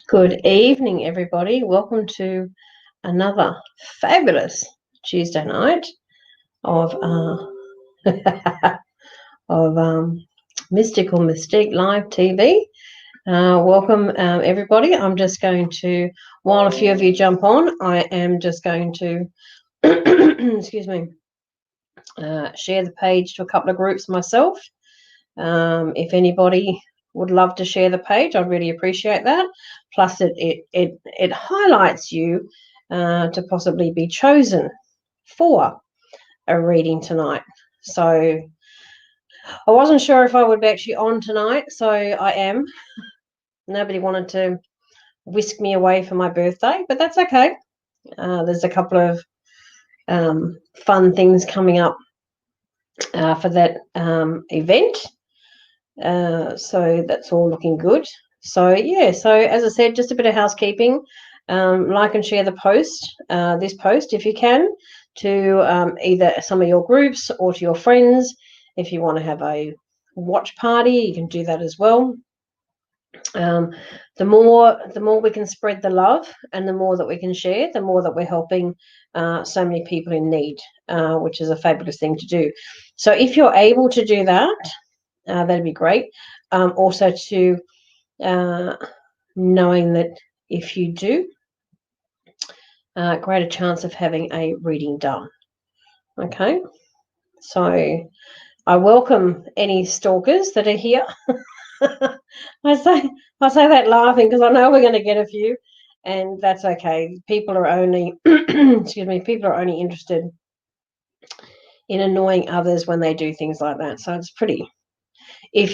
Good evening, everybody. Welcome to another fabulous Tuesday night of Mystical Mystique Live TV. Welcome, everybody. I'm just going to, while a few of you jump on, I am just going to, excuse me, share the page to a couple of groups myself. If anybody would love to share the page, I'd really appreciate that. Plus, it highlights you to possibly be chosen for a reading tonight. So I wasn't sure if I would be actually on tonight, so I am. Nobody wanted to whisk me away for my birthday, but that's okay. There's a couple of fun things coming up for that event. So that's all looking good. So yeah, so as I said, just a bit of housekeeping. Like and share the post, this post if you can, to either some of your groups or to your friends. If you want to have a watch party, you can do that as well. The more we can spread the love, and the more that we can share, the more that we're helping so many people in need, which is a fabulous thing to do. So if you're able to do that, that'd be great. Also to knowing that if you do, greater chance of having a reading done. Okay, so I welcome any stalkers that are here. I say that laughing because I know we're going to get a few, and that's okay. People are only excuse me, people are only interested in annoying others when they do things like that. So it's pretty, if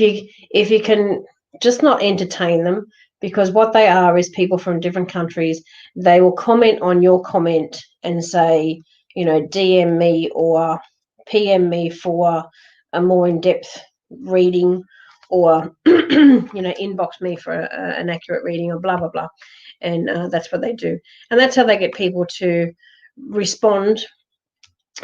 you can just not entertain them, because what they are is people from different countries. They will comment on your comment and say, DM me or PM me for a more in-depth reading, or inbox me for an accurate reading, or blah blah blah. And that's what they do, and that's how they get people to respond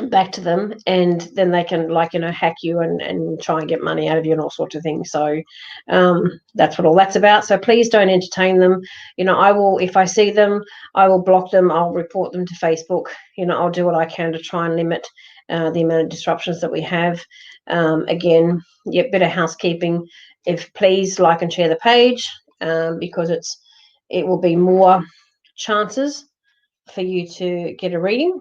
back to them, and then they can hack you and try and get money out of you and all sorts of things. So that's what all that's about. So please don't entertain them. I will, if I see them, I will block them, I'll report them to Facebook. I'll do what I can to try and limit the amount of disruptions that we have. Again, bit of housekeeping. If please like and share the page, because it will be more chances for you to get a reading.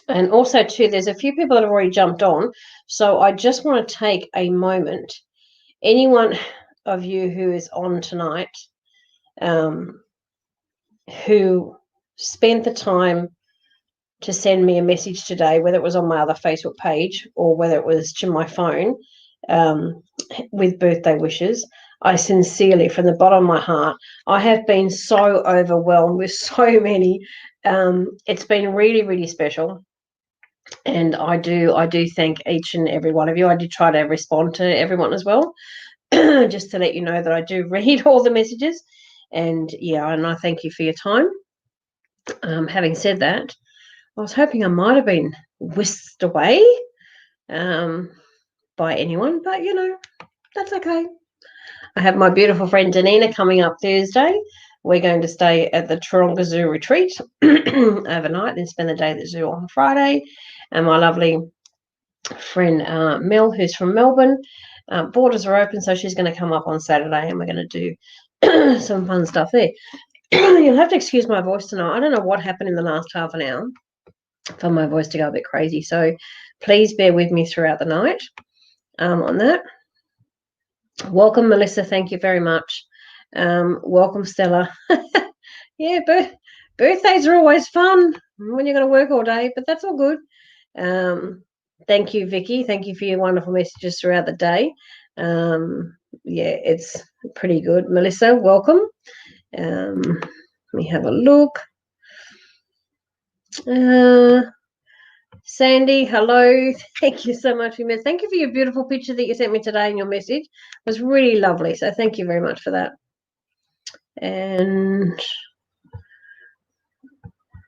And also, too, there's a few people that have already jumped on. So I just want to take a moment. Anyone of you who is on tonight, who spent the time to send me a message today, whether it was on my other Facebook page or whether it was to my phone, with birthday wishes, I sincerely, from the bottom of my heart, I have been so overwhelmed with so many. It's been really, really special. And I do thank each and every one of you. I did try to respond to everyone as well, just to let you know that I do read all the messages. And I thank you for your time. Having said that, I was hoping I might have been whisked away by anyone, but that's okay. I have my beautiful friend Danina coming up Thursday. We're going to stay at the Taronga Zoo retreat overnight, then spend the day at the zoo on Friday. And my lovely friend Mel, who's from Melbourne, borders are open, so she's going to come up on Saturday, and we're going to do some fun stuff there. You'll have to excuse my voice tonight. I don't know what happened in the last half an hour for my voice to go a bit crazy, so please bear with me throughout the night on that. Welcome, Melissa. Thank you very much. Welcome, Stella. Yeah, birthdays are always fun when you're going to work all day, but that's all good. Thank you, Vicky. Thank you for your wonderful messages throughout the day. It's pretty good. Melissa, welcome. Let me have a look. Sandy, hello. Thank you so much for your message. Thank you for your beautiful picture that you sent me today in your message. It was really lovely. So thank you very much for that. And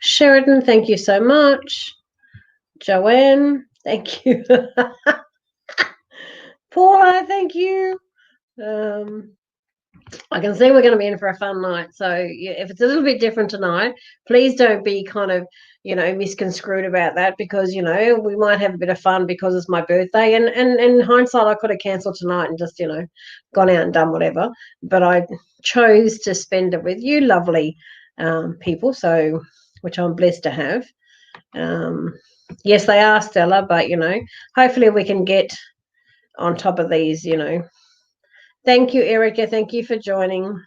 Sheridan, thank you so much. Joanne, thank you. Paula, thank you. I can see we're going to be in for a fun night. So if it's a little bit different tonight, please don't be kind of, misconstrued about that, because, we might have a bit of fun because it's my birthday. And in hindsight, I could have cancelled tonight and just, gone out and done whatever. But I chose to spend it with you lovely people, so which I'm blessed to have. Yes, they are stellar, but, hopefully we can get on top of these, Thank you, Erica. Thank you for joining.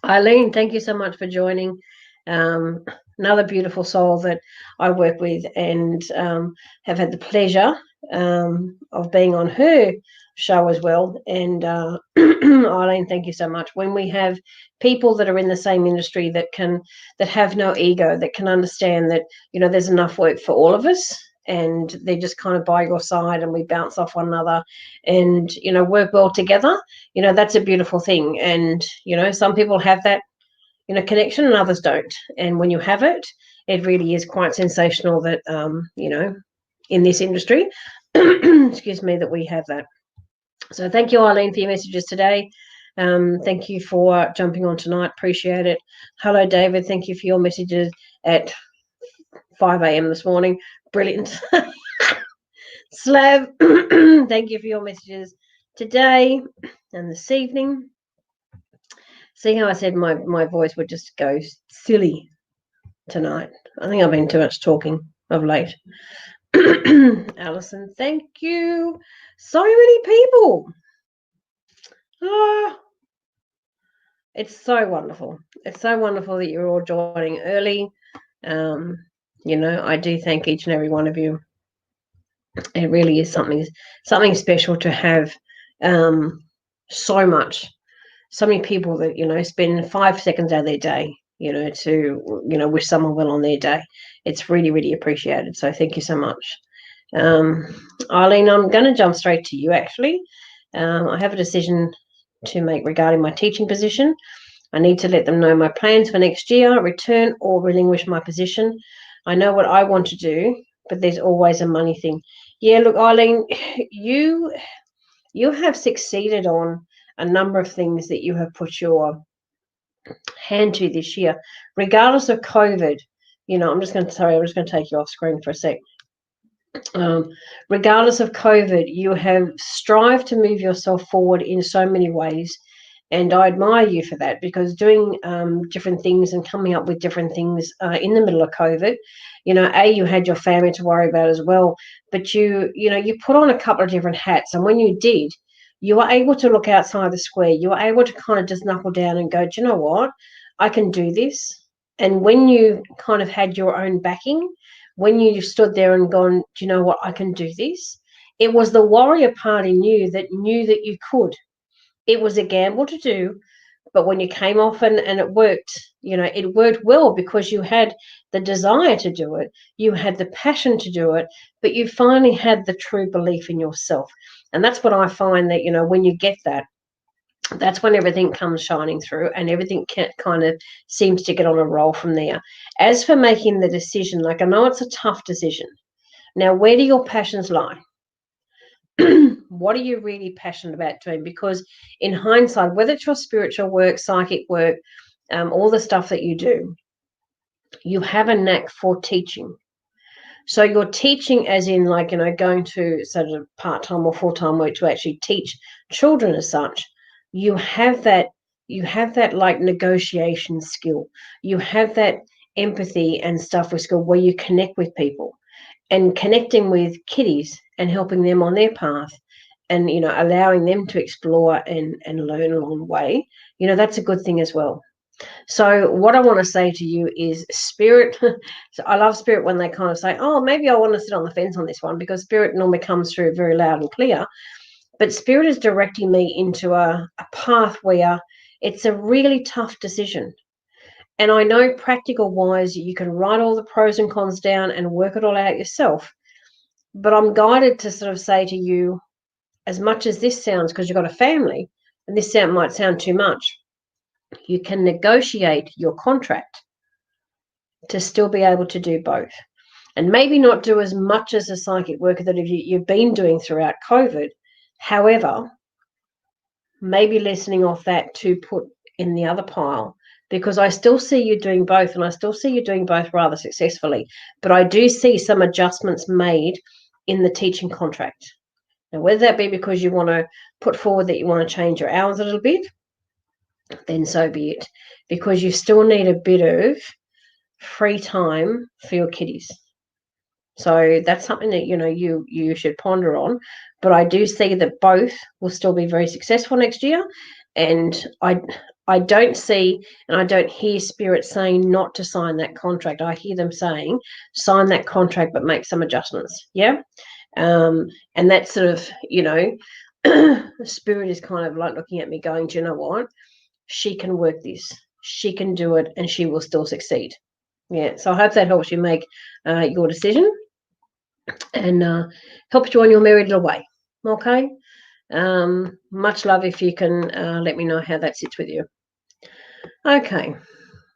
Eileen, thank you so much for joining. Another beautiful soul that I work with, and have had the pleasure of being on her show as well. And Eileen, thank you so much. When we have people that are in the same industry that have no ego, that can understand that, there's enough work for all of us, and they're just kind of by your side, and we bounce off one another and, work well together, that's a beautiful thing. And, some people have that, connection, and others don't. And when you have it, it really is quite sensational that, in this industry, excuse me, that we have that. So thank you, Eileen, for your messages today. Thank you for jumping on tonight. Appreciate it. Hello, David. Thank you for your messages at 5 a.m. this morning. Brilliant. Slav, thank you for your messages today and this evening. See how I said my voice would just go silly tonight? I think I've been too much talking of late. Alison, thank you. So many people. Oh, it's so wonderful. It's so wonderful that you're all joining early. I do thank each and every one of you. It really is something special to have so many people that, spend 5 seconds out of their day, to, wish someone well on their day. It's really, really appreciated. So thank you so much. Eileen, I'm going to jump straight to you, actually. I have a decision to make regarding my teaching position. I need to let them know my plans for next year, return or relinquish my position. I know what I want to do, but there's always a money thing. Yeah, look, Eileen, you have succeeded on a number of things that you have put your hand to this year, regardless of COVID. I'm just going to take you off screen for a sec. Regardless of COVID, you have strived to move yourself forward in so many ways. And I admire you for that, because doing different things and coming up with different things in the middle of COVID, you had your family to worry about as well. But you put on a couple of different hats. And when you did, you were able to look outside the square. You were able to kind of just knuckle down and go, do you know what? I can do this. And when you kind of had your own backing, when you stood there and gone, do you know what? I can do this. It was the warrior part in you that knew that you could. It was a gamble to do, but when you came off and it worked, it worked well, because you had the desire to do it, you had the passion to do it, but you finally had the true belief in yourself. And that's what I find, that, when you get that, that's when everything comes shining through, and everything kind of seems to get on a roll from there. As for making the decision, like, I know it's a tough decision. Now, where do your passions lie? What are you really passionate about doing? Because in hindsight, whether it's your spiritual work, psychic work, all the stuff that you do, you have a knack for teaching. So you're teaching as in, like, going to sort of part-time or full-time work to actually teach children as such. You have that like negotiation skill. You have that empathy and stuff with skill, where you connect with people, and connecting with kiddies and helping them on their path, and allowing them to explore and learn along the way, that's a good thing as well. So what I want to say to you is, spirit, so I love spirit when they kind of say, oh, maybe I want to sit on the fence on this one, because spirit normally comes through very loud and clear. But spirit is directing me into a path where it's a really tough decision. And I know practical wise, you can write all the pros and cons down and work it all out yourself. But I'm guided to sort of say to you, as much as this sounds, because you've got a family, and this might sound too much, you can negotiate your contract to still be able to do both. And maybe not do as much as a psychic worker that you've been doing throughout COVID. However, maybe lessening off that to put in the other pile, because I still see you doing both, and I still see you doing both rather successfully. But I do see some adjustments made in the teaching contract. Now, whether that be because you want to put forward that you want to change your hours a little bit, then so be it, because you still need a bit of free time for your kiddies. So that's something that you should ponder on. But I do see that both will still be very successful next year, and I don't see and I don't hear Spirit saying not to sign that contract. I hear them saying sign that contract but make some adjustments. Yeah. And that sort of, Spirit is kind of like looking at me going, do you know what? She can work this. She can do it, and she will still succeed. Yeah. So I hope that helps you make your decision and helps you on your merry little way. Okay. Much love if you can let me know how that sits with you. Okay.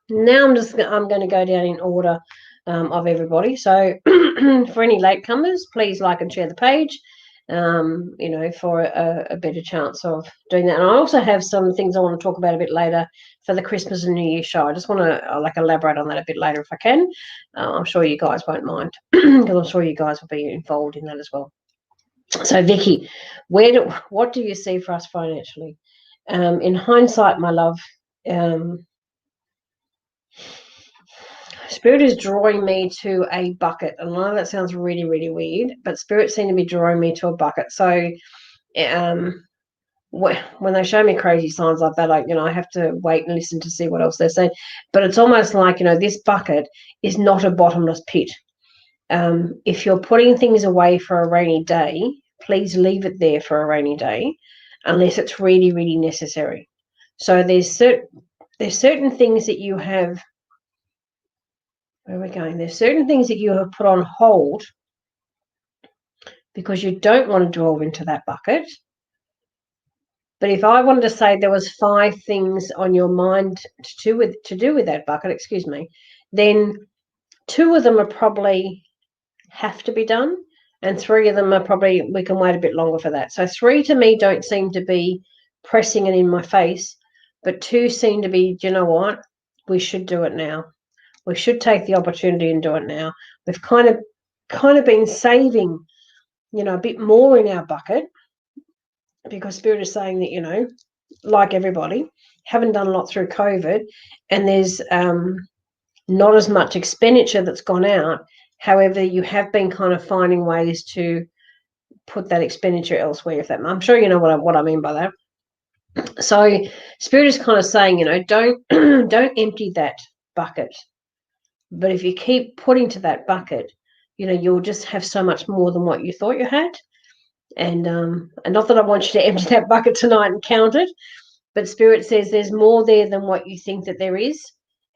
Now I'm going to go down in order of everybody. So for any latecomers, please like and share the page, for a better chance of doing that. And I also have some things I want to talk about a bit later for the Christmas and New Year show. I just want to elaborate on that a bit later if I can. I'm sure you guys won't mind because I'm sure you guys will be involved in that as well. So Vicky, what do you see for us financially? In hindsight, my love, Spirit is drawing me to a bucket. And I know that sounds really, really weird, but Spirit seemed to be drawing me to a bucket. So when they show me crazy signs like that, I have to wait and listen to see what else they're saying. But it's almost like, this bucket is not a bottomless pit. If you're putting things away for a rainy day, please leave it there for a rainy day, unless it's really, really necessary. So there's certain things that you have. Where are we going? There's certain things that you have put on hold because you don't want to delve into that bucket. But if I wanted to say there was 5 things on your mind to do with that bucket, then 2 of them are probably have to be done, and 3 of them are probably we can wait a bit longer for that. So 3 to me don't seem to be pressing and in my face, but 2 seem to be, do you know what? We should do it now. We should take the opportunity and do it now. We've kind of been saving, a bit more in our bucket because Spirit is saying that, like everybody, haven't done a lot through COVID, and there's not as much expenditure that's gone out. However, you have been kind of finding ways to put that expenditure elsewhere. I'm sure you know what I mean by that. So Spirit is kind of saying, don't empty that bucket. But if you keep putting to that bucket, you'll just have so much more than what you thought you had. And not that I want you to empty that bucket tonight and count it, but Spirit says there's more there than what you think that there is.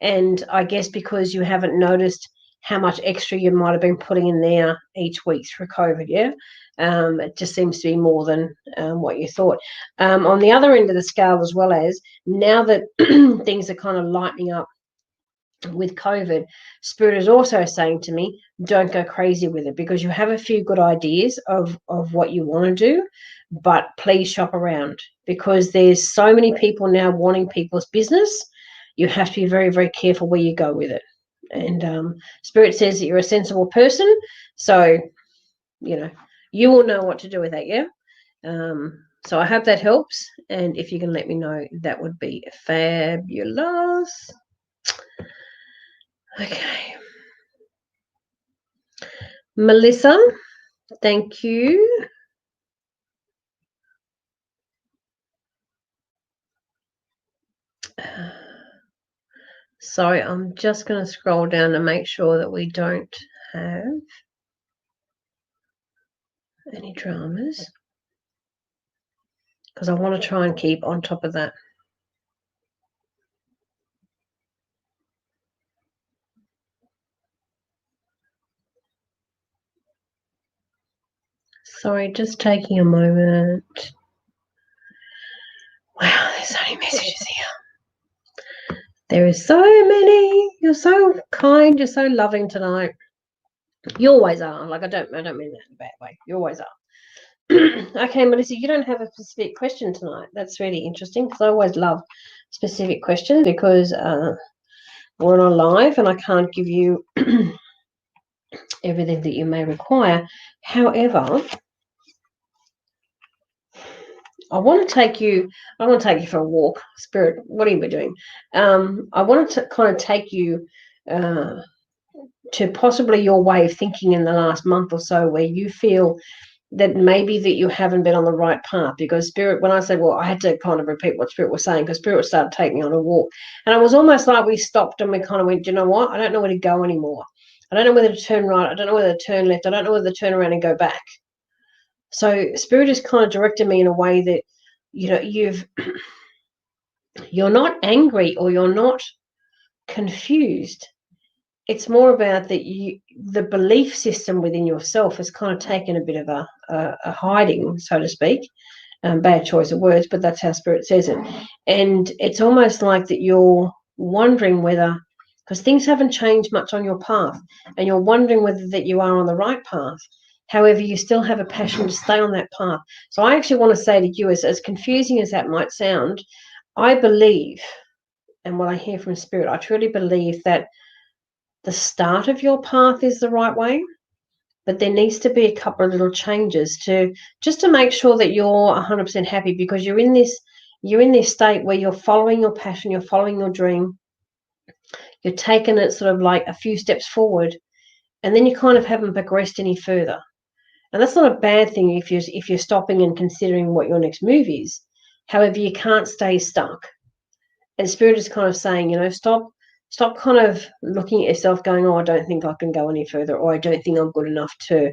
And I guess because you haven't noticed how much extra you might have been putting in there each week through COVID, it just seems to be more than what you thought. On the other end of the scale, as well as now that things are kind of lightening up with COVID, Spirit is also saying to me, don't go crazy with it, because you have a few good ideas of what you want to do, but please shop around, because there's so many people now wanting people's business. You have to be very, very careful where you go with it. And Spirit says that you're a sensible person, so you will know what to do with that. So I hope that helps, and if you can let me know, that would be fabulous. Okay. Melissa, thank you. Sorry, I'm just going to scroll down to make sure that we don't have any dramas, because I want to try and keep on top of that. Sorry, just taking a moment. Wow, there's so many messages here. There is so many. You're so kind. You're so loving tonight. You always are. I don't mean that in a bad way. You always are. Okay, Melissa, you don't have a specific question tonight. That's really interesting because I always love specific questions because we're on live and I can't give you everything that you may require. However, I want to take you for a walk. Spirit, what are you doing? I want to kind of take you to possibly your way of thinking in the last month or so where you feel that maybe that you haven't been on the right path, because Spirit, when I said, well, I had to kind of repeat what Spirit was saying because Spirit started taking me on a walk. And it was almost like we stopped and we kind of went, you know what? I don't know where to go anymore. I don't know whether to turn right. I don't know whether to turn left. I don't know whether to turn around and go back. So Spirit has kind of directed me in a way that, you're not angry or you're not confused. It's more about that the belief system within yourself has kind of taken a bit of a hiding, so to speak. Bad choice of words, but that's how Spirit says it. And it's almost like that you're wondering whether, because things haven't changed much on your path, and you're wondering whether that you are on the right path. However, you still have a passion to stay on that path. So I actually want to say to you, as confusing as that might sound, I believe, and what I hear from Spirit, I truly believe that the start of your path is the right way, but there needs to be a couple of little changes to make sure that you're 100% happy, because you're in this state where you're following your passion, you're following your dream, you're taking it sort of like a few steps forward, and then you kind of haven't progressed any further. And that's not a bad thing if you're stopping and considering what your next move is. However, you can't stay stuck. And Spirit is kind of saying, stop kind of looking at yourself going, oh, I don't think I can go any further, or I don't think I'm good enough to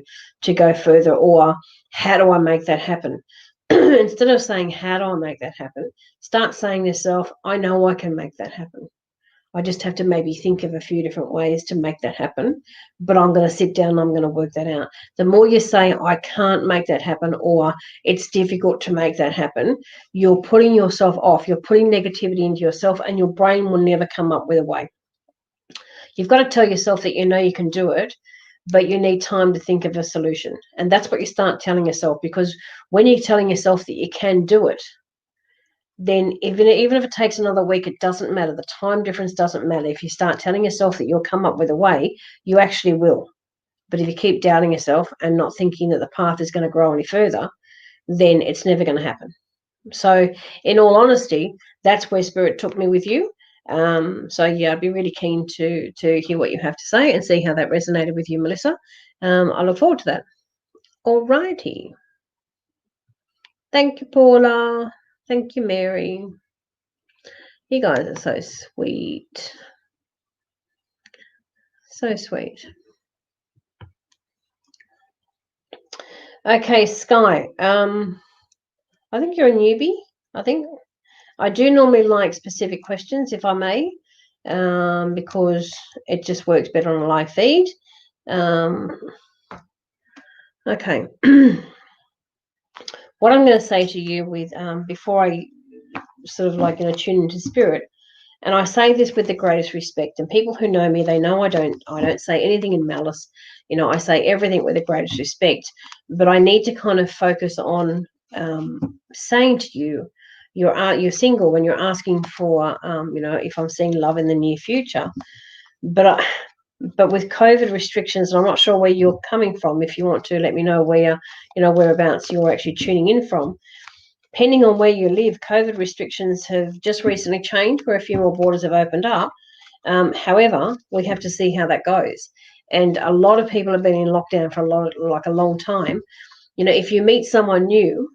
go further, or how do I make that happen? Instead of saying, how do I make that happen? Start saying to yourself, I know I can make that happen. I just have to maybe think of a few different ways to make that happen, but I'm going to sit down and I'm going to work that out. The more you say, I can't make that happen, or it's difficult to make that happen, you're putting yourself off, you're putting negativity into yourself, and your brain will never come up with a way. You've got to tell yourself that you know you can do it, but you need time to think of a solution. And that's what you start telling yourself, because when you're telling yourself that you can do it, then even if it takes another week, it doesn't matter. The time difference doesn't matter. If you start telling yourself that you'll come up with a way, you actually will. But if you keep doubting yourself and not thinking that the path is going to grow any further, then it's never going to happen. So in all honesty, that's where Spirit took me with you. So yeah, I'd be really keen to hear what you have to say and see how that resonated with you, Melissa. I look forward to that. All righty. Thank you, Paula. Thank you, Mary. You guys are so sweet. So sweet. Okay, Sky. I think you're a newbie. I think I do normally like specific questions, if I may, because it just works better on a live feed. Okay. What I'm going to say to you with before I sort of like tune into Spirit, and I say this with the greatest respect, and people who know me, they know I don't say anything in malice. I say everything with the greatest respect, but I need to kind of focus on saying to you, you're single when you're asking for, if I'm seeing love in the near future. But with COVID restrictions, and I'm not sure where you're coming from. If you want to let me know where, whereabouts you're actually tuning in from. Depending on where you live, COVID restrictions have just recently changed, where a few more borders have opened up. However, we have to see how that goes. And a lot of people have been in lockdown for a long time. If you meet someone new,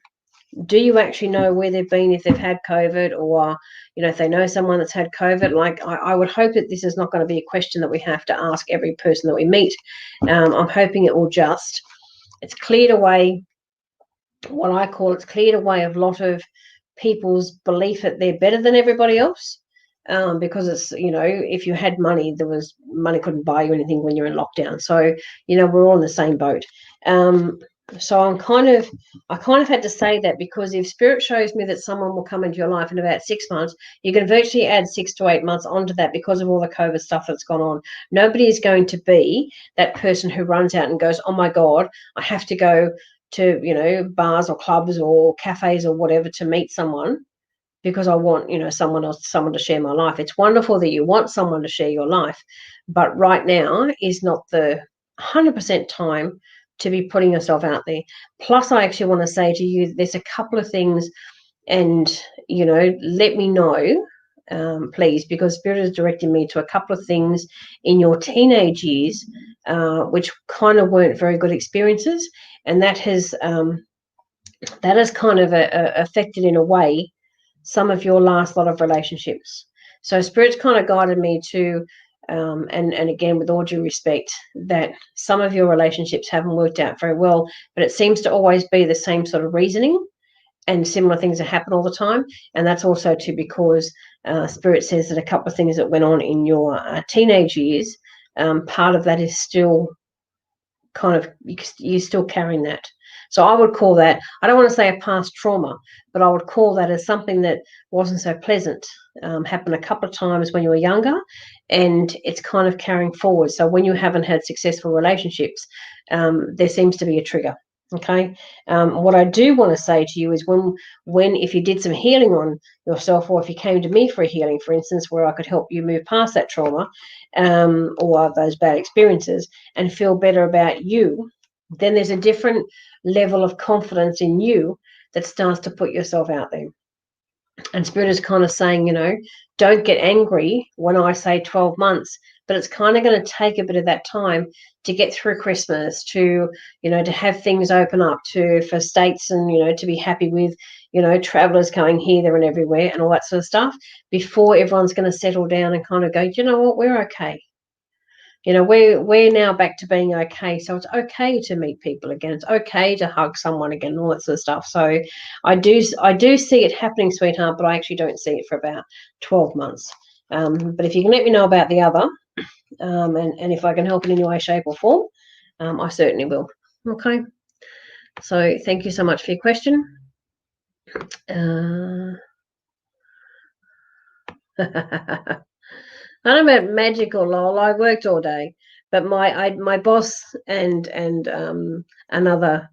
do you actually know where they've been, if they've had COVID, or, if they know someone that's had COVID? Like, I would hope that this is not going to be a question that we have to ask every person that we meet. I'm hoping it will it's cleared away what I call it's cleared away a lot of people's belief that they're better than everybody else, because it's, if you had money, money couldn't buy you anything when you're in lockdown. So, we're all in the same boat. So I kind of had to say that, because if Spirit shows me that someone will come into your life in about 6 months, you can virtually add 6 to 8 months onto that because of all the COVID stuff that's gone on. Nobody is going to be that person who runs out and goes, oh my God, I have to go to, you know, bars or clubs or cafes or whatever to meet someone because I want, you know, someone to share my life. It's wonderful that you want someone to share your life, but right now is not the 100% time to be putting yourself out there. Plus, I actually want to say to you, there's a couple of things, and, you know, let me know, please, because Spirit is directing me to a couple of things in your teenage years, which kind of weren't very good experiences, and that has kind of affected in a way some of your last lot of relationships. So Spirit's kind of guided me to, and again, with all due respect, that some of your relationships haven't worked out very well, but it seems to always be the same sort of reasoning and similar things that happen all the time. And that's also too because Spirit says that a couple of things that went on in your teenage years, part of that is still kind of, you're still carrying that. So I would call that, I don't want to say a past trauma, but I would call that as something that wasn't so pleasant, happened a couple of times when you were younger, and it's kind of carrying forward. So when you haven't had successful relationships, there seems to be a trigger. Okay. What I do want to say to you is when if you did some healing on yourself, or if you came to me for a healing, for instance, where I could help you move past that trauma, or those bad experiences, and feel better about you, then there's a different level of confidence in you that starts to put yourself out there. And Spirit is kind of saying, you know, don't get angry when I say 12 months, but it's kind of going to take a bit of that time to get through Christmas, to, you know, to have things open up, for states, and, you know, to be happy with, you know, travelers going here, there and everywhere and all that sort of stuff, before everyone's going to settle down and kind of go, you know what, we're okay. You know, we're now back to being okay. So it's okay to meet people again. It's okay to hug someone again, and all that sort of stuff. So I do see it happening, sweetheart, but I actually don't see it for about 12 months. But if you can let me know about the other, and if I can help in any way, shape or form, I certainly will. Okay. So thank you so much for your question. I don't know about magical, lol. I worked all day, but my boss and another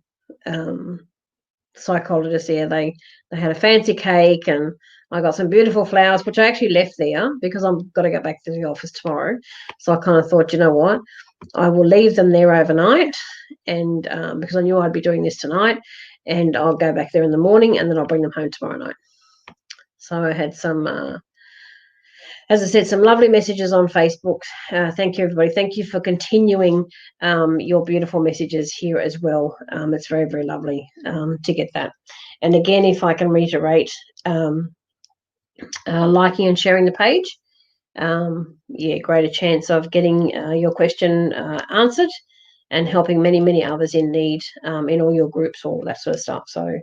psychologist here, they had a fancy cake, and I got some beautiful flowers, which I actually left there because I've got to go back to the office tomorrow. So I kind of thought, you know what, I will leave them there overnight, and because I knew I'd be doing this tonight, and I'll go back there in the morning, and then I'll bring them home tomorrow night. So I had some. As I said, some lovely messages on Facebook. Thank you, everybody. Thank you for continuing your beautiful messages here as well. It's very, very lovely to get that. And again, if I can reiterate, liking and sharing the page, greater chance of getting your question answered and helping many, many others in need in all your groups, all that sort of stuff. So,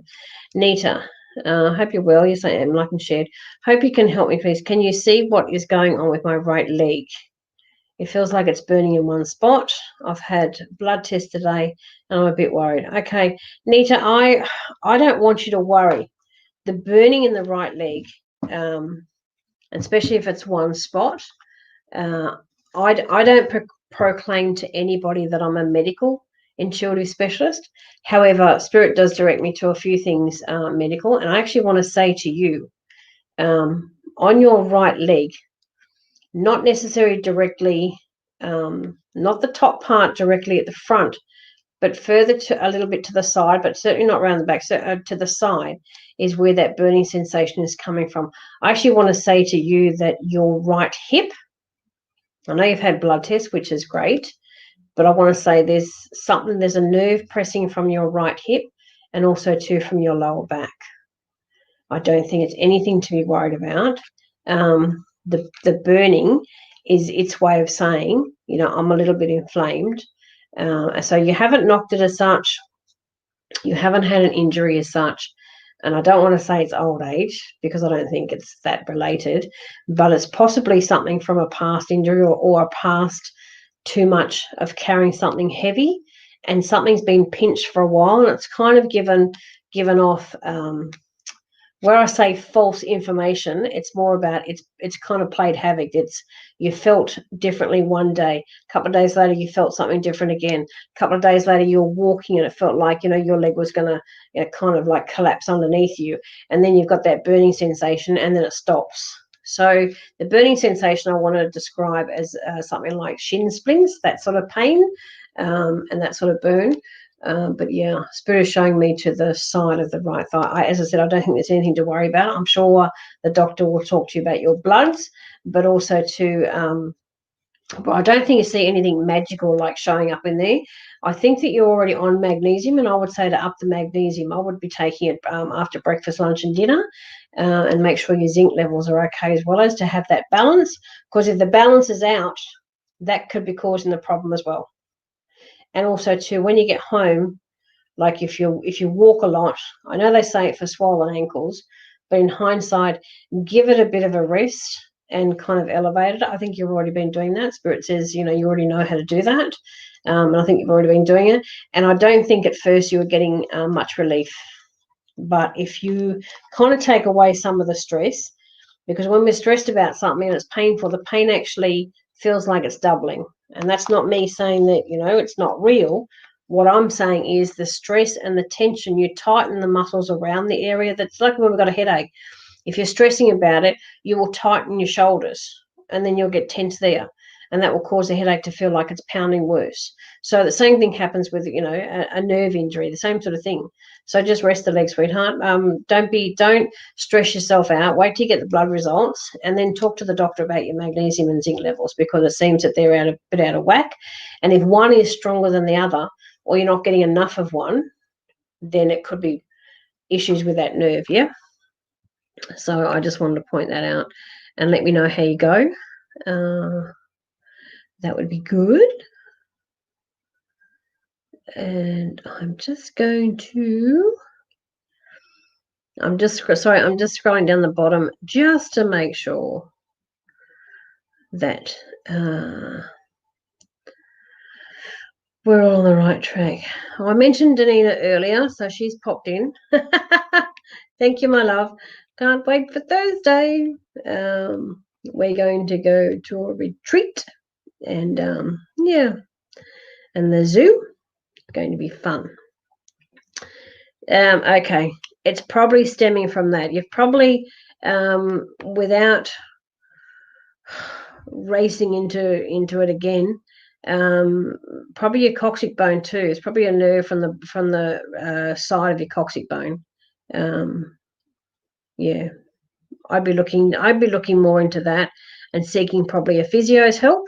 Nita. Hope you're well. Yes, I am. Like and shared. Hope you can help me, please. Can you see what is going on with my right leg? It feels like it's burning in one spot. I've had blood tests today, and I'm a bit worried. Okay, Nita, I don't want you to worry. The burning in the right leg, especially if it's one spot, I don't proclaim to anybody that I'm a medical intuitive specialist. However, Spirit does direct me to a few things medical, and I actually want to say to you, on your right leg, not necessarily directly, not the top part directly at the front, but further to a little bit to the side, but certainly not around the back, so to the side is where that burning sensation is coming from. I actually want to say to you that your right hip, I know you've had blood tests, which is great, but I want to say there's a nerve pressing from your right hip, and also too from your lower back. I don't think it's anything to be worried about. The burning is its way of saying, you know, I'm a little bit inflamed. So you haven't knocked it as such. You haven't had an injury as such. And I don't want to say it's old age because I don't think it's that related, but it's possibly something from a past injury or a past too much of carrying something heavy, and something's been pinched for a while, and it's kind of given off where I say false information, it's more about it's kind of played havoc. It's you felt differently one day, a couple of days later you felt something different again. A couple of days later you're walking and it felt like your leg was gonna kind of like collapse underneath you, and then you've got that burning sensation, and then it stops. So the burning sensation I want to describe as something like shin splints, that sort of pain, and that sort of burn. But yeah, Spirit is showing me to the side of the right thigh. As I said, I don't think there's anything to worry about. I'm sure the doctor will talk to you about your bloods, but also but I don't think you see anything magical like showing up in there. I think that you're already on magnesium, and I would say to up the magnesium, I would be taking it after breakfast, lunch, and dinner, and make sure your zinc levels are okay, as well as to have that balance. Because if the balance is out, that could be causing the problem as well. And also too, when you get home, like if you walk a lot, I know they say it for swollen ankles, but in hindsight, give it a bit of a rest and kind of elevate it. I think you've already been doing that. Spirit says, you already know how to do that. And I think you've already been doing it. And I don't think at first you were getting much relief. But if you kind of take away some of the stress, because when we're stressed about something and it's painful, the pain actually feels like it's doubling. And that's not me saying that, it's not real. What I'm saying is the stress and the tension, you tighten the muscles around the area. That's like when we've got a headache. If you're stressing about it, you will tighten your shoulders and then you'll get tense there. And that will cause the headache to feel like it's pounding worse. So the same thing happens with, a nerve injury, the same sort of thing. So just rest the leg, sweetheart. Don't stress yourself out. Wait till you get the blood results, and then talk to the doctor about your magnesium and zinc levels, because it seems that they're a bit out of whack. And if one is stronger than the other, or you're not getting enough of one, then it could be issues with that nerve. Yeah. So I just wanted to point that out, and let me know how you go. That would be good. And I'm just scrolling down the bottom just to make sure that we're all on the right track. I mentioned Danina earlier, so she's popped in. Thank you, my love. Can't wait for Thursday. We're going to go to a retreat, and and the zoo. Going to be fun. Okay, it's probably stemming from that. You've probably, without racing into it again, probably your coccyx bone too. It's probably a nerve from the side of your coccyx bone. Yeah, I'd be looking more into that and seeking probably a physio's help,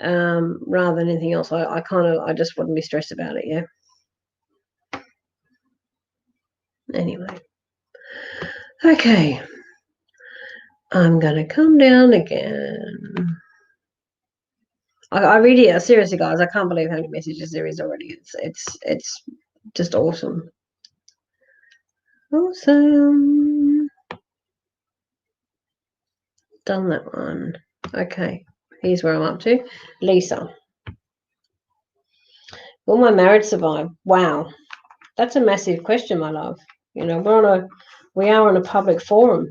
rather than anything else. I just wouldn't be stressed about it. Yeah. Anyway, okay, I'm gonna come down again. I really, seriously, guys, I can't believe how many messages there is already. It's just awesome. Awesome. Done that one. Okay, here's where I'm up to. Lisa. Will my marriage survive? Wow, that's a massive question, my love. We are on a public forum.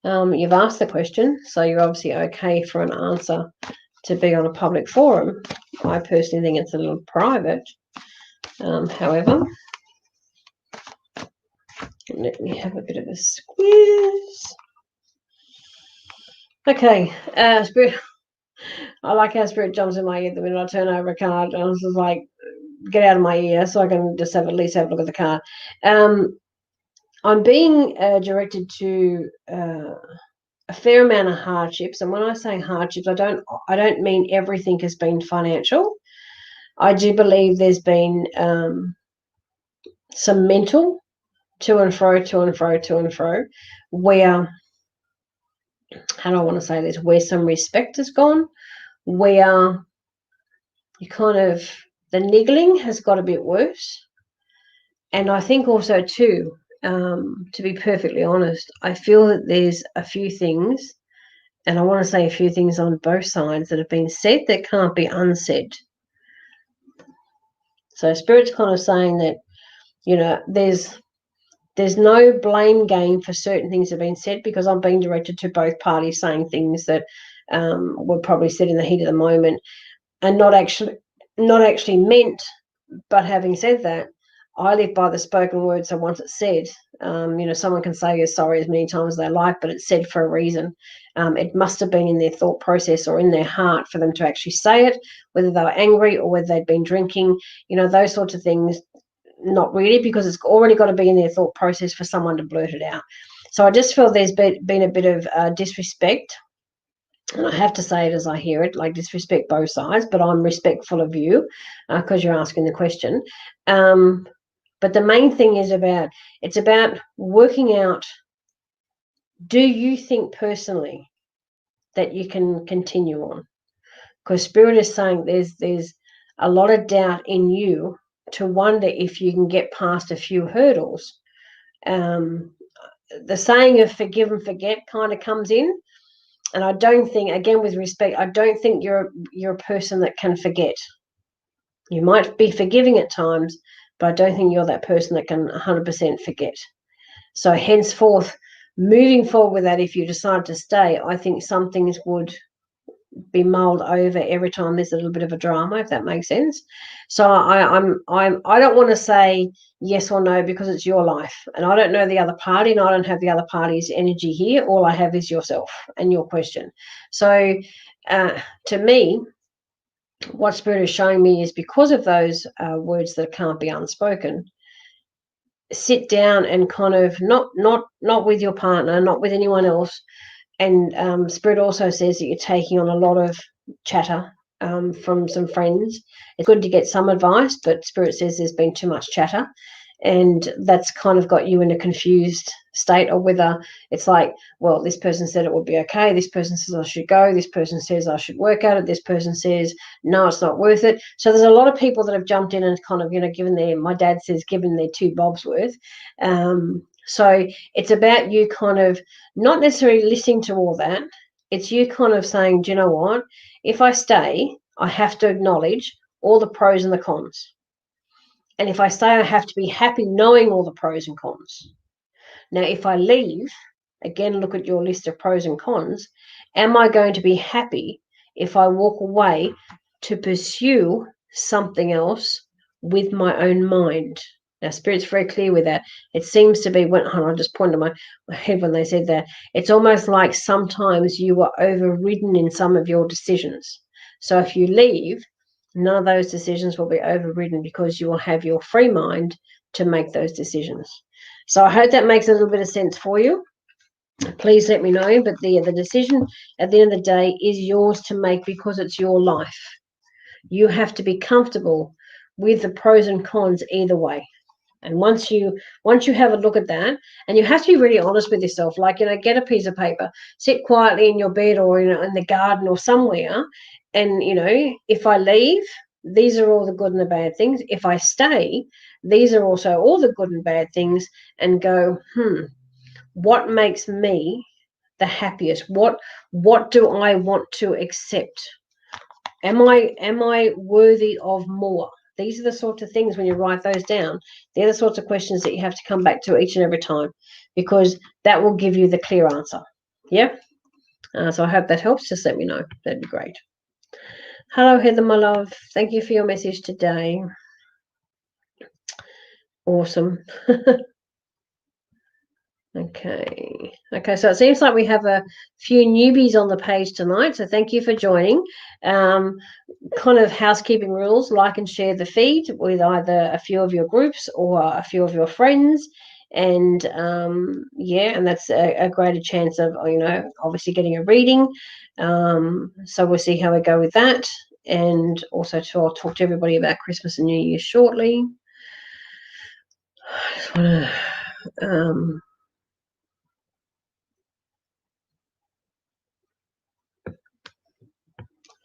You've asked the question, so you're obviously okay for an answer to be on a public forum. I personally think it's a little private. However, let me have a bit of a squeeze. Okay, Spirit. I like how Spirit jumps in my ear the minute I turn over a card. I was just like, get out of my ear so I can just at least have a look at the card. I'm being directed to a fair amount of hardships, and when I say hardships, I don't mean everything has been financial. I do believe there's been some mental to and fro, where, how do I want to say this, where some respect has gone, where the niggling has got a bit worse. And I think also too, to be perfectly honest, I feel that there's a few things, and I want to say a few things on both sides that have been said that can't be unsaid. So Spirit's kind of saying that, there's there's no blame game for certain things that have been said, because I'm being directed to both parties saying things that were probably said in the heat of the moment and not actually meant. But having said that, I live by the spoken word. So once it's said, someone can say you're sorry as many times as they like, but it's said for a reason. It must have been in their thought process or in their heart for them to actually say it, whether they were angry or whether they'd been drinking, those sorts of things. Not really, because it's already got to be in their thought process for someone to blurt it out. So I just feel there's been a bit of disrespect. And I have to say it as I hear it, like disrespect both sides, but I'm respectful of you because you're asking the question. But the main thing is it's about working out, do you think personally that you can continue on? Because Spirit is saying there's a lot of doubt in you to wonder if you can get past a few hurdles. The saying of forgive and forget kind of comes in. And I don't think, again, with respect, I don't think you're a person that can forget. You might be forgiving at times, but I don't think you're that person that can 100% forget. So henceforth, moving forward with that, if you decide to stay, I think some things would be mulled over every time there's a little bit of a drama, if that makes sense. So I don't want to say yes or no, because it's your life, and I don't know the other party, and I don't have the other party's energy here. All I have is yourself and your question. So to me, what Spirit is showing me is, because of those words that can't be unspoken, sit down and kind of not with your partner, not with anyone else. And Spirit also says that you're taking on a lot of chatter from some friends. It's good to get some advice, but Spirit says there's been too much chatter, and that's kind of got you in a confused state, or whether it's like, well, this person said it would be okay, this person says I should go, this person says I should work at it, this person says no, it's not worth it. So there's a lot of people that have jumped in and kind of, my dad says, given their 2 bobs worth. So it's about you kind of not necessarily listening to all that. It's you kind of saying, do you know what? If I stay, I have to acknowledge all the pros and the cons. And if I stay, I have to be happy knowing all the pros and cons. Now, if I leave, again, look at your list of pros and cons. Am I going to be happy if I walk away to pursue something else with my own mind? Now, Spirit's very clear with that. It seems to be, I just pointed to my head when they said that, it's almost like sometimes you were overridden in some of your decisions. So if you leave, none of those decisions will be overridden, because you will have your free mind to make those decisions. So I hope that makes a little bit of sense for you. Please let me know. But the decision at the end of the day is yours to make, because it's your life. You have to be comfortable with the pros and cons either way. And once you have a look at that, and you have to be really honest with yourself, like, get a piece of paper, sit quietly in your bed or in the garden or somewhere, and if I leave, these are all the good and the bad things. If I stay, these are also all the good and bad things. And go, what makes me the happiest? What do I want to accept? Am I worthy of more? These are the sorts of things, when you write those down, they're the sorts of questions that you have to come back to each and every time, because that will give you the clear answer. Yeah? So I hope that helps. Just let me know. That'd be great. Hello, Heather, my love. Thank you for your message today. Awesome. Okay, so it seems like we have a few newbies on the page tonight, so thank you for joining. Kind of housekeeping rules: like and share the feed with either a few of your groups or a few of your friends, and and that's a greater chance of obviously getting a reading. So we'll see how we go with that, and also I'll talk to everybody about Christmas and New Year shortly. I just want to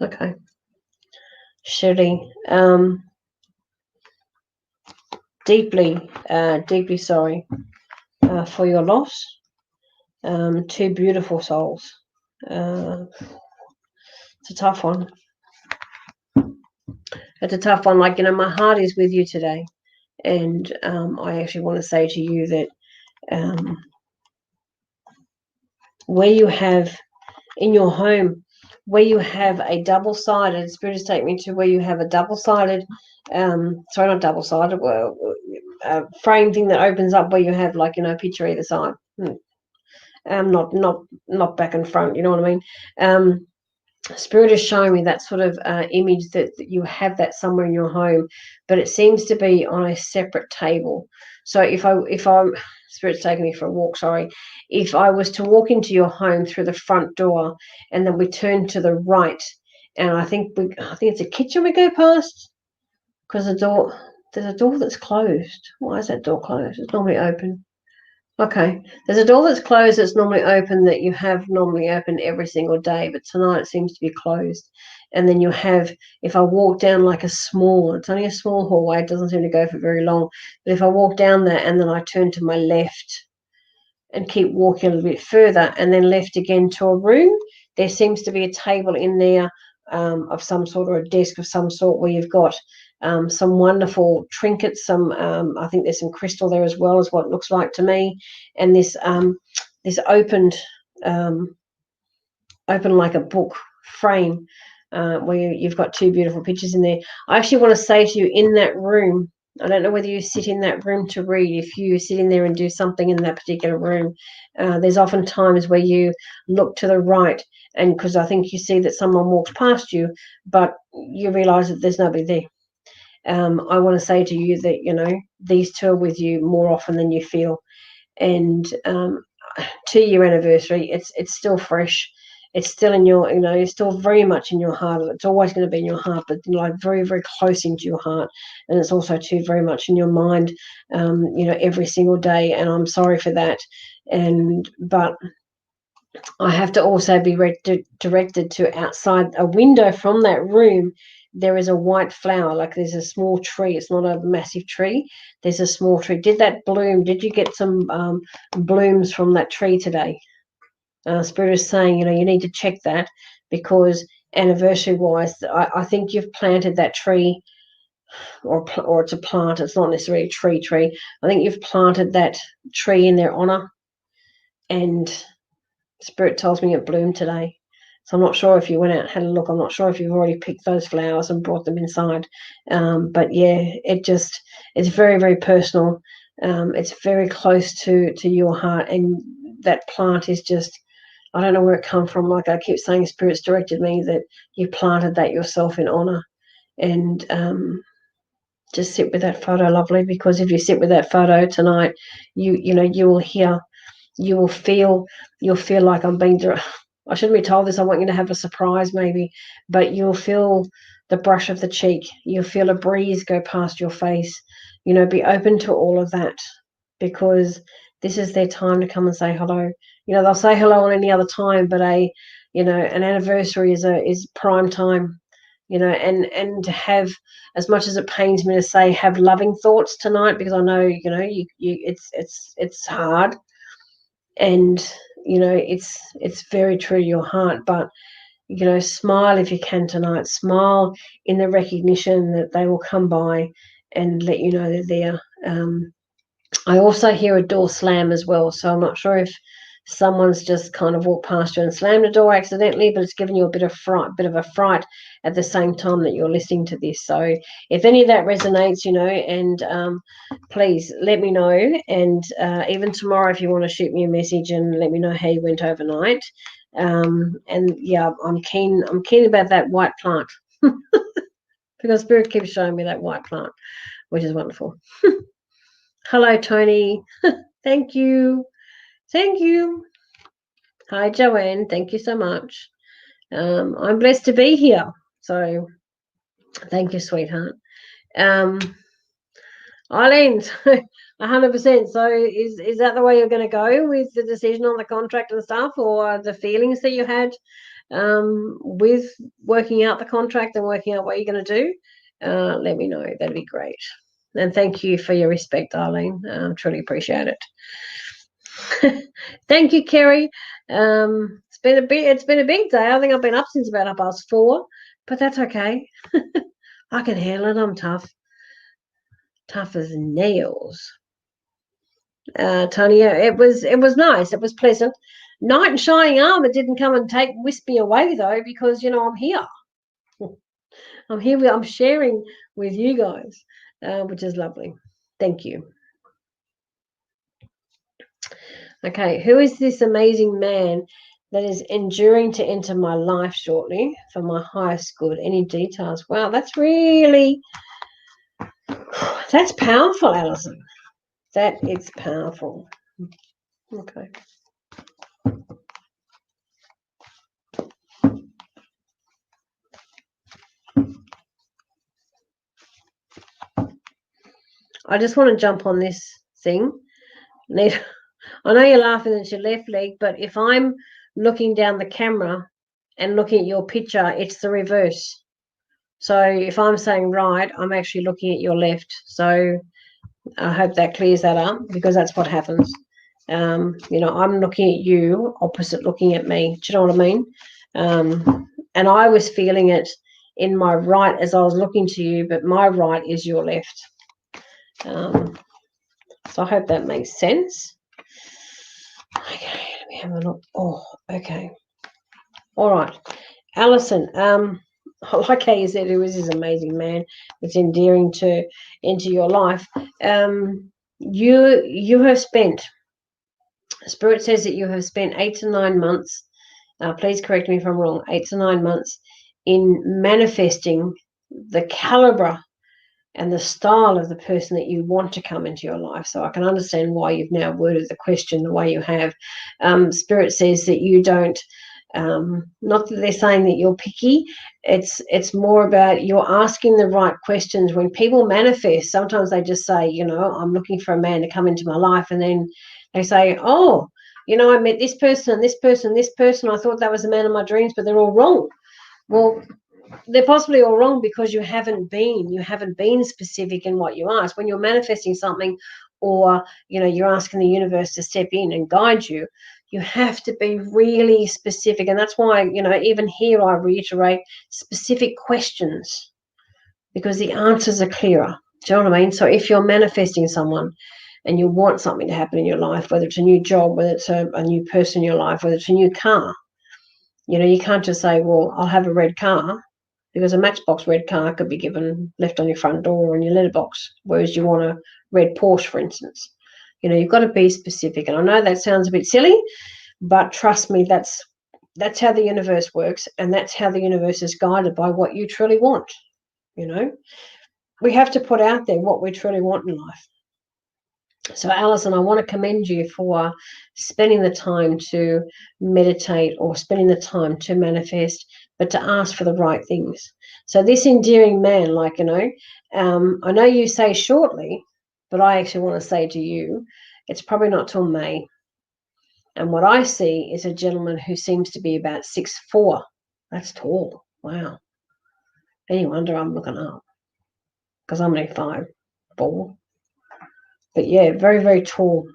okay. Sherry, deeply sorry for your loss. 2 beautiful souls. It's a tough one. It's a tough one. Like, my heart is with you today. And I actually want to say to you that where you have in your home, where you have a double-sided, Spirit is taking me to where you have a double-sided, sorry, not double-sided, well, frame thing that opens up where you have, like, a picture either side. Not back and front, you know what I mean? Spirit is showing me that sort of image that you have that somewhere in your home, but it seems to be on a separate table. So if I'm Spirit's taking me for a walk, sorry. If I was to walk into your home through the front door and then we turn to the right, and I think it's a kitchen we go past, because there's a door that's closed. Why is that door closed? It's normally open. Okay, there's a door that's closed that's normally open that you have normally open every single day, but tonight it seems to be closed. And then you have, if I walk down like it's only a small hallway, it doesn't seem to go for very long, but if I walk down there and then I turn to my left and keep walking a little bit further and then left again to a room, there seems to be a table in there of some sort, or a desk of some sort, where you've got some wonderful trinkets, I think there's some crystal there as well, is what it looks like to me, and this opened open like a book frame where you've got two beautiful pictures in there. I actually want to say to you, in that room, I don't know whether you sit in that room to read. If you sit in there and do something in that particular room, there's often times where you look to the right, and because I think you see that someone walks past you, but you realise that there's nobody there. I want to say to you that, these two are with you more often than you feel. And 2-year anniversary, it's still fresh. It's still in your, it's still very much in your heart. It's always going to be in your heart, but like very, very close into your heart. And it's also too very much in your mind, every single day. And I'm sorry for that. But I have to also be directed to outside a window from that room. There is a white flower, like there's a small tree. It's not a massive tree. There's a small tree. Did that bloom? Did you get some blooms from that tree today? Spirit is saying, you need to check that, because anniversary-wise, I think you've planted that tree, or it's a plant. It's not necessarily a tree. I think you've planted that tree in their honor, and Spirit tells me it bloomed today. So I'm not sure if you went out and had a look. I'm not sure if you've already picked those flowers and brought them inside. But yeah, it's very, very personal. It's very close to your heart, and that plant is just, I don't know where it come from. Like I keep saying, Spirit's directed me that you planted that yourself in honor. And just sit with that photo, lovely, because if you sit with that photo tonight, you will hear, you'll feel like I'm being, I shouldn't be told this, I want you to have a surprise maybe, but you'll feel the brush of the cheek, you'll feel a breeze go past your face, be open to all of that, because this is their time to come and say hello. They'll say hello on any other time, but an anniversary is prime time, and to have, as much as it pains me to say, have loving thoughts tonight, because I know, it's hard, and it's very true to your heart, but smile if you can tonight. Smile in the recognition that they will come by and let you know they're there. I also hear a door slam as well, so I'm not sure if someone's just kind of walked past you and slammed the door accidentally, but it's given you a bit of a fright at the same time that you're listening to this. So if any of that resonates, and please let me know. And even tomorrow, if you want to shoot me a message and let me know how you went overnight. And yeah, I'm keen about that white plant because Spirit keeps showing me that white plant, which is wonderful. Hello, Tony. Thank you. Hi, Joanne. Thank you so much. I'm blessed to be here. So thank you, sweetheart. Eileen, 100%. So is that the way you're going to go with the decision on the contract and stuff, or the feelings that you had with working out the contract and working out what you're going to do? Let me know. That'd be great. And thank you for your respect, Eileen. Truly appreciate it. Thank you, Kerry. It's been a big day. I think I've been up since about 4:30, but that's okay. I can handle it. I'm tough as nails. Tony. It was nice. It was pleasant. Knight in shining armor didn't come and whisk me away though, because I'm here. I'm here. I'm sharing with you guys, which is lovely. Thank you. Okay, who is this amazing man that is enduring to enter my life shortly for my highest good? Any details? Wow, that's powerful, Alison. That is powerful. Okay. I just want to jump on this thing. I know you're laughing at your left leg, but if I'm looking down the camera and looking at your picture, it's the reverse. So if I'm saying right, I'm actually looking at your left. So I hope that clears that up, because that's what happens. I'm looking at you, opposite looking at me. Do you know what I mean? And I was feeling it in my right as I was looking to you, but my right is your left. So I hope that makes sense. Okay, let me have a look. Oh, okay. All right. Alison, like how you said, who is this amazing man that's endearing into your life? You have spent, Spirit says that you have spent 8 to 9 months, please correct me if I'm wrong, 8 to 9 months in manifesting the caliber and the style of the person that you want to come into your life. So I can understand why you've now worded the question the way you have. Spirit says that you don't, not that they're saying that you're picky, it's more about you're asking the right questions. When people manifest, sometimes they just say, I'm looking for a man to come into my life, and then they say, oh, I met this person and this person and this person, I thought that was the man of my dreams, but they're all wrong. Well, they're possibly all wrong because you haven't been specific in what you ask. When you're manifesting something, or you're asking the universe to step in and guide you, you have to be really specific. And that's why even here I reiterate specific questions, because the answers are clearer. Do you know what I mean? So if you're manifesting someone and you want something to happen in your life, whether it's a new job, whether it's a new person in your life, whether it's a new car, you can't just say, well, I'll have a red car, because a Matchbox red car could be left on your front door or in your letterbox, whereas you want a red Porsche, for instance. You've got to be specific. And I know that sounds a bit silly, but trust me, that's how the universe works, and that's how the universe is guided, by what you truly want. We have to put out there what we truly want in life. So, Alison, I want to commend you for spending the time to meditate, or spending the time to manifest, but to ask for the right things. So this endearing man, I know you say shortly, but I actually want to say to you, it's probably not till May. And what I see is a gentleman who seems to be about 6'4". That's tall. Wow. Any wonder I'm looking up, because I'm only 5'4". But yeah, very, very tall.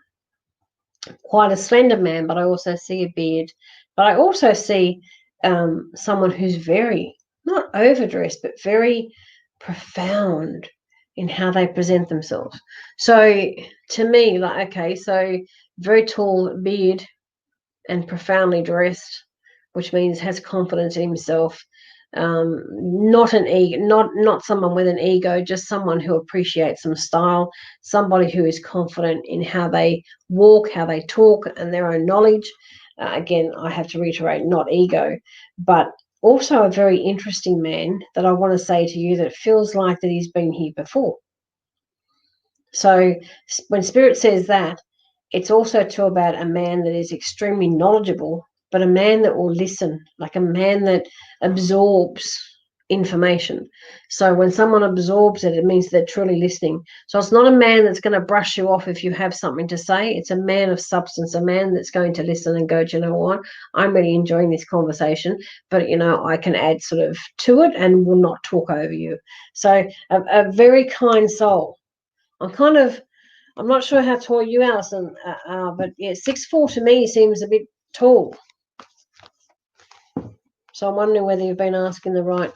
Quite a slender man, but I also see a beard. But I also see someone who's very, not overdressed, but very profound in how they present themselves. So to me, so very tall, beard, and profoundly dressed, which means has confidence in himself. Not an ego, not someone with an ego, just someone who appreciates some style, somebody who is confident in how they walk, how they talk, and their own knowledge. Again, I have to reiterate, not ego, but also a very interesting man that I want to say to you that feels like that he's been here before. So when Spirit says that, it's also too about a man that is extremely knowledgeable, but a man that will listen, like a man that absorbs information. So when someone absorbs it, it means they're truly listening. So it's not a man that's going to brush you off if you have something to say. It's a man of substance, a man that's going to listen and go, do you know what? I'm really enjoying this conversation, but, I can add sort of to it and will not talk over you. So a very kind soul. I'm not sure how tall you, Alison, are, but yeah, 6'4" to me seems a bit tall. So I'm wondering whether you've been asking the right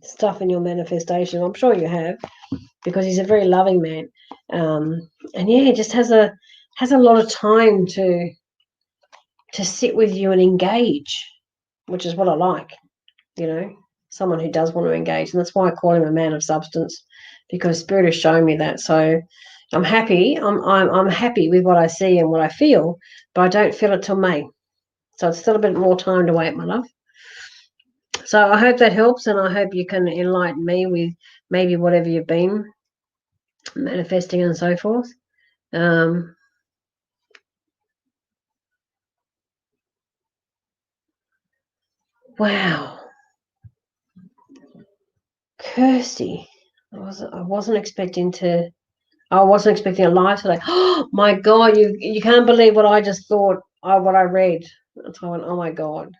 stuff in your manifestation. I'm sure you have, because he's a very loving man. yeah, just has a lot of time to sit with you and engage, which is what I like, someone who does want to engage. And that's why I call him a man of substance, because Spirit is showing me that. So I'm happy. I'm happy with what I see and what I feel, but I don't feel it till May. So it's still a bit more time to wait, my love. So I hope that helps, and I hope you can enlighten me with maybe whatever you've been manifesting and so forth. Wow. Kirsty, I wasn't expecting a live today. Oh my God, you can't believe what I just thought, what I read. So I went, oh my God.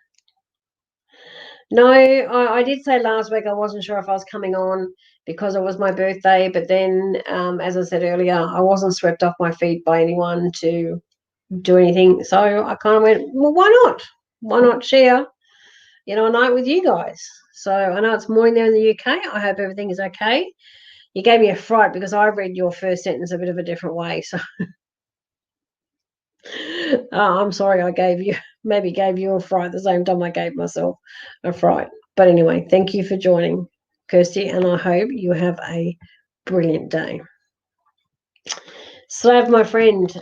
No, I did say last week I wasn't sure if I was coming on because it was my birthday, but then, as I said earlier, I wasn't swept off my feet by anyone to do anything. So I kind of went, well, why not? Why not share, a night with you guys? So I know it's morning there in the UK. I hope everything is okay. You gave me a fright because I read your first sentence a bit of a different way. So I'm sorry I gave you a fright at the same time I gave myself a fright. But anyway, thank you for joining, Kirsty, and I hope you have a brilliant day. Slav, my friend,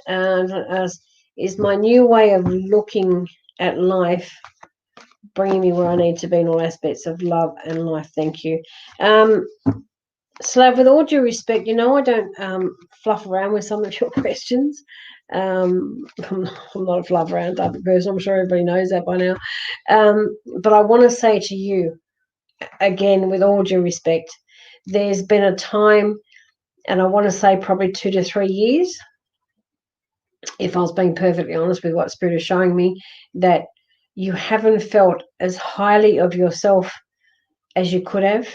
is my new way of looking at life, bringing me where I need to be in all aspects of love and life. Thank you. Slav, with all due respect, I don't fluff around with some of your questions. I'm not a fluff around type of person. I'm sure everybody knows that by now. But I want to say to you, again, with all due respect, there's been a time, and I want to say probably 2 to 3 years, if I was being perfectly honest with what Spirit is showing me, that you haven't felt as highly of yourself as you could have.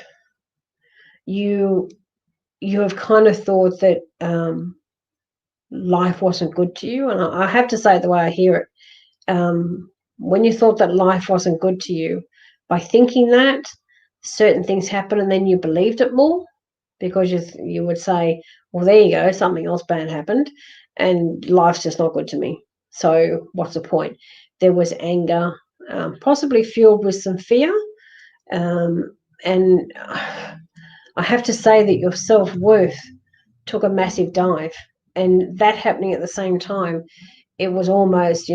You have kind of thought that life wasn't good to you. And I have to say it the way I hear it. When you thought that life wasn't good to you, by thinking that, certain things happen and then you believed it more, because you would say, well, there you go, something else bad happened and life's just not good to me. So what's the point? There was anger, possibly fueled with some fear. And I have to say that your self-worth took a massive dive. And that happening at the same time, it was almost,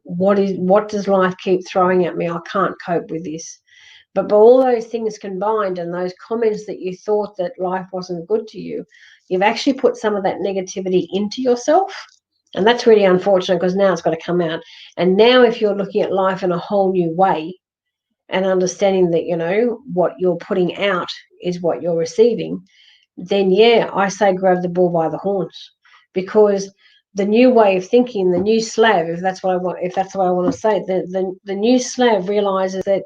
what does life keep throwing at me? I can't cope with this. But by all those things combined and those comments that you thought that life wasn't good to you, you've actually put some of that negativity into yourself. And that's really unfortunate, because now it's got to come out. And now if you're looking at life in a whole new way and understanding that, what you're putting out is what you're receiving, then yeah, I say grab the bull by the horns, because the new way of thinking, the new Slav, if that's what I want to say, the new Slav realizes that,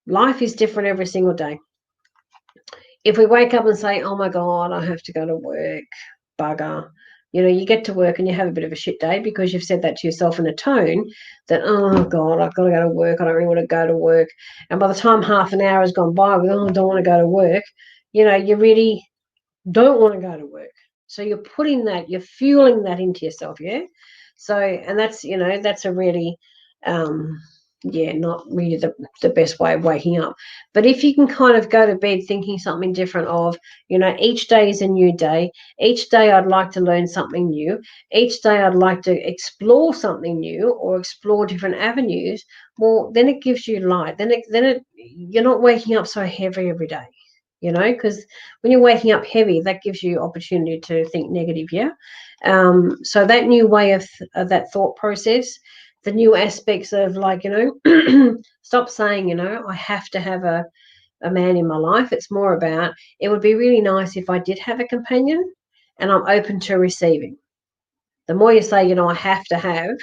life is different every single day. If we wake up and say, oh my God, I have to go to work, bugger, you get to work and you have a bit of a shit day because you've said that to yourself in a tone that, oh God, I've got to go to work. I don't really want to go to work. And by the time half an hour has gone by with, oh, I don't want to go to work, you really don't want to go to work. So you're fueling that into yourself, yeah? So, and that's, that's a really, not really the best way of waking up. But if you can kind of go to bed thinking something different of, each day is a new day. Each day I'd like to learn something new. Each day I'd like to explore something new or explore different avenues. Well, then it gives you light. Then you're not waking up so heavy every day. Because when you're waking up heavy, that gives you opportunity to think negative, yeah? So that new way of that thought process, the new aspects of stop saying, I have to have a man in my life. It's more about, it would be really nice if I did have a companion and I'm open to receiving. The more you say, I have to have,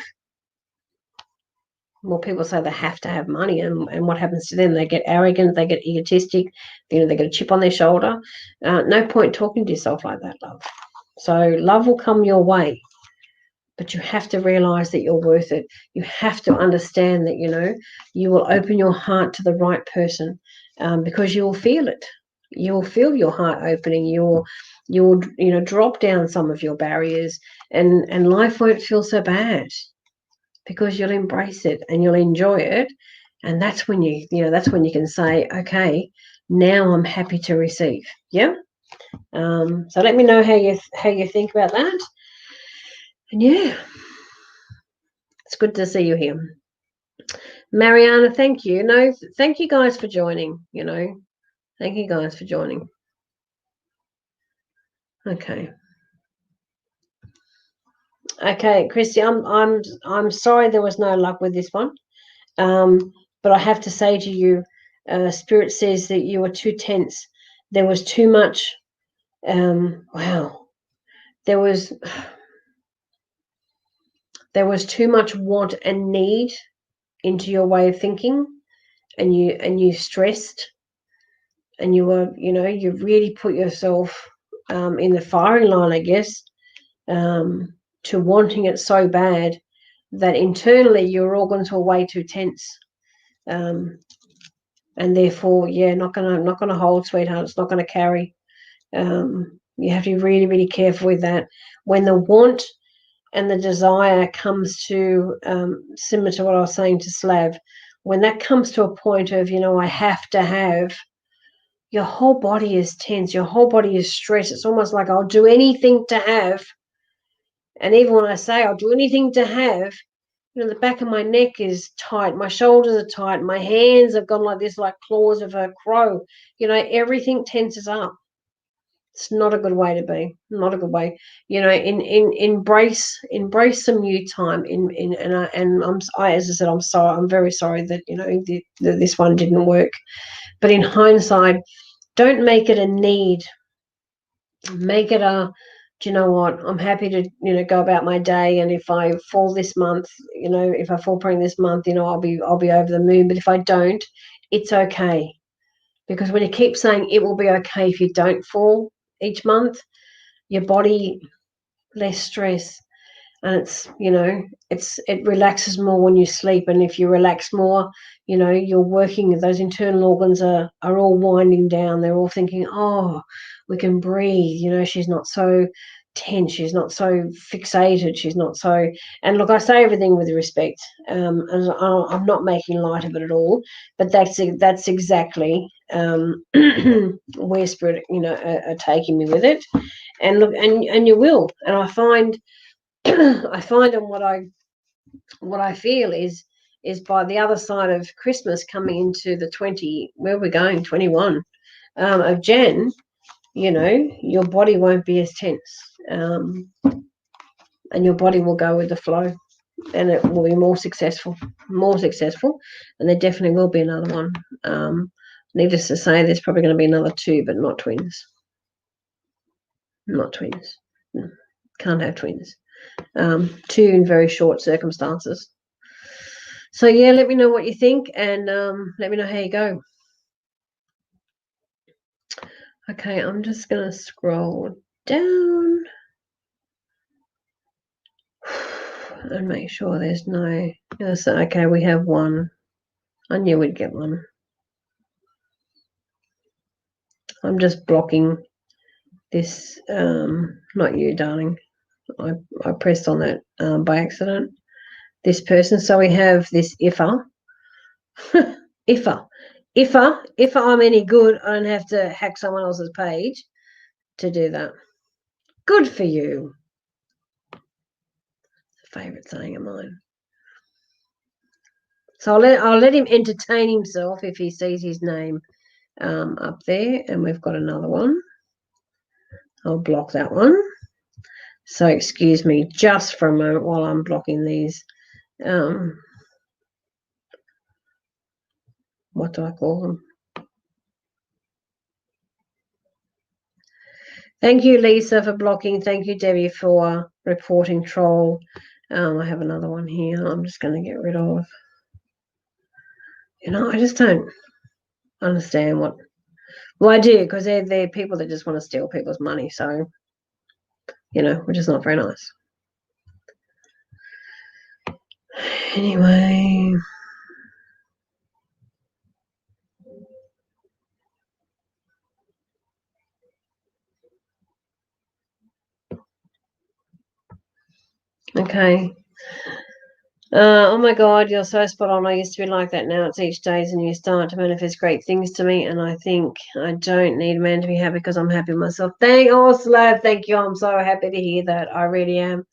more people say they have to have money, and what happens to them? They get arrogant, they get egotistic, they get a chip on their shoulder. No point talking to yourself like that, love. So love will come your way, but you have to realize that you're worth it. You have to understand that, you will open your heart to the right person, because you will feel it. You will feel your heart opening. You'll, drop down some of your barriers, and life won't feel so bad because you'll embrace it and you'll enjoy it. And that's when that's when you can say, okay, now I'm happy to receive. Yeah. So let me know how you think about that. And yeah, it's good to see you here. Mariana, thank you. No, thank you guys for joining, Thank you guys for joining. Okay. Okay, Christy, I'm sorry there was no luck with this one. But I have to say to you, Spirit says that you were too tense. There was too much wow. There was too much want and need into your way of thinking, and you stressed, and you were, you really put yourself in the firing line, I guess, to wanting it so bad that internally your organs were way too tense, and therefore, not gonna hold, sweetheart. It's not gonna carry. You have to be really, really careful with that. When the want and the desire comes to, similar to what I was saying to Slav, when that comes to a point of, I have to have, your whole body is tense, your whole body is stressed. It's almost like I'll do anything to have. And even when I say I'll do anything to have, the back of my neck is tight, my shoulders are tight, my hands have gone like this, like claws of a crow. Everything tenses up. It's not a good way to be. Not a good way. Embrace some new time. As I said, I'm sorry. I'm very sorry that this one didn't work. But in hindsight, don't make it a need. Make it a, do you know what? I'm happy to go about my day. And if I fall this month, if I fall pregnant this month, I'll be over the moon. But if I don't, it's okay. Because when you keep saying it will be okay if you don't fall each month, your body less stress, and it relaxes more when you sleep. And if you relax more, you're working, those internal organs are all winding down. They're all thinking, oh, we can breathe, she's not so tense, she's not so fixated, she's not so. And look, I say everything with respect, and I'm not making light of it at all, but that's exactly where Spirit are taking me with it. And look, and you will. And I find and what I feel is by the other side of Christmas, coming into the 21 of Jan, your body won't be as tense, and your body will go with the flow, and it will be more successful, and there definitely will be another one. Needless to say, there's probably going to be another 2, but not twins. Not twins. No, can't have twins. 2 in very short circumstances. So yeah, let me know what you think, and let me know how you go. Okay, I'm just going to scroll down and make sure there's no. Yes, okay, we have one. I knew we'd get one. I'm just blocking this. Not you, darling. I pressed on that by accident. This person. So we have this IFA. If I'm any good, I don't have to hack someone else's page to do that. Good for you. Favorite saying of mine. So I'll let him entertain himself if he sees his name up there. And we've got another one. I'll block that one. So excuse me just for a moment while I'm blocking these. What do I call them? Thank you, Lisa, for blocking. Thank you, Debbie, for reporting troll. I have another one here. I'm just going to get rid of. I just don't understand what. Well, I do, because they're people that just want to steal people's money. So, which is not very nice. Anyway. Okay. Oh my God, you're so spot on. I used to be like that. Now it's each day is a new start to manifest great things to me. And I think I don't need a man to be happy because I'm happy with myself. Slab, thank you. I'm so happy to hear that. I really am.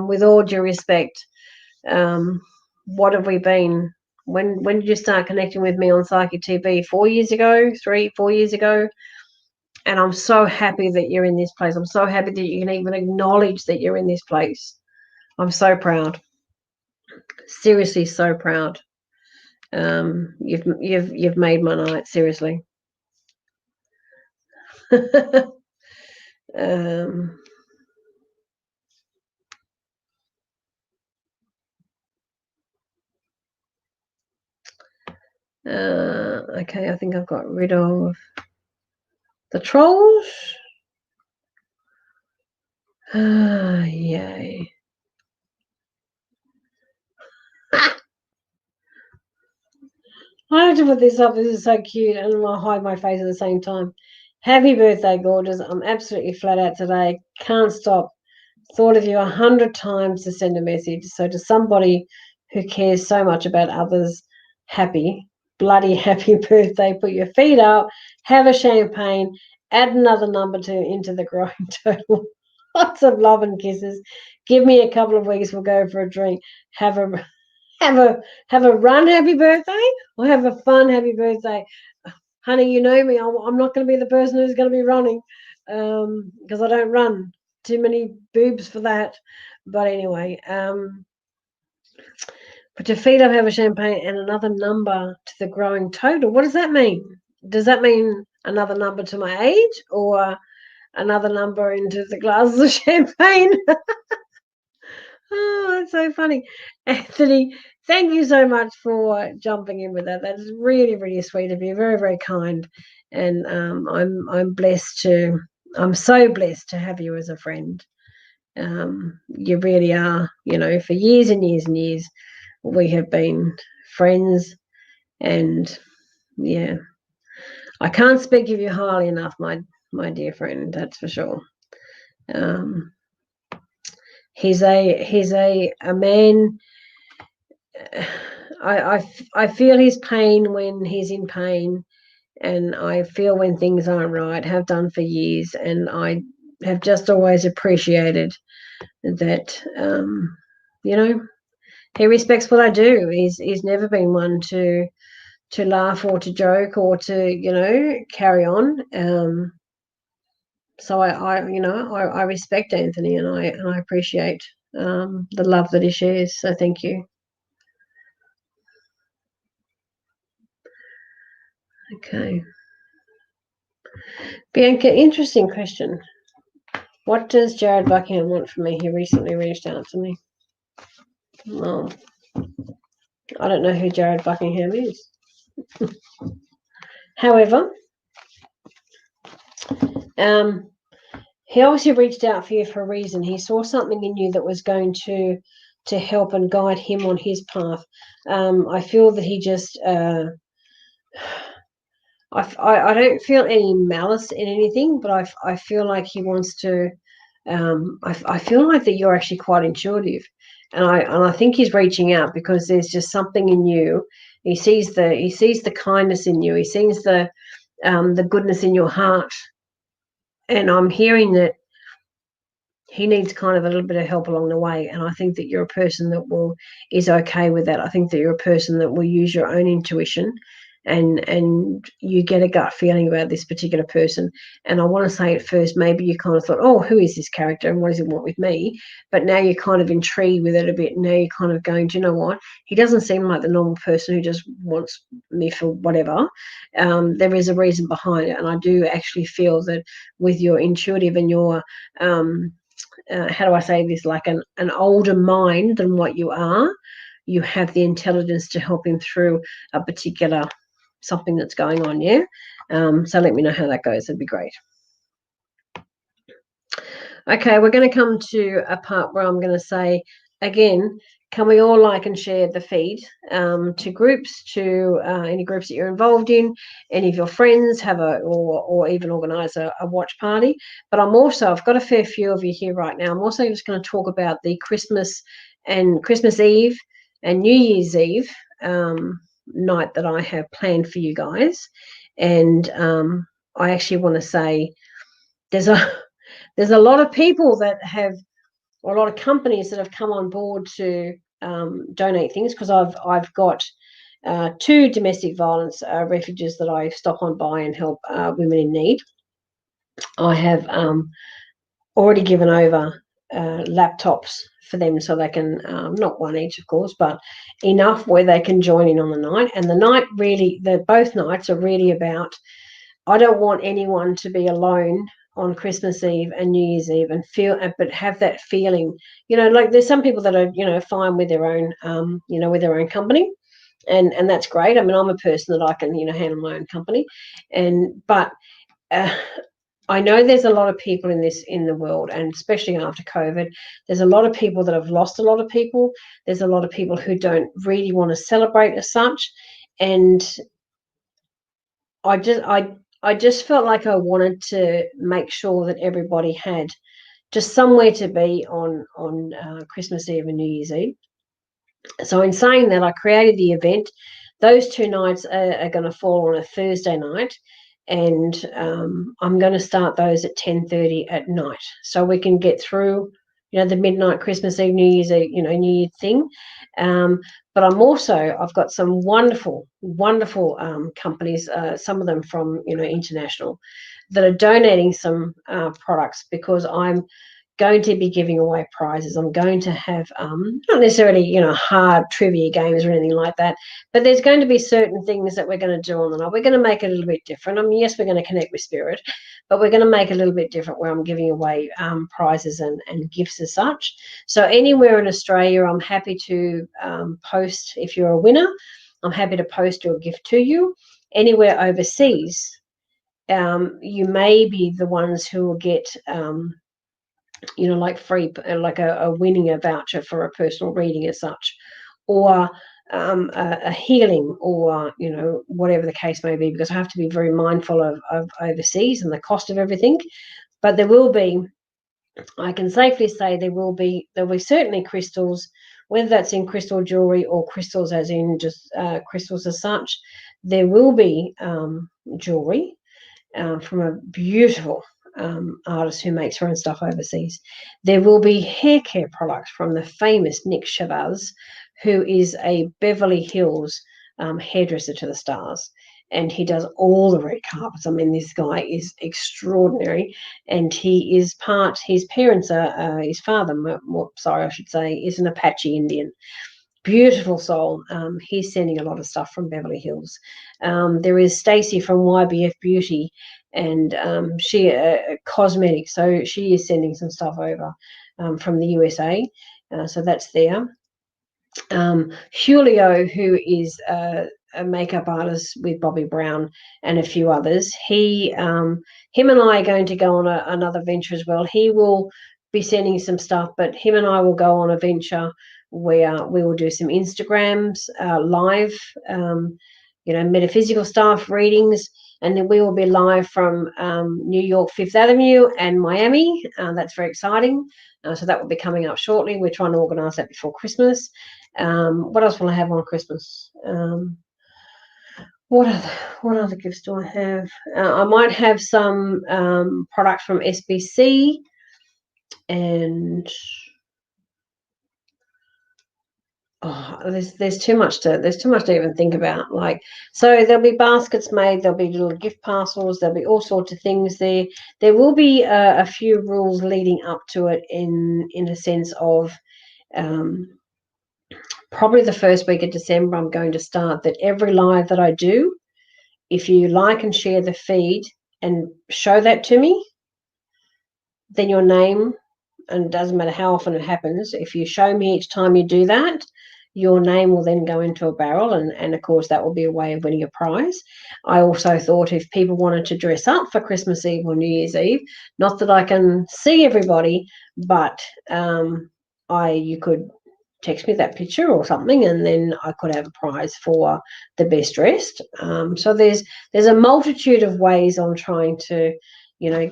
With all due respect, what have we been? When did you start connecting with me on Psychic TV? 4 years ago, 4 years ago? And I'm so happy that you're in this place. I'm so happy that you can even acknowledge that you're in this place. I'm so proud. Seriously, so proud. You've made my night. Seriously. Okay, I think I've got rid of the trolls. Yay. I have to put this up. This is so cute, and I'll hide my face at the same time. Happy birthday, gorgeous. I'm absolutely flat out today. Can't stop. Thought of you 100 times to send a message. So to somebody who cares so much about others, bloody happy birthday. Put your feet up, have a champagne, add another number into the growing total. Lots of love and kisses. Give me a couple of weeks. We'll go for a drink. Have a run, happy birthday, or have a fun, happy birthday. Honey, you know me. I'm not going to be the person who's going to be running because I don't run. Too many boobs for that. But anyway, put your feet up, have a champagne, and another number to the growing total. What does that mean? Does that mean another number to my age or another number into the glasses of champagne? Oh, that's so funny. Anthony, thank you so much for jumping in with that. That is really, really sweet of you. Very, very kind. And I'm so blessed to have you as a friend. You really are, for years and years and years, we have been friends. And yeah, I can't speak of you highly enough, my dear friend, that's for sure. He's a man. I feel his pain when he's in pain, and I feel when things aren't right. Have done for years, and I have just always appreciated that. He respects what I do. He's never been one to laugh or to joke or to carry on. So I respect Anthony, and I appreciate the love that he shares. So thank you. Okay. Bianca, interesting question. What does Jared Buckingham want from me? He recently reached out to me. Well, I don't know who Jared Buckingham is. However, he obviously reached out for you for a reason. He saw something in you that was going to help and guide him on his path. I feel that he just I don't feel any malice in anything, but I feel like he wants to. I feel like that you're actually quite intuitive, and I think he's reaching out because there's just something in you. He sees the kindness in you. He sees the goodness in your heart, and I'm hearing that he needs kind of a little bit of help along the way. And I think that you're a person that is okay with that. I think that you're a person that will use your own intuition, and you get a gut feeling about this particular person. And I want to say at first, maybe you kind of thought, oh, who is this character and what does he want with me? But now you're kind of intrigued with it a bit. Now you're kind of going, do you know what? He doesn't seem like the normal person who just wants me for whatever. There is a reason behind it. And I do actually feel that with your intuitive and your how do I say this, like an older mind than what you are, you have the intelligence to help him through a particular something that's going on. Yeah. So let me know how that goes. That'd be great. Okay, we're going to come to a part where I'm going to say again, can we all like and share the feed to groups, to any groups that you're involved in, any of your friends have or even organise a watch party. But I've got a fair few of you here right now. I'm also just going to talk about the Christmas Eve and New Year's Eve night that I have planned for you guys. And I actually want to say there's a lot of people that have, or a lot of companies that have come on board to donate things, because I've got 2 domestic violence refuges that I stop on by and help women in need. I have already given over laptops for them so they can, not one each of course, but enough where they can join in on the night. And the night really, both nights are really about, I don't want anyone to be alone on Christmas Eve and New Year's Eve and but have that feeling, like there's some people that are, fine with their own, with their own company, and that's great. I mean, I'm a person that I can, handle my own company, but I know there's a lot of people in the world, and especially after COVID, there's a lot of people that have lost a lot of people. There's a lot of people who don't really want to celebrate as such, and I just felt like I wanted to make sure that everybody had just somewhere to be on Christmas Eve and New Year's Eve. So in saying that, I created the event. Those 2 nights are going to fall on a Thursday night, and I'm going to start those at 10:30 at night, so we can get through, the midnight Christmas Eve, New Year's Eve, New Year thing. But I've got some wonderful companies, some of them from international, that are donating some products, because I'm going to be giving away prizes. I'm going to have not necessarily hard trivia games or anything like that, but there's going to be certain things that we're going to do on the night. We're going to make it a little bit different. I mean, yes, we're going to connect with spirit, but we're going to make it a little bit different, where I'm giving away prizes and gifts as such. So anywhere in Australia, I'm happy to post. If you're a winner, I'm happy to post your gift to you. Anywhere overseas, you may be the ones who will get like free, like a winning a voucher for a personal reading as such, or a healing, or whatever the case may be, because I have to be very mindful of overseas and the cost of everything. But I can safely say there'll be certainly crystals, whether that's in crystal jewelry or crystals as in just crystals as such. There will be jewelry from a beautiful artist who makes her own stuff overseas. There will be hair care products from the famous Nick Shabazz, who is a Beverly Hills hairdresser to the stars, and he does all the red carpets. I mean, this guy is extraordinary, and his parents are, his father, I should say, is an Apache Indian. Beautiful soul. He's sending a lot of stuff from Beverly Hills. There is Stacey from YBF Beauty, and she cosmetics, so she is sending some stuff over from the USA. So that's there. Julio, who is a makeup artist with Bobbi Brown and a few others, him and I are going to go on another venture as well. He will be sending some stuff, but him and I will go on a venture where we will do some Instagrams live, metaphysical stuff, readings, and then we will be live from New York, Fifth Avenue, and Miami. That's very exciting. So that will be coming up shortly. We're trying to organise that before Christmas. What else will I have on Christmas? What other gifts do I have? I might have some products from SBC, and there's too much to even think about. Like, so there'll be baskets made, there'll be little gift parcels, there'll be all sorts of things there. There will be a few rules leading up to it, in a sense of probably the first week of December. I'm going to start that every live that I do, if you like and share the feed and show that to me, then your name, and it doesn't matter how often it happens, if you show me each time you do that, your name will then go into a barrel, and of course that will be a way of winning a prize. I also thought if people wanted to dress up for Christmas Eve or New Year's Eve, not that I can see everybody, but you could text me that picture or something, and then I could have a prize for the best dressed. So there's a multitude of ways on trying to,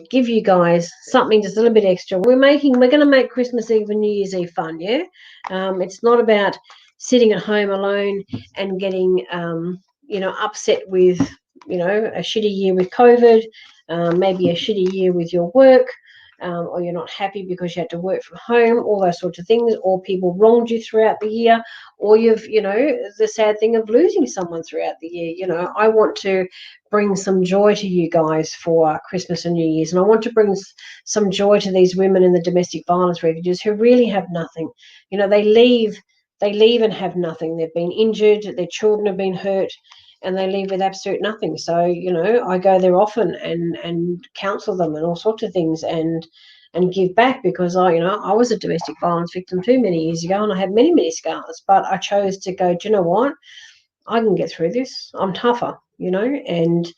give you guys something just a little bit extra. We're going to make Christmas Eve and New Year's Eve fun, yeah? It's not about sitting at home alone and getting, upset with, a shitty year with COVID, maybe a shitty year with your work, or you're not happy because you had to work from home, all those sorts of things, or people wronged you throughout the year, or you've, the sad thing of losing someone throughout the year. I want to bring some joy to you guys for Christmas and New Year's, and I want to bring some joy to these women in the domestic violence refuges who really have nothing. They leave and have nothing. They've been injured, their children have been hurt, and they leave with absolute nothing. So, I go there often and counsel them and all sorts of things and give back, because I was a domestic violence victim too many years ago, and I had many, many scars, but I chose to go, do you know what? I can get through this. I'm tougher, and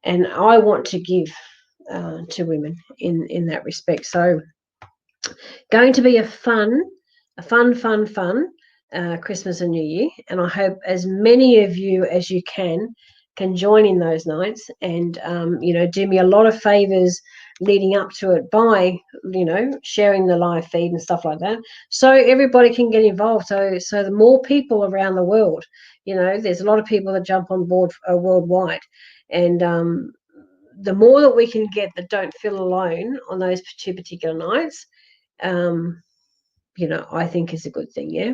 I want to give to women in that respect. So going to be a fun Christmas and New Year, and I hope as many of you as you can join in those nights, and do me a lot of favors leading up to it by sharing the live feed and stuff like that, so everybody can get involved. So the more people around the world, there's a lot of people that jump on board worldwide, and the more that we can get that don't feel alone on those two particular nights, I think is a good thing. Yeah.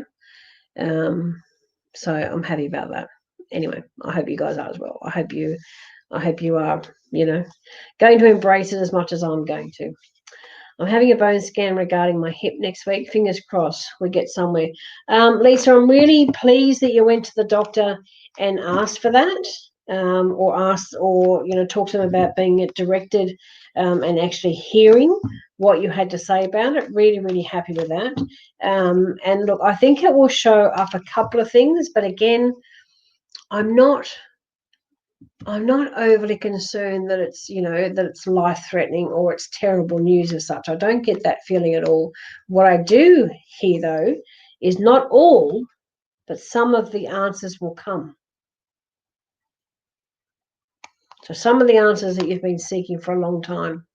So I'm happy about that. Anyway, I hope you guys are as well. I hope you are, going to embrace it as much as I'm going to. I'm having a bone scan regarding my hip next week. Fingers crossed we get somewhere. Lisa, I'm really pleased that you went to the doctor and asked for that, or talk to them about being directed, and actually hearing what you had to say about it. Really, really happy with that. And look, I think it will show up a couple of things, but again, I'm not overly concerned that it's, that it's life-threatening or it's terrible news as such. I don't get that feeling at all. What I do hear, though, is not all, but some of the answers will come. So some of the answers that you've been seeking for a long time,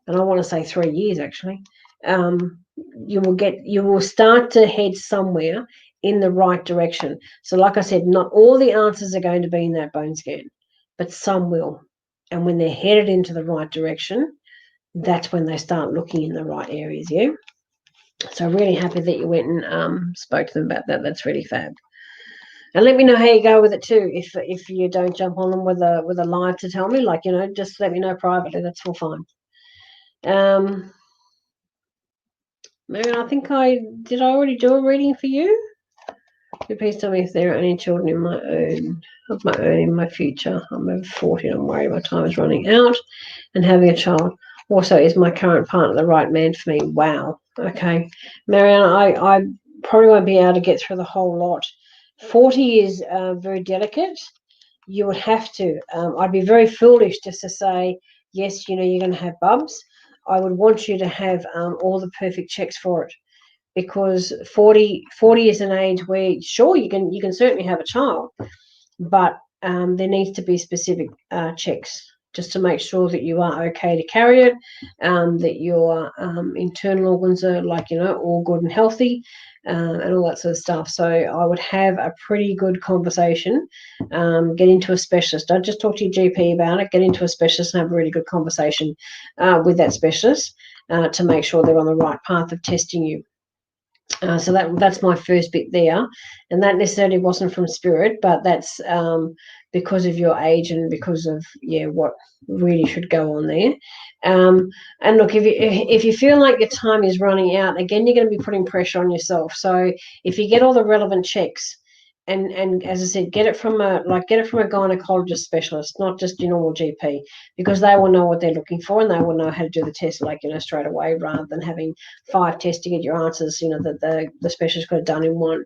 and I want to say 3 years actually, you will start to head somewhere in the right direction. So like I said, not all the answers are going to be in that bone scan, but some will. And when they're headed into the right direction, that's when they start looking in the right areas. Yeah. So really happy that you went and spoke to them about that. That's really fab. And let me know how you go with it too. If you don't jump on them with a live to tell me, just let me know privately. That's all fine. Marion, I think I already do a reading for you. Could you please tell me if there are any children of my own in my future? I'm over 40 and I'm worried my time is running out, and having a child. Also, is my current partner the right man for me? Wow. Okay. Marianne, I probably won't be able to get through the whole lot. 40 is very delicate. You would have to. I'd be very foolish just to say, yes, you're going to have bubs. I would want you to have all the perfect checks for it, because 40 is an age where, sure, you can certainly have a child, but there needs to be specific checks just to make sure that you are okay to carry it, that your internal organs are all good and healthy, and all that sort of stuff. So I would have a pretty good conversation, get into a specialist. Don't just talk to your GP about it. Get into a specialist and have a really good conversation with that specialist to make sure they're on the right path of testing you. So that's my first bit there, and that necessarily wasn't from spirit, but that's because of your age and because of what really should go on there. And look, if you feel like your time is running out, again, you're going to be putting pressure on yourself. So if you get all the relevant checks, and as I said, get it from a gynecologist specialist, not just your normal GP, because they will know what they're looking for and they will know how to do the test straight away, rather than having 5 tests to get your answers that the specialist could have done in one,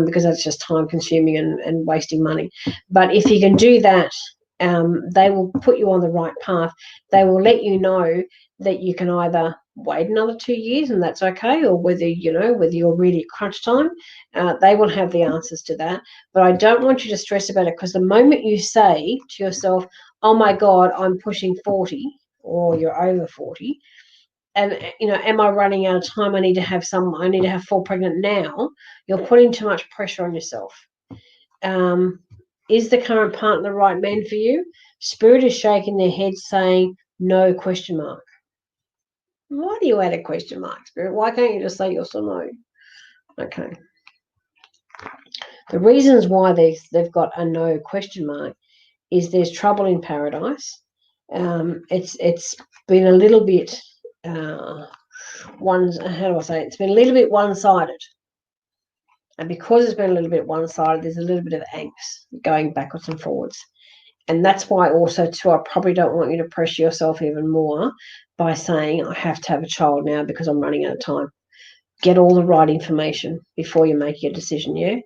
because that's just time consuming and wasting money. But if you can do that, they will put you on the right path. They will let you know that you can either wait another 2 years and that's okay, or whether, whether you're really at crunch time, they will have the answers to that. But I don't want you to stress about it, because the moment you say to yourself, oh my God, I'm pushing 40, or you're over 40, and, am I running out of time? I need to have fall pregnant now. You're putting too much pressure on yourself. Is the current partner the right man for you? Spirit is shaking their head saying no, question mark. Why do you add a question mark, Spirit? Why can't you just say yes or no? Okay. The reasons why they've got a no question mark is there's trouble in paradise. It's been a little bit it's been a little bit one-sided. And because it's been a little bit one-sided, there's a little bit of angst going backwards and forwards. And that's why also, too, I probably don't want you to pressure yourself even more by saying, I have to have a child now because I'm running out of time. Get all the right information before you make your decision, yeah?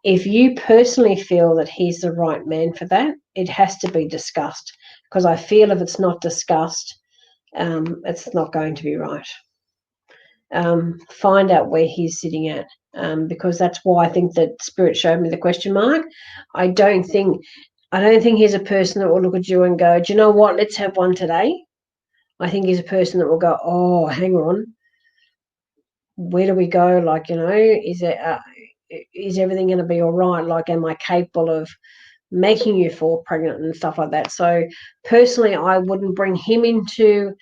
If you personally feel that he's the right man for that, it has to be discussed. Because I feel if it's not discussed, it's not going to be right. Find out where he's sitting at. Because that's why I think that Spirit showed me the question mark. I don't think he's a person that will look at you and go, do you know what, let's have one today. I think he's a person that will go, oh, hang on, where do we go? Like, is everything going to be all right? Like, am I capable of making you fall pregnant and stuff like that? So personally, I wouldn't bring him into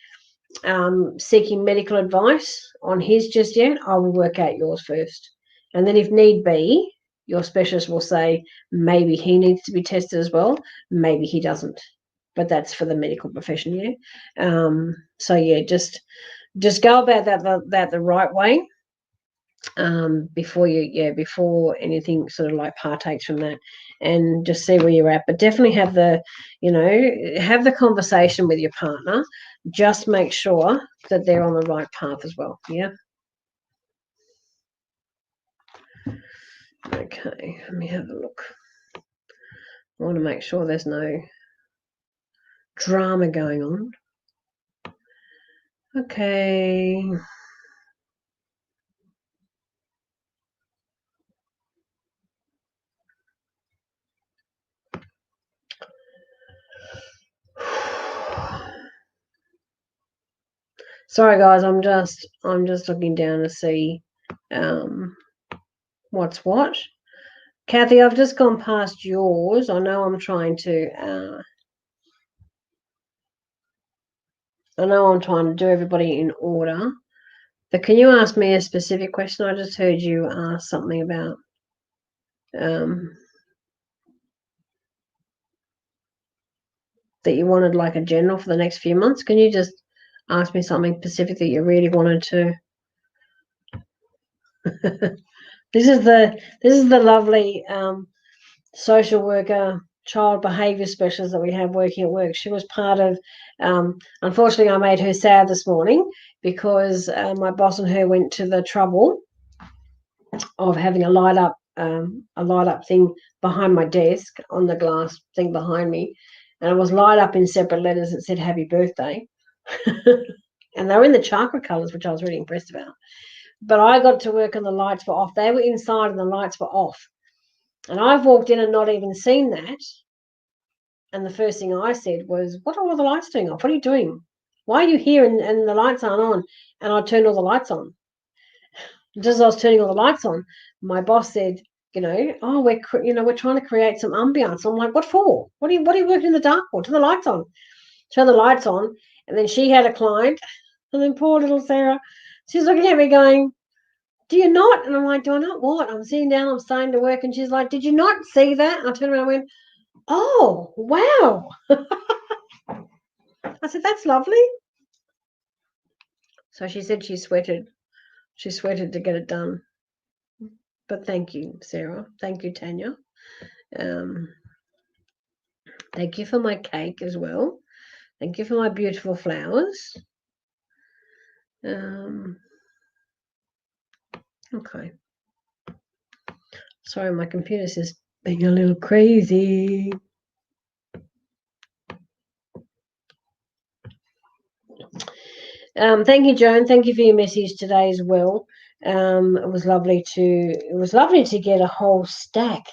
seeking medical advice on his just yet. I will work out yours first. And then if need be, your specialist will say maybe he needs to be tested as well. Maybe he doesn't. But that's for the medical profession, yeah. So yeah, just go about that the right way. Before anything sort of like partakes from that, and just see where you're at. But definitely have the conversation with your partner. Just make sure that they're on the right path as well. Yeah. Okay, let me have a look. I want to make sure there's no drama going on. Okay. Sorry guys, I'm just looking down to see what's what. Kathy, I've just gone past yours. I know I'm trying to do everybody in order. But can you ask me a specific question? I just heard you ask something about that you wanted like a general for the next few months. Can you just ask me something specific that you really wanted to? This is the lovely social worker, child behaviour specialist that we have working at work. She was part of. Unfortunately, I made her sad this morning because my boss and her went to the trouble of having a light up thing behind my desk on the glass thing behind me, and it was light up in separate letters that said "Happy Birthday," and they were in the chakra colours, which I was really impressed about. But I got to work and the lights were off. They were inside and the lights were off. And I've walked in and not even seen that. And the first thing I said was, what are all the lights doing off? What are you doing? Why are you here and the lights aren't on? And I turned all the lights on. Just as I was turning all the lights on, my boss said, oh, we're trying to create some ambiance. I'm like, what for? What are you working in the dark for? Turn the lights on. Turn the lights on. And then she had a client. And then poor little Sarah, she's looking at me going, do you not? And I'm like, do I not what? I'm sitting down, I'm starting to work. And she's like, did you not see that? And I turned around and went, oh, wow. I said, that's lovely. So she said she sweated. She sweated to get it done. But thank you, Sarah. Thank you, Tanya. Thank you for my cake as well. Thank you for my beautiful flowers. Okay. Sorry, my computer's just being a little crazy. Thank you, Joan. Thank you for your message today as well. It was lovely to get a whole stack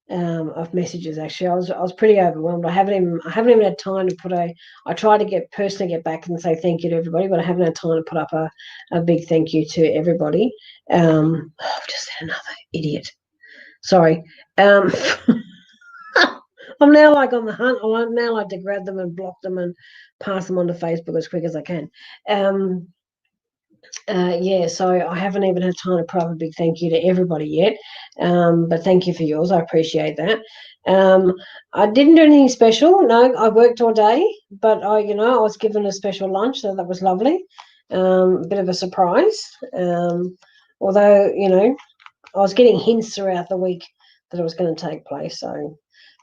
of messages. Actually, I was pretty overwhelmed. I haven't even had time to put I try to personally get back and say thank you to everybody, but I haven't had time to put up a big thank you to everybody. I've just had another idiot. Sorry. I'm now like on the hunt. I'm now like to grab them and block them and pass them on to Facebook as quick as I can. Yeah, so I haven't even had time to put up a big thank you to everybody yet. But thank you for yours. I appreciate that. I didn't do anything special. No, I worked all day, but I was given a special lunch, so that was lovely. A bit of a surprise. Although, I was getting hints throughout the week that it was going to take place. So,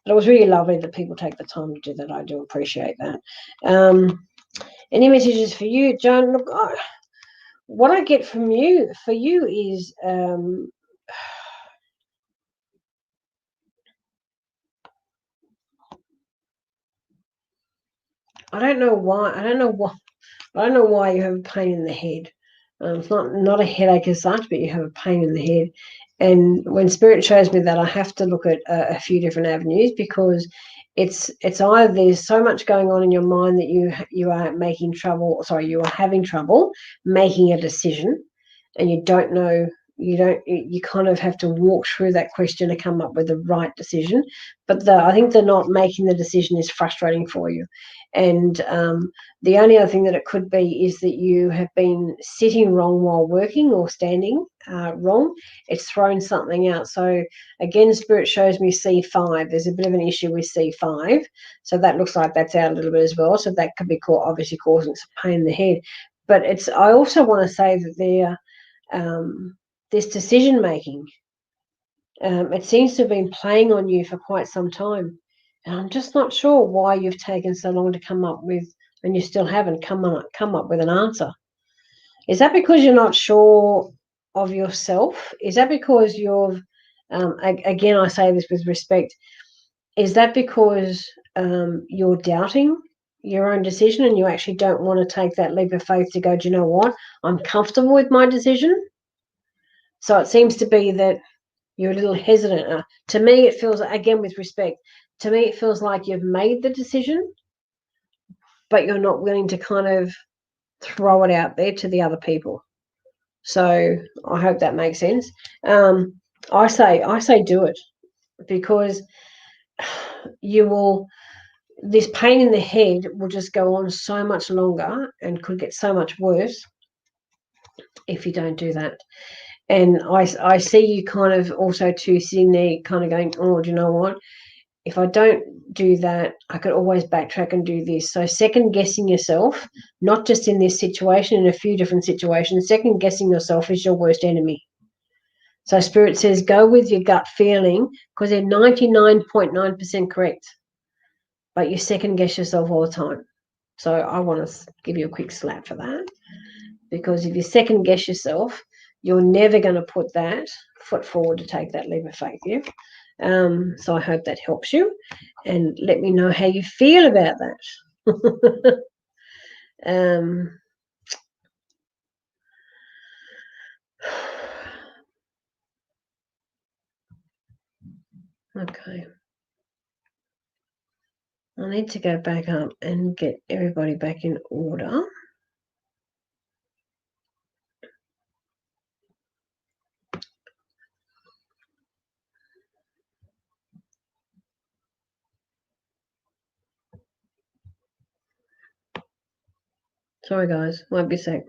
but it was really lovely that people take the time to do that. I do appreciate that. Any messages for you, Joan? Look, what I get from you is I don't know why you have a pain in the head. It's not a headache as such, but you have a pain in the head. And when Spirit shows me that, I have to look at a few different avenues, because it's either there's so much going on in your mind that you are having trouble making a decision, and you don't know. You kind of have to walk through that question to come up with the right decision. But I think the not making the decision is frustrating for you. And the only other thing that it could be is that you have been sitting wrong while working, or standing wrong. It's thrown something out. So again, Spirit shows me C5. There's a bit of an issue with C5. So that looks like that's out a little bit as well. So that could be obviously causing some pain in the head. But I also want to say that this decision making, it seems to have been playing on you for quite some time. And I'm just not sure why you've taken so long to come up with, and you still haven't come up with an answer. Is that because you're not sure of yourself? Is that because you've, again, I say this with respect, is that because you're doubting your own decision and you actually don't want to take that leap of faith to go, do you know what? I'm comfortable with my decision. So it seems to be that you're a little hesitant. To me, it feels, again, with respect, to me, it feels like you've made the decision, but you're not willing to kind of throw it out there to the other people. So I hope that makes sense. I say do it, because this pain in the head will just go on so much longer and could get so much worse if you don't do that. And I see you kind of also too sitting there kind of going, oh, do you know what? If I don't do that, I could always backtrack and do this. So second guessing yourself, not just in this situation, in a few different situations, second guessing yourself is your worst enemy. So Spirit says, go with your gut feeling, because they're 99.9% correct. But you second guess yourself all the time. So I want to give you a quick slap for that. Because if you second guess yourself, you're never going to put that foot forward to take that leap of faith. Yeah? So I hope that helps you, and let me know how you feel about that. Okay. I need to go back up and get everybody back in order. Sorry, guys. Might be a sec.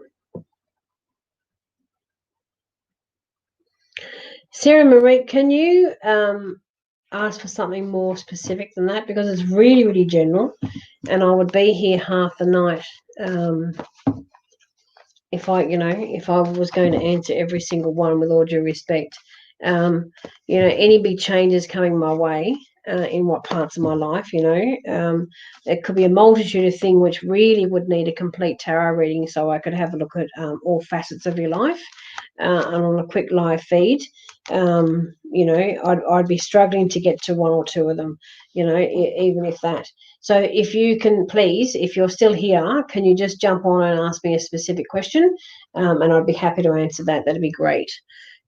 Sarah Marie, can you ask for something more specific than that? Because it's really, really general, and I would be here half the night if I was going to answer every single one, with all due respect. Any big changes coming my way, in what parts of my life, it could be a multitude of things which really would need a complete tarot reading, so I could have a look at all facets of your life, and on a quick live feed. you know, I'd be struggling to get to one or two of them, you know, even if that. So if you can, please, if you're still here, can you just jump on and ask me a specific question? And I'd be happy to answer that. That'd be great.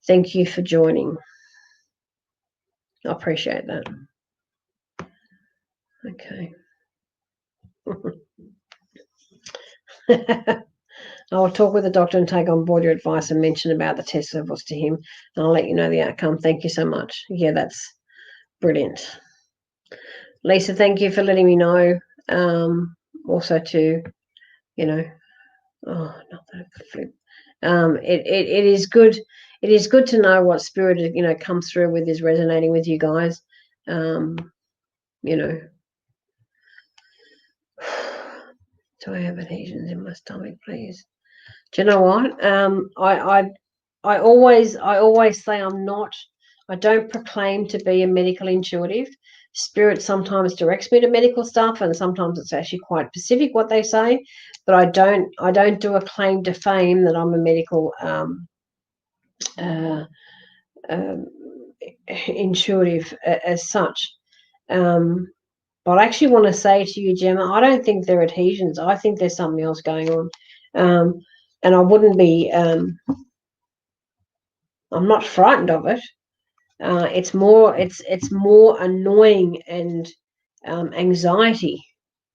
Thank you for joining. I appreciate that. Okay. I will talk with the doctor and take on board your advice and mention about the test levels to him, and I'll let you know the outcome. Thank you so much. Yeah, that's brilliant. Lisa, thank you for letting me know. Also to, you know, oh, not that flip. It is good. It is good to know what spirit, you know, comes through with, is resonating with you guys. You know, do I have adhesions in my stomach, please? Do you know what? I always say I'm not. I don't proclaim to be a medical intuitive. Spirit sometimes directs me to medical stuff, and sometimes it's actually quite specific what they say. But I don't do a claim to fame that I'm a medical uh, intuitive as such. But I actually want to say to you, Gemma, I don't think they're adhesions. I think there's something else going on. And I wouldn't be, I'm not frightened of it. It's more annoying and anxiety.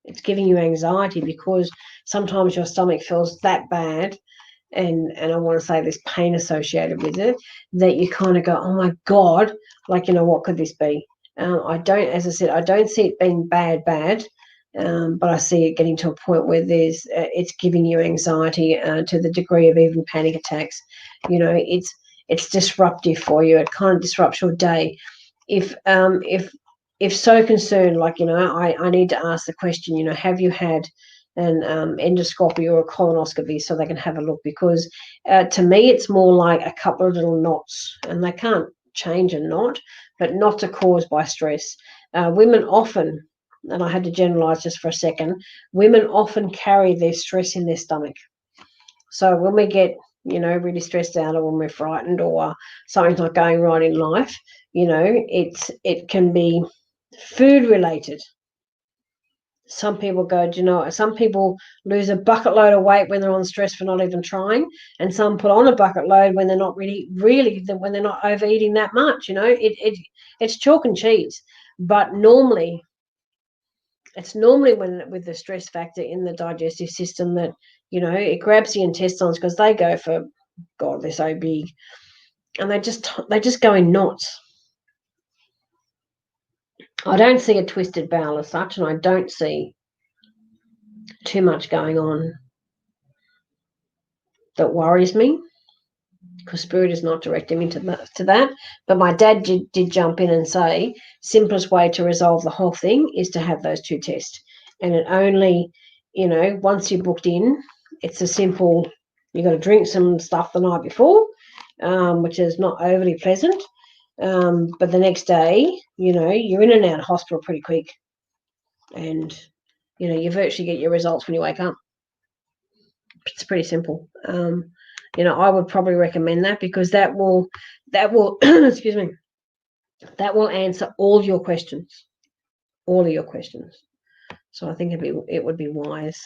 It's giving you anxiety because sometimes your stomach feels that bad, and I want to say there's pain associated with it, that you kind of go, oh my God, like, you know, what could this be? I don't, as I said, I don't see it being bad, but I see it getting to a point where it's giving you anxiety to the degree of even panic attacks. You know, it's disruptive for you. It kind of disrupts your day. If so concerned, like, you know, I need to ask the question, you know, have you had an endoscopy or a colonoscopy so they can have a look? Because to me, it's more like a couple of little knots, and they can't change a knot, but knots are caused by stress. Women often, and I had to generalize just for a second, women often carry their stress in their stomach. So when we get, you know, really stressed out, or when we're frightened, or something's not going right in life, you know, it can be food related. Some people go, do you know, some people lose a bucket load of weight when they're on stress for not even trying, and some put on a bucket load when they're not really, when they're not overeating that much. You know, it's chalk and cheese. But normally, it's normally when with the stress factor in the digestive system that, you know, it grabs the intestines, because they go for, God, they're so big, and they just go in knots. I don't see a twisted bowel as such, and I don't see too much going on that worries me, because spirit is not directing me to that. But my dad did jump in and say, simplest way to resolve the whole thing is to have those two tests. And it only, you know, once you're booked in, it's a simple, you got to drink some stuff the night before, which is not overly pleasant. But the next day, you know, you're in and out of hospital pretty quick. And, you know, you virtually get your results when you wake up. It's pretty simple. You know, I would probably recommend that, because that will excuse me, that will answer all your questions, all of your questions. So I think it would be wise.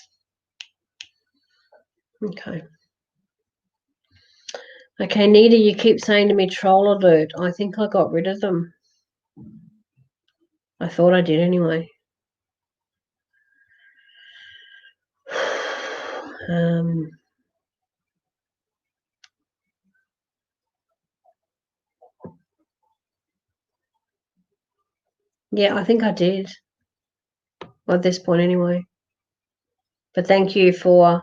Okay, Nita, you keep saying to me troll alert. I think I got rid of them. I thought I did anyway. Yeah, I think I did. At this point anyway. But thank you for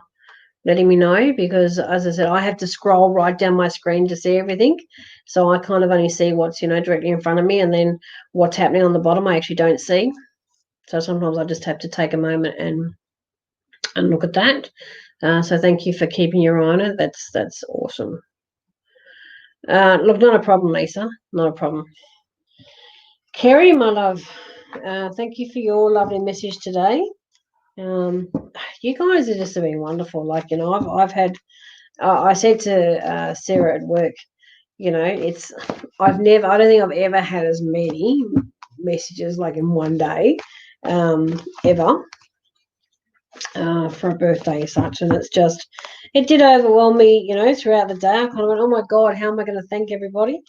letting me know, because, as I said, I have to scroll right down my screen to see everything. So I kind of only see what's, you know, directly in front of me, and then what's happening on the bottom I actually don't see. So sometimes I just have to take a moment and look at that. So thank you for keeping your eye on it. That's awesome. Look, not a problem, Lisa. Not a problem. Kerry, my love, thank you for your lovely message today. You guys are just been wonderful. Like, you know, I've had, I said to Sarah at work, you know, I don't think I've ever had as many messages like in one day, ever, for a birthday as such. And it did overwhelm me, you know, throughout the day. I kind of went, oh my God, how am I going to thank everybody?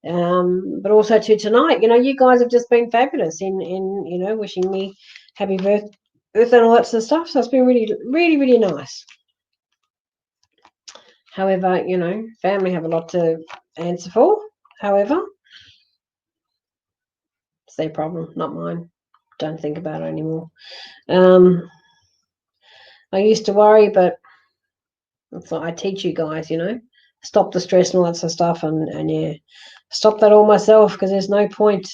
But also to tonight, you know, you guys have just been fabulous in you know, wishing me happy birthday and all that sort of stuff. So it's been really, really, really nice. However, you know, family have a lot to answer for. However, it's their problem, not mine. Don't think about it anymore. I used to worry, but that's what I teach you guys, you know, stop the stress and all that sort of stuff, and yeah, stop that all myself, because there's no point.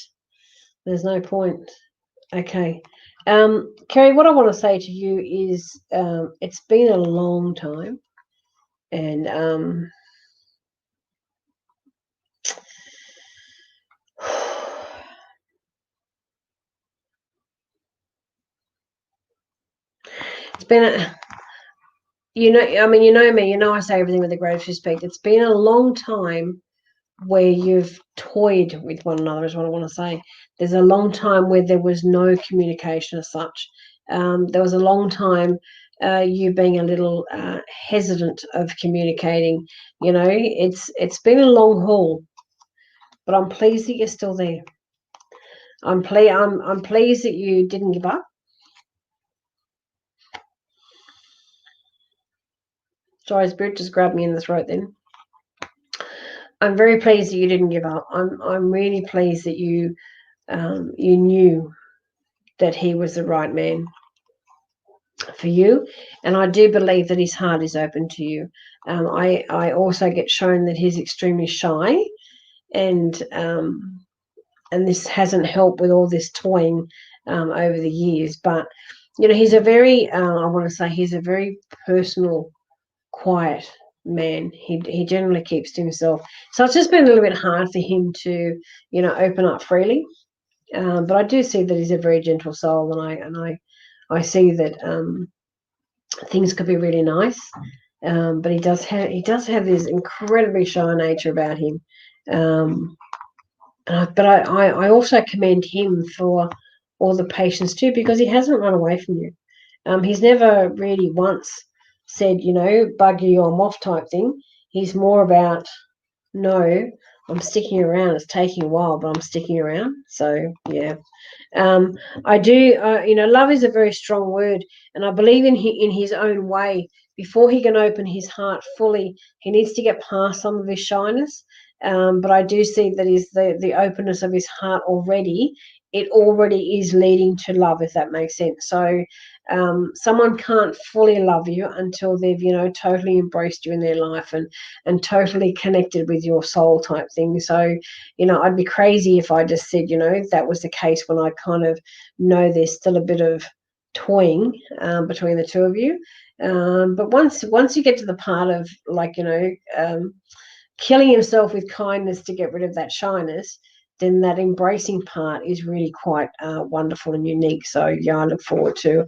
There's no point. Okay. Kerry, what I want to say to you is, it's been a long time, and it's been you know, I mean, you know me, you know, I say everything with the greatest respect. It's been a long time where you've toyed with one another, is what I want to say. There's a long time where there was no communication as such. There was a long time, you being a little hesitant of communicating. You know, it's been a long haul, but I'm pleased that you're still there. I'm pleased that you didn't give up. Sorry, Spirit just grabbed me in the throat then. I'm very pleased that you didn't give up. I'm really pleased that you knew that he was the right man for you, and I do believe that his heart is open to you. I also get shown that he's extremely shy, and this hasn't helped with all this toying over the years. But you know, he's a very I want to say he's a very personal, quiet man. He generally keeps to himself, so it's just been a little bit hard for him to, you know, open up freely. But I do see that he's a very gentle soul, and I see that things could be really nice. But he does have this incredibly shy nature about him. But I also commend him for all the patience too, because he hasn't run away from you. He's never really once said, you know, bugger you, I'm off type thing. He's more about, no, I'm sticking around. It's taking a while, but I'm sticking around. So yeah. I do, you know, love is a very strong word, and I believe in his own way. Before he can open his heart fully, he needs to get past some of his shyness. But I do see that is the openness of his heart already. It already is leading to love, if that makes sense. So someone can't fully love you until they've, you know, totally embraced you in their life, and totally connected with your soul type thing. So, you know, I'd be crazy if I just said, you know, that was the case, when I kind of know there's still a bit of toying between the two of you. But once you get to the part of, like, you know, killing himself with kindness to get rid of that shyness, then that embracing part is really quite wonderful and unique. So yeah, I look forward to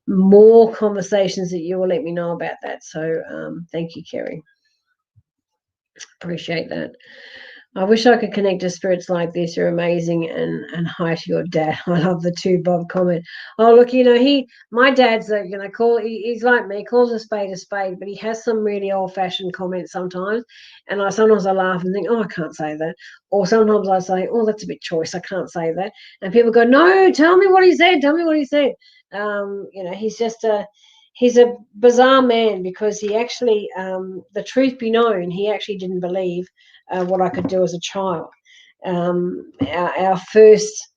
more conversations that you will let me know about that. So thank you, Kerry. Appreciate that. I wish I could connect to spirits like this. You're amazing, and hi to your dad. I love the two Bob comment. Oh, look, you know, my dad's you know, he's like me, calls a spade, but he has some really old-fashioned comments sometimes, and sometimes I laugh and think, oh, I can't say that, or sometimes I say, oh, that's a bit choice, I can't say that, and people go, no, tell me what he said, tell me what he said. You know, he's a bizarre man, because he actually, the truth be known, he actually didn't believe what I could do as a child. Our first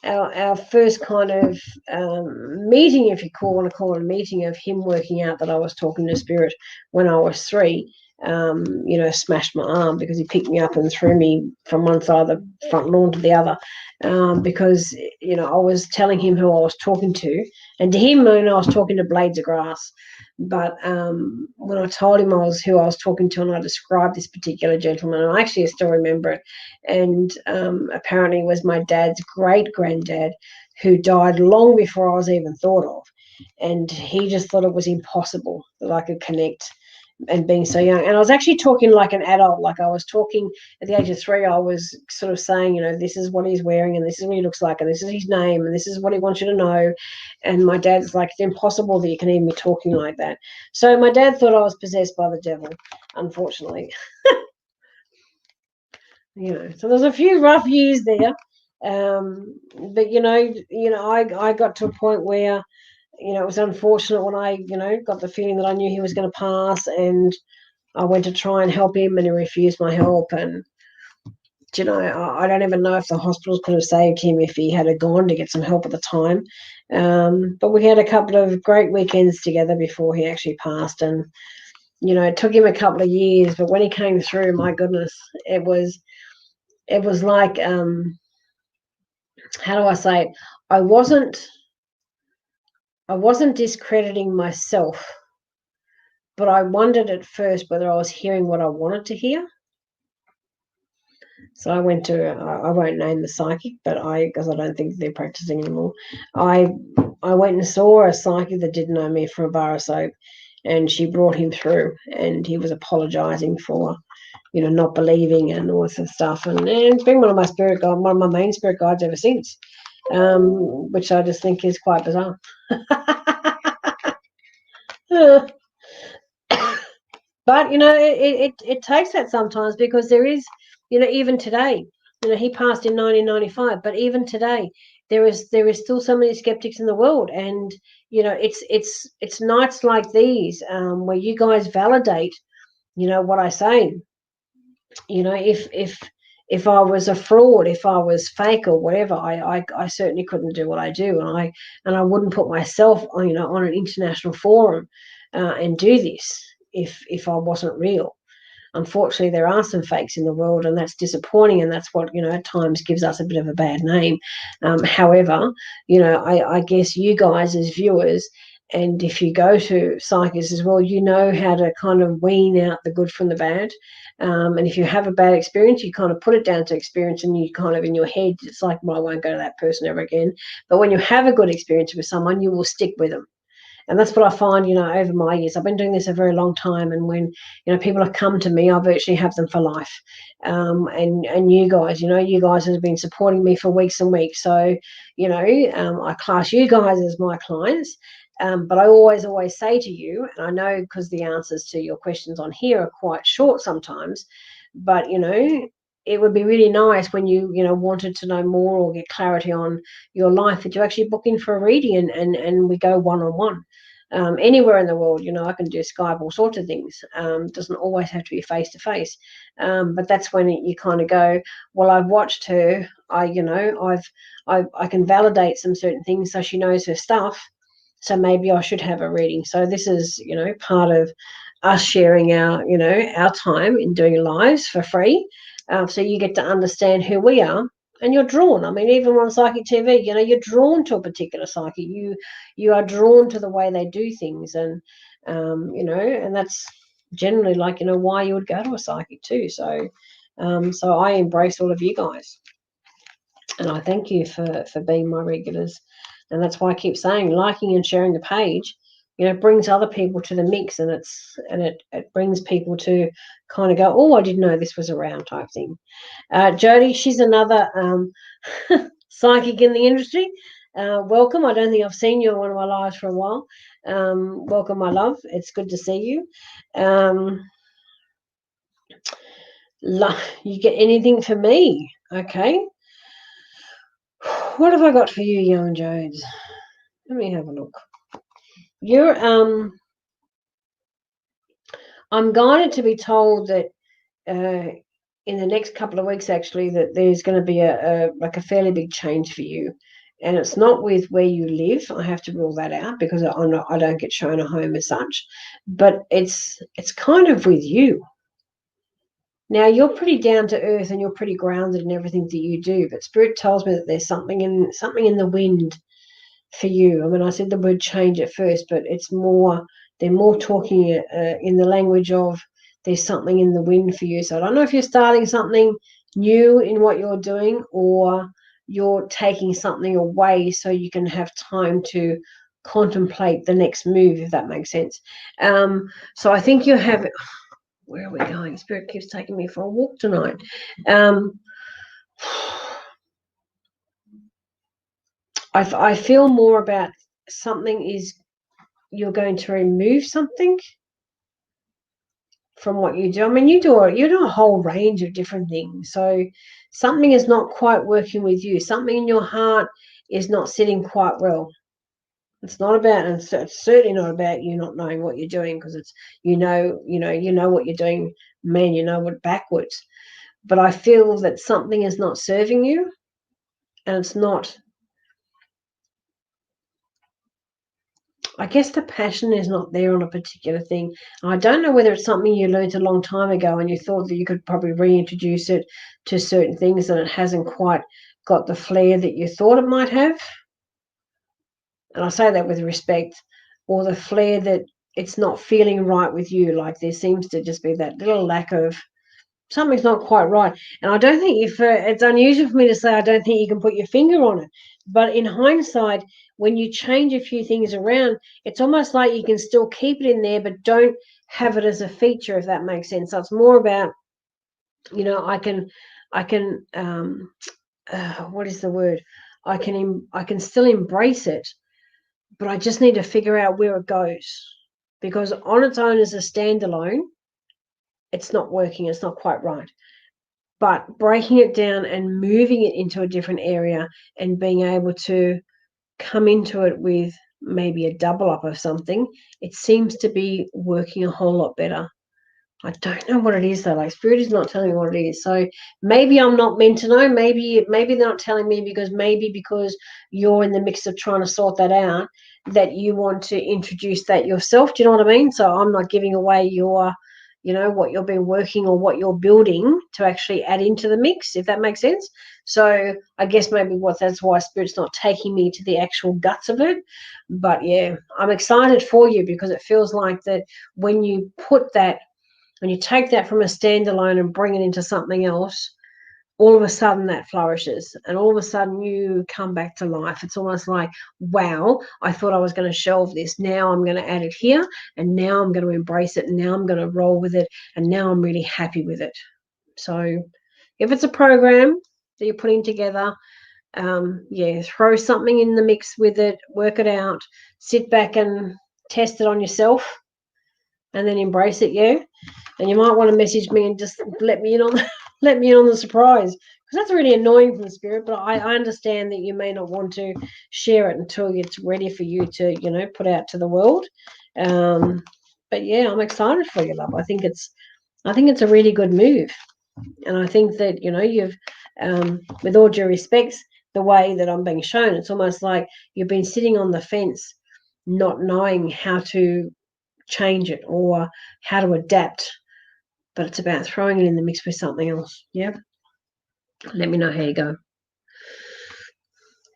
kind of meeting, if you want to call it a meeting, of him working out that I was talking to spirit when I was 3, you know, smashed my arm, because he picked me up and threw me from one side of the front lawn to the other, because, you know, I was telling him who I was talking to, and to him, I was talking to blades of grass. But when I told him who I was talking to, and I described this particular gentleman, and I actually still remember it, and apparently it was my dad's great-granddad, who died long before I was even thought of, and he just thought it was impossible that I could connect. and being so young. And I was actually talking like an adult, like I was talking at the age of 3. I was sort of saying, you know, this is what he's wearing, and this is what he looks like, and this is his name, and this is what he wants you to know. And my dad's like, it's impossible that you can even be talking like that. So my dad thought I was possessed by the devil, unfortunately. You know, so there's a few rough years there. But I got to a point where, you know, it was unfortunate when I, you know, got the feeling that I knew he was going to pass, and I went to try and help him, and he refused my help. And, you know, I don't even know if the hospitals could have saved him if he had gone to get some help at the time. But we had a couple of great weekends together before he actually passed. And, you know, it took him a couple of years, but when he came through, my goodness, it was like, how do I say it? I wasn't discrediting myself, but I wondered at first whether I was hearing what I wanted to hear. So I went to, I won't name the psychic, but because I don't think they're practicing anymore. I went and saw a psychic that didn't know me for a bar of soap, and she brought him through, and he was apologizing for, you know, not believing and all this stuff. And it's been one of my main spirit guides ever since, which I just think is quite bizarre. But, you know, it takes that sometimes, because there is, you know, even today, you know, he passed in 1995, but even today there is still so many skeptics in the world. And, you know, it's nights like these, where you guys validate, you know, what I say. You know, if I was a fraud, if I was fake or whatever, I certainly couldn't do what I do, and I wouldn't put myself on, you know, on an international forum, and do this if I wasn't real. Unfortunately, there are some fakes in the world, and that's disappointing, and that's what, you know, at times gives us a bit of a bad name. However, you know, I guess you guys as viewers, and if you go to psychics as well, you know how to kind of wean out the good from the bad. And if you have a bad experience, you kind of put it down to experience, and you kind of, in your head, it's like, well, I won't go to that person ever again. But when you have a good experience with someone, you will stick with them. And that's what I find, you know, over my years. I've been doing this a very long time, and when, you know, people have come to me, I virtually have them for life. And you guys, you know, you guys have been supporting me for weeks and weeks. So, you know, I class you guys as my clients. But I always say to you, and I know because the answers to your questions on here are quite short sometimes, but, you know, it would be really nice when you know, wanted to know more or get clarity on your life, that you actually book in for a reading, and we go one-on-one. Anywhere in the world, you know, I can do Skype, all sorts of things. Doesn't always have to be face-to-face. But that's when you kind of go, well, I've watched her. I can validate some certain things, so she knows her stuff. So maybe I should have a reading. So this is, you know, part of us sharing our, you know, our time in doing lives for free. So you get to understand who we are, and you're drawn. I mean, even on psychic TV, you know, you're drawn to a particular psychic. You are drawn to the way they do things, and you know, and that's generally, like, you know, why you would go to a psychic too. So so I embrace all of you guys, and I thank you for being my regulars. And that's why I keep saying, liking and sharing the page, you know, brings other people to the mix, and it brings people to kind of go, oh, I didn't know this was around, type thing. Jody, she's another psychic in the industry. Welcome. I don't think I've seen you on one of my lives for a while. Welcome, my love. It's good to see you. You get anything for me? Okay. What have I got for you, young Jones? Let me have a look. You're I'm guided to be told that in the next couple of weeks, actually, that there's going to be a fairly big change for you, and it's not with where you live. I have to rule that out, because I don't get shown a home as such, but it's kind of with you. Now, you're pretty down to earth, and you're pretty grounded in everything that you do, but Spirit tells me that there's something in the wind for you. I mean, I said the word change at first, but it's more, they're more talking in the language of, there's something in the wind for you. So I don't know if you're starting something new in what you're doing, or you're taking something away so you can have time to contemplate the next move, if that makes sense. So I think you have. Where are we going? Spirit keeps taking me for a walk tonight. I feel more about something is you're going to remove something from what you do. I mean, you do a whole range of different things. So something is not quite working with you. Something in your heart is not sitting quite well. It's not about, and it's certainly not about you not knowing what you're doing, because it's you know what you're doing, man. You know what backwards. But I feel that something is not serving you, and it's not. I guess the passion is not there on a particular thing. I don't know whether it's something you learned a long time ago and you thought that you could probably reintroduce it to certain things, and it hasn't quite got the flair that you thought it might have. And I say that with respect, or the flair that it's not feeling right with you. Like there seems to just be that little lack of something's not quite right. And I don't think it's unusual for me to say I don't think you can put your finger on it. But in hindsight, when you change a few things around, it's almost like you can still keep it in there, but don't have it as a feature, if that makes sense. So it's more about, I can, what is the word? I can still embrace it, but I just need to figure out where it goes, because on its own as a standalone, it's not working. It's not quite right. But breaking it down and moving it into a different area and being able to come into it with maybe a double up of something, it seems to be working a whole lot better. I don't know what it is though. Like Spirit is not telling me what it is. So maybe I'm not meant to know. Maybe they're not telling me because you're in the mix of trying to sort that out, that you want to introduce that yourself. Do you know what I mean? So I'm not giving away your what you've been working or what you're building to actually add into the mix, if that makes sense. So I guess maybe that's why Spirit's not taking me to the actual guts of it. But yeah, I'm excited for you, because it feels like that when you take that from a standalone and bring it into something else, all of a sudden that flourishes, and all of a sudden you come back to life. It's almost like, wow, I thought I was going to shelve this. Now I'm going to add it here, and now I'm going to embrace it, and now I'm going to roll with it, and now I'm really happy with it. So if it's a program that you're putting together, throw something in the mix with it, work it out, sit back and test it on yourself, and then embrace it. Yeah. And you might want to message me and just let me in on the surprise, because that's really annoying from the Spirit. But I understand that you may not want to share it until it's ready for you to put out to the world. But yeah, I'm excited for you, love. I think it's a really good move, and I think that you've, with all due respect, the way that I'm being shown, it's almost like you've been sitting on the fence, not knowing how to change it or how to adapt. But it's about throwing it in the mix with something else. Yeah. Let me know how you go.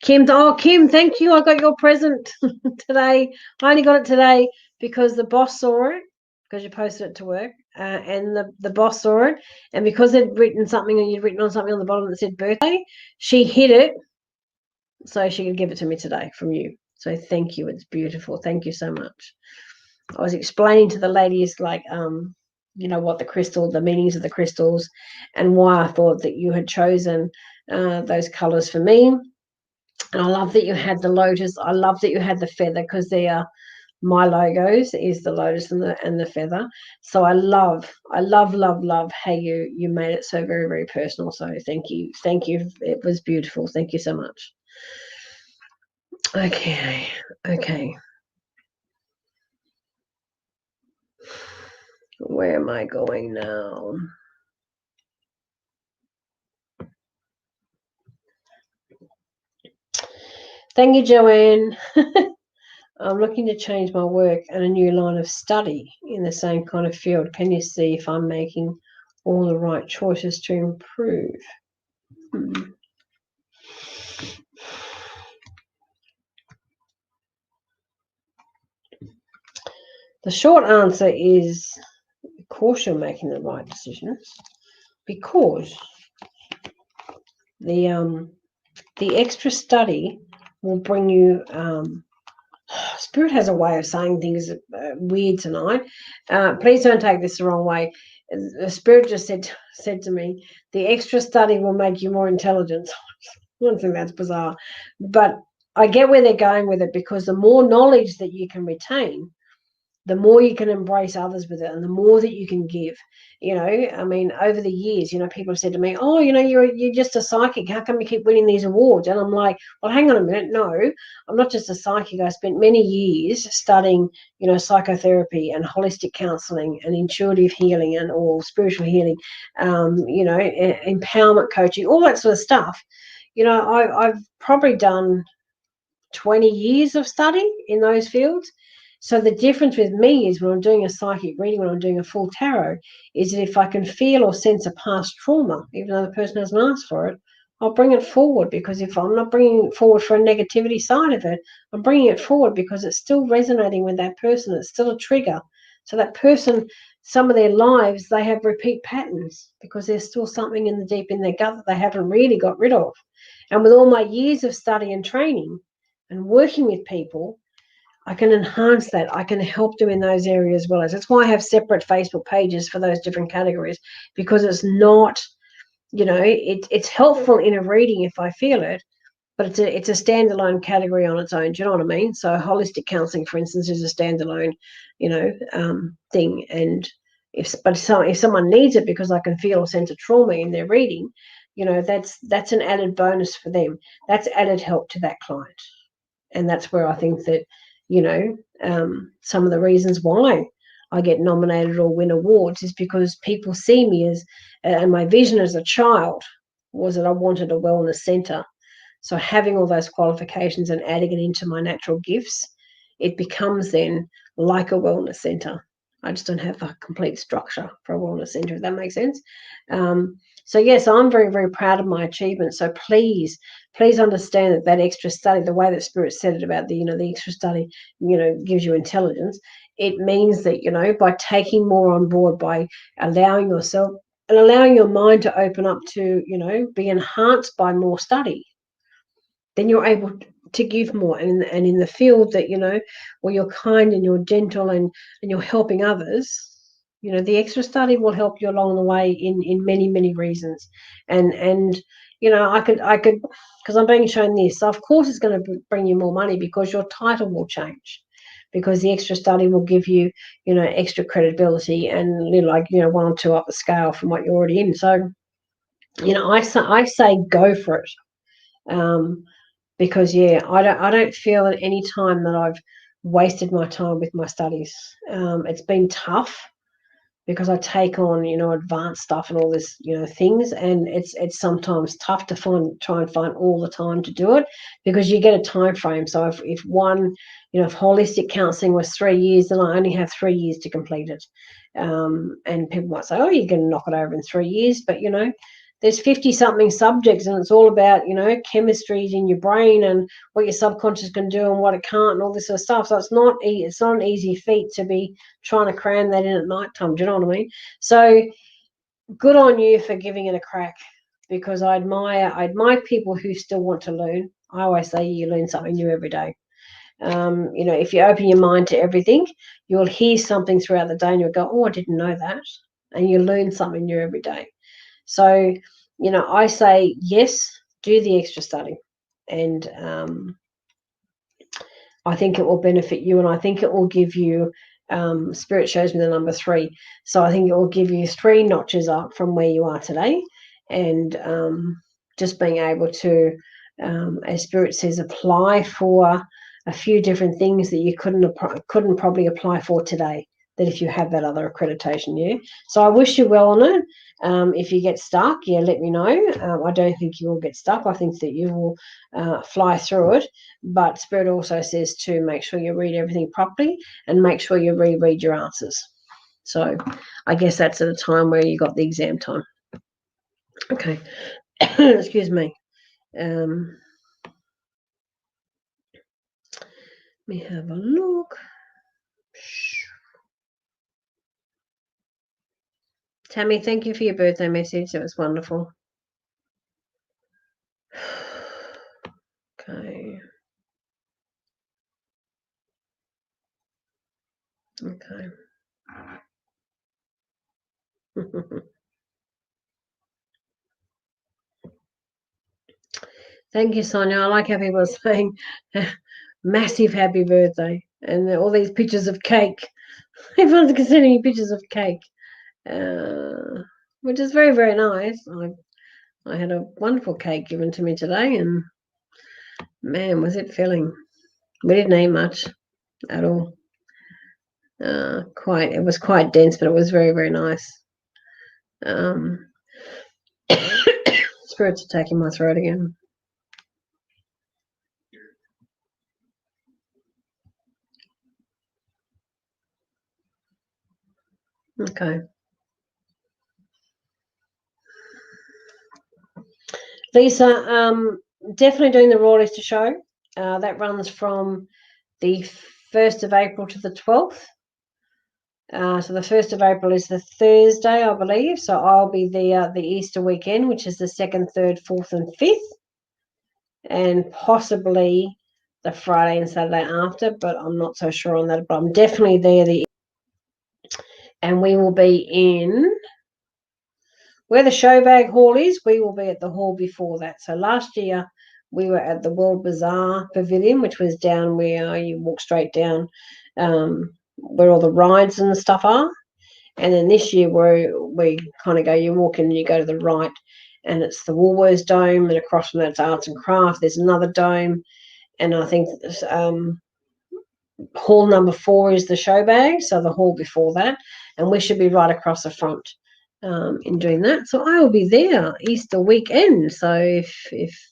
Kim, thank you. I got your present today. I only got it today because the boss saw it, because you posted it to work, and the boss saw it, and because you'd written on something on the bottom that said birthday, she hid it so she could give it to me today from you. So thank you. It's beautiful. Thank you so much. I was explaining to the ladies, like, what the meanings of the crystals, and why I thought that you had chosen those colors for me. And I love that you had the lotus. I love that you had the feather, because they are my logos, is the lotus and the feather. So I love how you made it so very, very personal. So thank you. It was beautiful. Thank you so much. Okay. Where am I going now? Thank you, Joanne. I'm looking to change my work and a new line of study in the same kind of field. Can you see if I'm making all the right choices to improve? The short answer is, of course you're making the right decisions, because the extra study will bring you Spirit has a way of saying things weird tonight. Please don't take this the wrong way. The Spirit just said to me, the extra study will make you more intelligent. I don't think that's bizarre. But I get where they're going with it, because the more knowledge that you can retain, the more you can embrace others with it, and the more that you can give. I mean, over the years, people have said to me, oh, you're just a psychic, how come you keep winning these awards? And I'm like, well, hang on a minute, no, I'm not just a psychic. I spent many years studying psychotherapy and holistic counseling and intuitive healing and or spiritual healing, empowerment coaching, all that sort of stuff. I've probably done 20 years of study in those fields. So the difference with me is, when I'm doing a psychic reading, when I'm doing a full tarot, is that if I can feel or sense a past trauma, even though the person hasn't asked for it, I'll bring it forward. Because if I'm not bringing it forward for a negativity side of it, I'm bringing it forward because it's still resonating with that person. It's still a trigger. So that person, some of their lives, they have repeat patterns because there's still something in the deep in their gut that they haven't really got rid of. And with all my years of study and training and working with people, I can enhance that. I can help them in those areas as well. That's why I have separate Facebook pages for those different categories, because it's not, it's helpful in a reading if I feel it, but it's a standalone category on its own. Do you know what I mean? So holistic counseling, for instance, is a standalone, thing. And if someone needs it because I can feel a sense of trauma in their reading, that's an added bonus for them. That's added help to that client. And that's where I think that, some of the reasons why I get nominated or win awards is because people see me as, and my vision as a child was that I wanted a wellness centre. So having all those qualifications and adding it into my natural gifts, it becomes then like a wellness centre. I just don't have the complete structure for a wellness centre, if that makes sense. So yes, I'm very, very proud of my achievements. So please understand that extra study, the way that Spirit said it about the extra study, gives you intelligence. It means that, by taking more on board, by allowing yourself and allowing your mind to open up to, be enhanced by more study, then you're able to give more. And in the field that, where you're kind and you're gentle and you're helping others, the extra study will help you along the way in many, many reasons. And I could, because I'm being shown this. So of course it's going to bring you more money, because your title will change, because the extra study will give you, extra credibility and, one or two up the scale from what you're already in. So, I say go for it. Because I don't feel at any time that I've wasted my time with my studies. It's been tough because I take on advanced stuff and all this things, and it's sometimes tough to try and find all the time to do it, because you get a time frame. So if one if holistic counselling was 3 years, then I only have 3 years to complete it. And people might say, oh, you're going to knock it over in 3 years, but there's 50 something subjects, and it's all about chemistries in your brain and what your subconscious can do and what it can't and all this sort of stuff. So it's not an easy feat to be trying to cram that in at night time. Do you know what I mean? So good on you for giving it a crack, because I admire people who still want to learn. I always say you learn something new every day. If you open your mind to everything, you'll hear something throughout the day and you'll go, oh, I didn't know that. And you learn something new every day. So, I say, yes, do the extra study. And I think it will benefit you, and I think it will give you, Spirit shows me the number 3. So I think it will give you 3 notches up from where you are today. And just being able to, as Spirit says, apply for a few different things that you couldn't probably apply for today, that if you have that other accreditation. Yeah. So I wish you well on it. If you get stuck, let me know. I don't think you will get stuck. I think that you will fly through it. But Spirit also says to make sure you read everything properly and make sure you reread your answers. So I guess that's at a time where you got the exam time. Okay. Excuse me. Let me have a look. Tammy, thank you for your birthday message. It was wonderful. Okay. Okay. Thank you, Sonia. I like how people are saying massive happy birthday and all these pictures of cake. Everyone's sending me pictures of cake, which is very, very nice. I had a wonderful cake given to me today, and man, was it filling. We didn't eat much at all. It was quite dense, but it was very, very nice. Spirits attacking my throat again. Okay. Lisa, definitely doing the Raw Lister show. That runs from the 1st of April to the 12th. So the 1st of April is the Thursday, I believe. So I'll be there the Easter weekend, which is the 2nd, 3rd, 4th, and 5th. And possibly the Friday and Saturday after, but I'm not so sure on that. But I'm definitely there. And we will be in where the Showbag Hall is. We will be at the hall before that. So last year we were at the World Bazaar Pavilion, which was down where you walk straight down where all the rides and stuff are. And then this year we kind of go, you walk in and you go to the right, and it's the Woolworths Dome, and across from that it's Arts and Craft. There's another dome, and I think hall number 4 is the Showbag, so the hall before that, and we should be right across the front in doing that. So I will be there Easter weekend. So if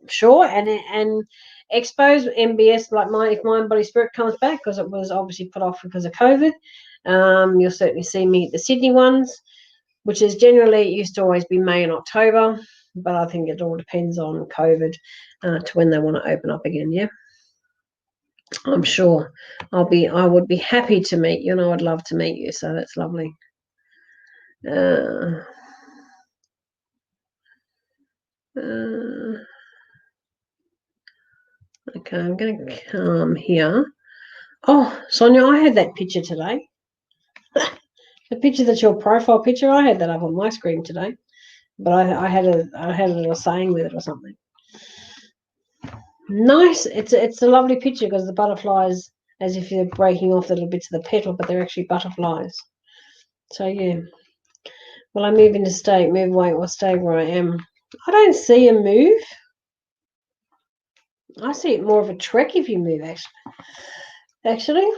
sure, and expose MBS, like if Mind Body Spirit comes back, because it was obviously put off because of COVID. You'll certainly see me at the Sydney ones, which is generally, it used to always be May and October, but I think it all depends on COVID to when they want to open up again. Yeah, I'm sure I would be happy to meet you, and I would love to meet you. So that's lovely. Okay, I'm going to come here. Oh, Sonia, I had that picture today. The picture that's your profile picture, I had that up on my screen today. But I had a little saying with it or something. Nice. It's a lovely picture because the butterflies, as if you're breaking off the little bits of the petal, but they're actually butterflies. So yeah. Will I move into state, move away, or stay where I am? I don't see a move. I see it more of a trek if you move, actually.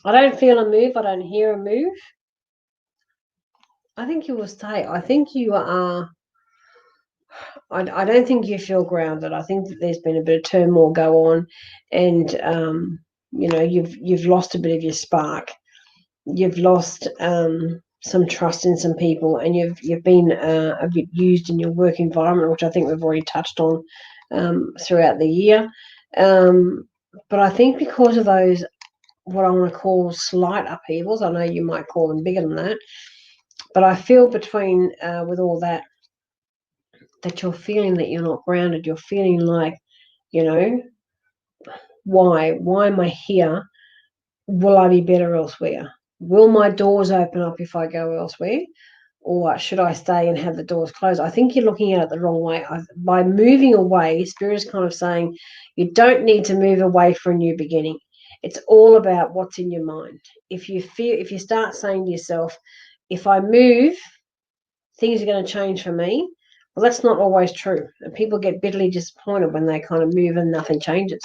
I don't feel a move. I don't hear a move. I think you will stay. I think you are. I don't think you feel grounded. I think that there's been a bit of turmoil go on, and you've lost a bit of your spark. You've lost some trust in some people, and you've been a bit used in your work environment, which I think we've already touched on throughout the year. But I think because of those, what I want to call slight upheavals, I know you might call them bigger than that, but I feel between with all that you're feeling that you're not grounded. You're feeling like, why am I here? Will I be better elsewhere? Will my doors open up if I go elsewhere? Or should I stay and have the doors closed? I think you're looking at it the wrong way. By moving away, Spirit is kind of saying you don't need to move away for a new beginning. It's all about what's in your mind. If you start saying to yourself, if I move, things are going to change for me. Well, that's not always true. And people get bitterly disappointed when they kind of move and nothing changes.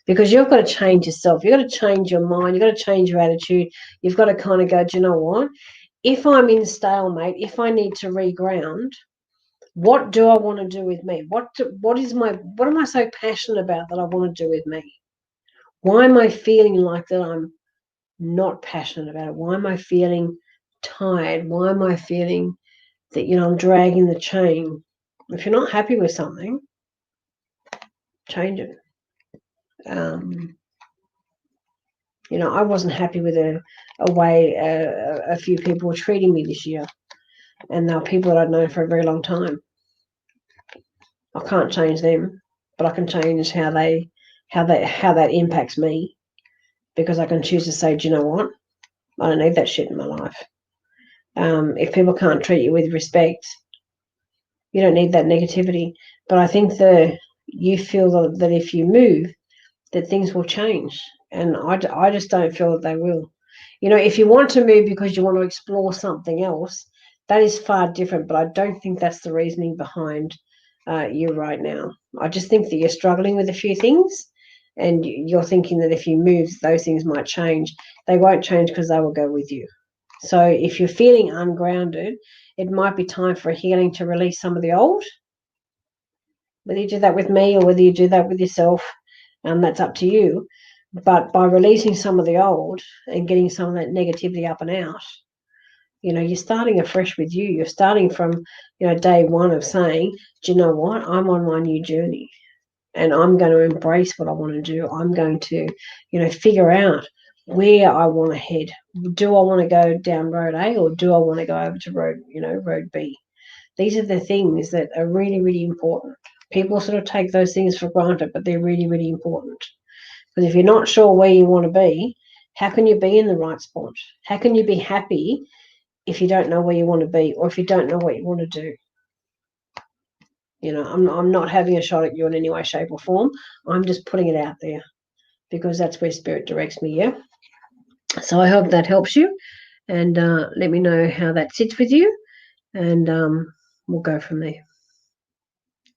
Because you've got to change yourself. You've got to change your mind. You've got to change your attitude. You've got to kind of go, do you know what? If I'm in stalemate, if I need to reground, what do I want to do with me? What am I so passionate about that I want to do with me? Why am I feeling like that I'm not passionate about it? Why am I feeling tired? Why am I feeling that, I'm dragging the chain? If you're not happy with something, change it. I wasn't happy with the way a few people were treating me this year. And they were people that I'd known for a very long time. I can't change them, but I can change how they how that impacts me, because I can choose to say, do you know what? I don't need that shit in my life. If people can't treat you with respect, you don't need that negativity. But I think you feel that if you move, that things will change. And I just don't feel that they will. If you want to move because you want to explore something else, that is far different. But I don't think that's the reasoning behind you right now. I just think that you're struggling with a few things, and you're thinking that if you move, those things might change. They won't change because they will go with you. So if you're feeling ungrounded, it might be time for a healing to release some of the old. Whether you do that with me or whether you do that with yourself, that's up to you. But by releasing some of the old and getting some of that negativity up and out, you're starting afresh with you. You're starting from, day one of saying, do you know what? I'm on my new journey and I'm going to embrace what I want to do. I'm going to, figure out where I want to head. Do I want to go down road A, or do I want to go over to road B? These are the things that are really, really important. People sort of take those things for granted, but they're really, really important. Because if you're not sure where you want to be, how can you be in the right spot? How can you be happy if you don't know where you want to be, or if you don't know what you want to do? I'm not having a shot at you in any way, shape, or form. I'm just putting it out there because that's where Spirit directs me, yeah? So I hope that helps you, and let me know how that sits with you, and we'll go from there.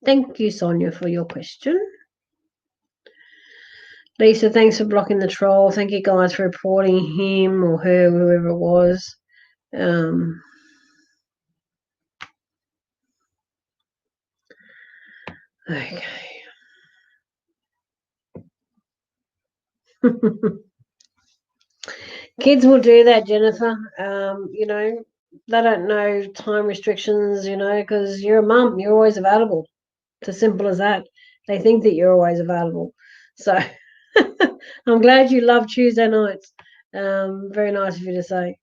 Thank you, Sonia, for your question. Lisa, thanks for blocking the troll. Thank you guys for reporting him or her, whoever it was. Okay. Kids will do that, Jennifer. They don't know time restrictions, because you're a mum. You're always available. It's as simple as that. They think that you're always available. So I'm glad you love Tuesday nights. Very nice of you to say.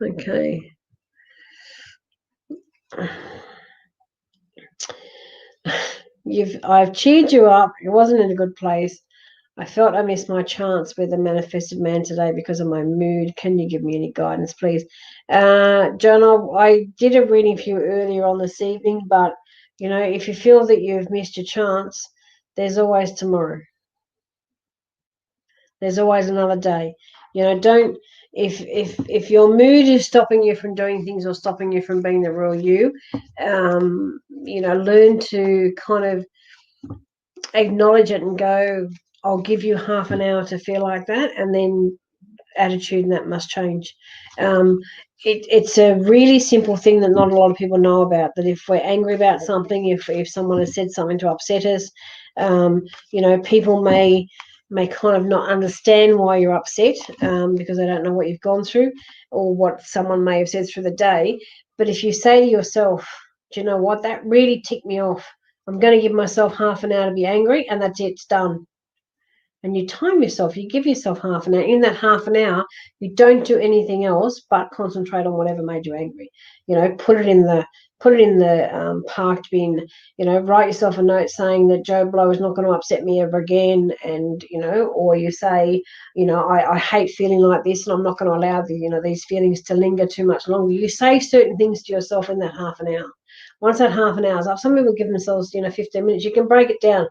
Okay. I've cheered you up. It wasn't in a good place. I felt I missed my chance with the manifested man today because of my mood. Can you give me any guidance, please? John, I did a reading for you earlier on this evening, but, if you feel that you've missed your chance, there's always tomorrow. There's always another day. Don't, if your mood is stopping you from doing things or stopping you from being the real you, learn to kind of acknowledge it and go, I'll give you half an hour to feel like that, and then attitude and that must change. It's a really simple thing that not a lot of people know about, that if we're angry about something, if someone has said something to upset us, people may kind of not understand why you're upset, because they don't know what you've gone through or what someone may have said through the day. But if you say to yourself, do you know what, that really ticked me off, I'm going to give myself half an hour to be angry, and that's it, it's done. And you time yourself, you give yourself half an hour. In that half an hour, you don't do anything else but concentrate on whatever made you angry. Put it in the parked bin. Write yourself a note saying that Joe Blow is not going to upset me ever again, and or you say, I hate feeling like this, and I'm not going to allow these feelings to linger too much longer. You say certain things to yourself in that half an hour. Once that half an hour is up, some people give themselves 15 minutes. You can break it down.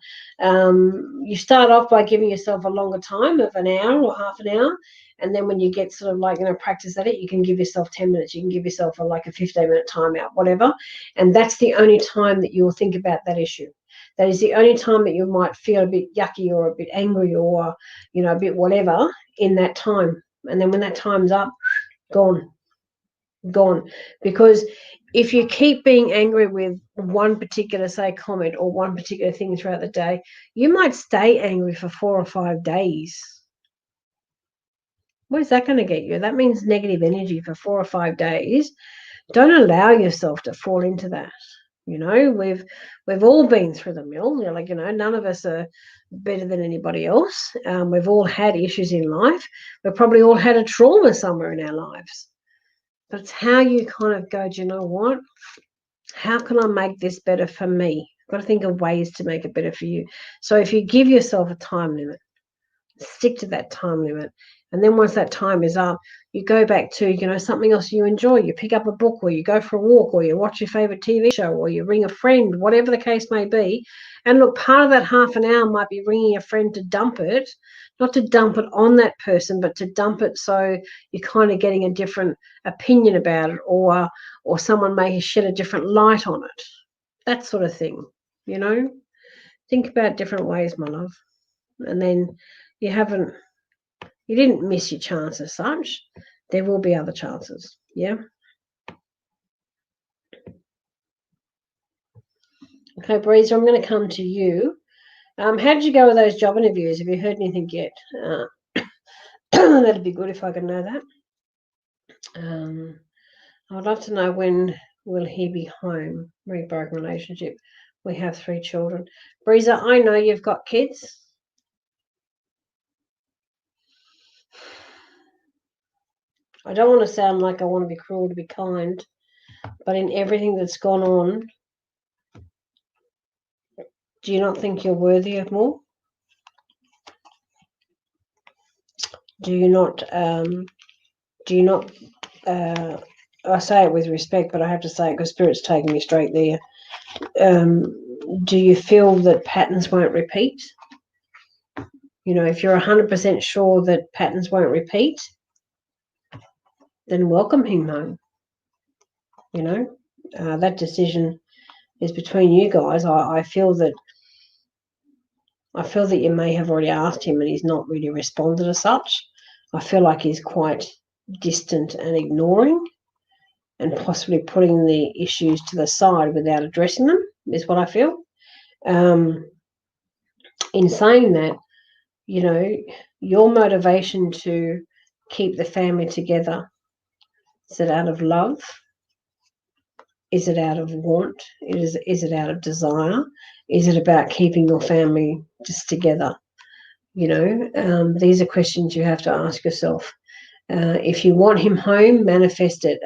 You start off by giving yourself a longer time of an hour or half an hour, and then when you get sort of practice at it, you can give yourself 10 minutes. You can give yourself a 15-minute timeout, whatever, and that's the only time that you'll think about that issue. That is the only time that you might feel a bit yucky or a bit angry or a bit whatever in that time. And then when that time's up, gone. Because if you keep being angry with one particular, say, comment or one particular thing throughout the day, you might stay angry for 4 or 5 days. Where's that going to get you? That means negative energy for 4 or 5 days. Don't allow yourself to fall into that. We've all been through the mill. None of us are better than anybody else. We've all had issues in life. We've probably all had a trauma somewhere in our lives. But it's how you kind of go, do you know what? How can I make this better for me? Got to think of ways to make it better for you. So if you give yourself a time limit, stick to that time limit. And then once that time is up, you go back to, something else you enjoy. You pick up a book, or you go for a walk, or you watch your favorite TV show, or you ring a friend, whatever the case may be. And look, part of that half an hour might be ringing a friend to dump it, not to dump it on that person, but to dump it so you're kind of getting a different opinion about it, or someone may shed a different light on it. That sort of thing, Think about different ways, my love. And then you didn't miss your chance as such. There will be other chances. Yeah. Okay, Breezer, I'm going to come to you. How did you go with those job interviews? Have you heard anything yet? That'd be good if I could know that. I would love to know, when will he be home? Very broken relationship. We have 3 children. Breezer, I know you've got kids. I don't want to sound like I want to be cruel to be kind, but in everything that's gone on, do you not think you're worthy of more? Do you not, I say it with respect, but I have to say it because Spirit's taking me straight there. Do you feel that patterns won't repeat? If you're 100% sure that patterns won't repeat, then welcome him home. That decision is between you guys. I feel that you may have already asked him and he's not really responded as such. I feel like he's quite distant and ignoring, and possibly putting the issues to the side without addressing them, is what I feel. In saying that, your motivation to keep the family together, is it out of love? Is it out of want? Is it out of desire? Is it about keeping your family just together? These are questions you have to ask yourself. If you want him home, manifest it.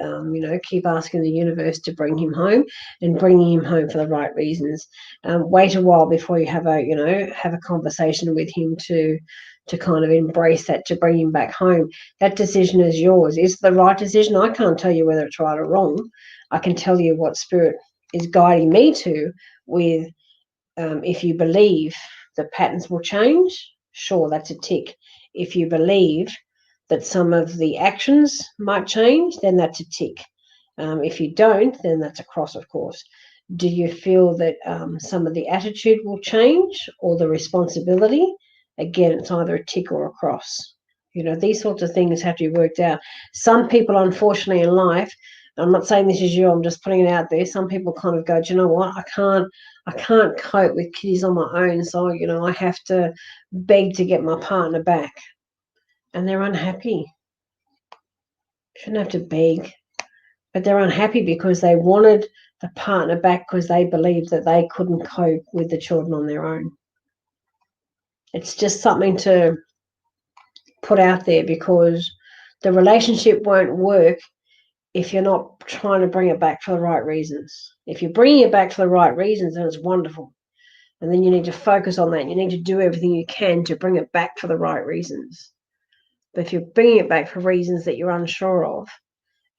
Keep asking the universe to bring him home, and bringing him home for the right reasons. Wait a while before you have a conversation with him to kind of embrace that, to bring him back home. That decision is yours. Is it the right decision? I can't tell you whether it's right or wrong. I can tell you what Spirit is guiding me to with, if you believe that patterns will change, sure, that's a tick. If you believe that some of the actions might change, then that's a tick. If you don't, then that's a cross, of course. Do you feel that some of the attitude will change, or the responsibility? Again, it's either a tick or a cross. These sorts of things have to be worked out. Some people, unfortunately, in life, I'm not saying this is you, I'm just putting it out there. Some people kind of go, do you know what? I can't cope with kiddies on my own, so I have to beg to get my partner back. And they're unhappy. Shouldn't have to beg, but they're unhappy because they wanted the partner back because they believed that they couldn't cope with the children on their own. It's just something to put out there, because the relationship won't work if you're not trying to bring it back for the right reasons. If you're bringing it back for the right reasons, then it's wonderful. And then you need to focus on that. You need to do everything you can to bring it back for the right reasons. But if you're bringing it back for reasons that you're unsure of,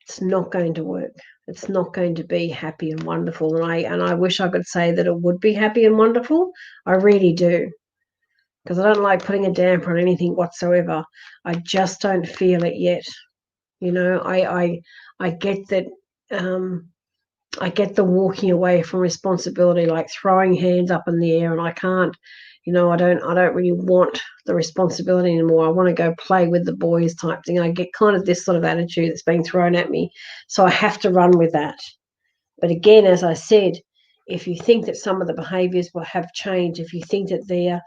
it's not going to work. It's not going to be happy and wonderful. And I wish I could say that it would be happy and wonderful. I really do. Because I don't like putting a damper on anything whatsoever. I just don't feel it yet. I get that. I get the walking away from responsibility, like throwing hands up in the air, and I can't. I don't really want the responsibility anymore. I want to go play with the boys type thing. I get kind of this sort of attitude that's being thrown at me. So I have to run with that. But again, as I said, if you think that some of the behaviours will have changed, if you think that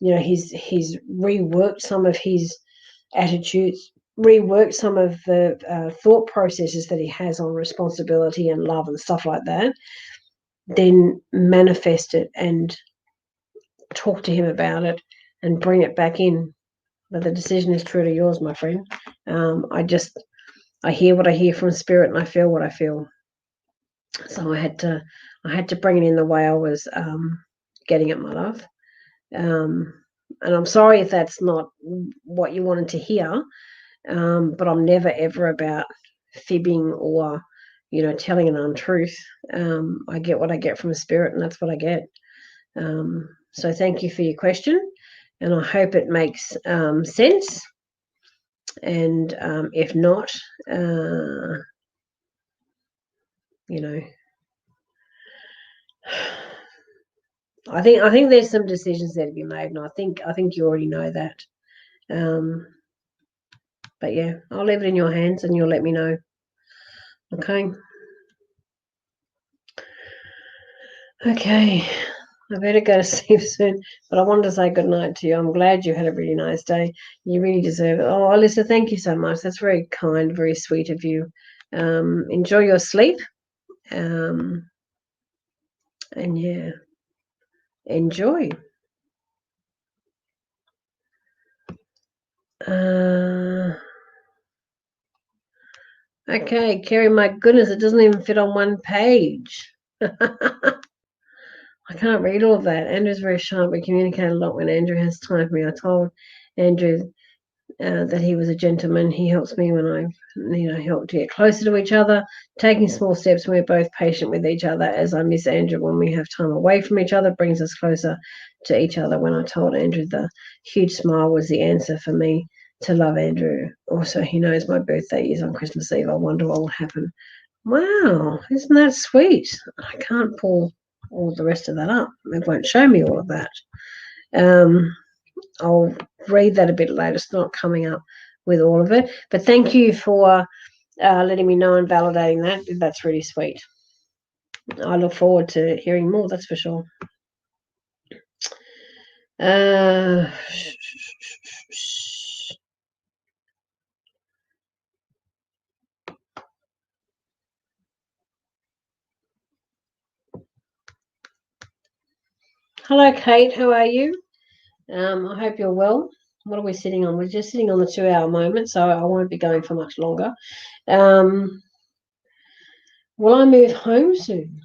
he's reworked some of his attitudes, reworked some of the thought processes that he has on responsibility and love and stuff like that, then manifest it and talk to him about it and bring it back in. But the decision is truly yours, my friend. I hear what I hear from Spirit, and I feel what I feel. So I had to bring it in the way I was getting it, my love. And I'm sorry if that's not what you wanted to hear, but I'm never ever about fibbing or, telling an untruth. I get what I get from the spirit, and that's what I get. So thank you for your question, and I hope it makes sense. And if not, I think there's some decisions there to be made, and I think you already know that. But yeah, I'll leave it in your hands, and you'll let me know. Okay. Okay. I better go to sleep soon, but I wanted to say good night to you. I'm glad you had a really nice day. You really deserve it. Oh, Alyssa, thank you so much. That's very kind, very sweet of you. Enjoy your sleep. And yeah, enjoy. Okay, Kerry, my goodness, it doesn't even fit on one page. I can't read all of that. Andrew's very sharp. We communicate a lot when Andrew has time for me. I told Andrew that he was a gentleman. He helps me when I, help to get closer to each other, taking small steps. We're both patient with each other, as I miss Andrew when we have time away from each other, brings us closer to each other. When I told Andrew the huge smile was the answer for me to love Andrew. Also, he knows my birthday is on Christmas Eve. I wonder what will happen. Wow, isn't that sweet? I can't pull all the rest of that up. It won't show me all of that. I'll read that a bit later. It's not coming up with all of it. But thank you for letting me know and validating that. That's really sweet. I look forward to hearing more, that's for sure. Hello, Kate. How are you? I hope you're well. What are we sitting on? We're just sitting on the 2-hour moment, so I won't be going for much longer. Will I move home soon?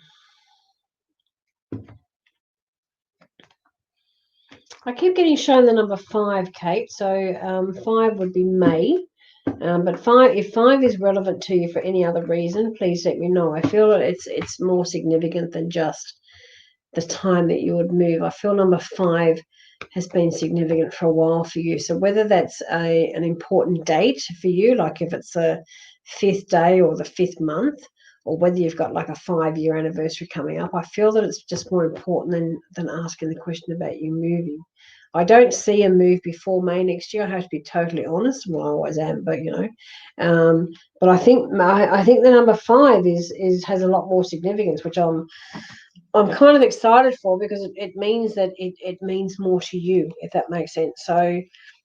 I keep getting shown the number 5, Kate. So 5 would be May. But if 5 is relevant to you for any other reason, please let me know. I feel that it's more significant than just the time that you would move. I feel number 5 has been significant for a while for you. So whether that's an important date for you, like if it's a 5th day or the 5th month, or whether you've got like a 5-year anniversary coming up, I feel that it's just more important than asking the question about you moving. I don't see a move before May next year. I have to be totally honest. Well, I always am, but but I think the number 5 has a lot more significance, which I'm kind of excited for, because it means that it means more to you, if that makes sense. So,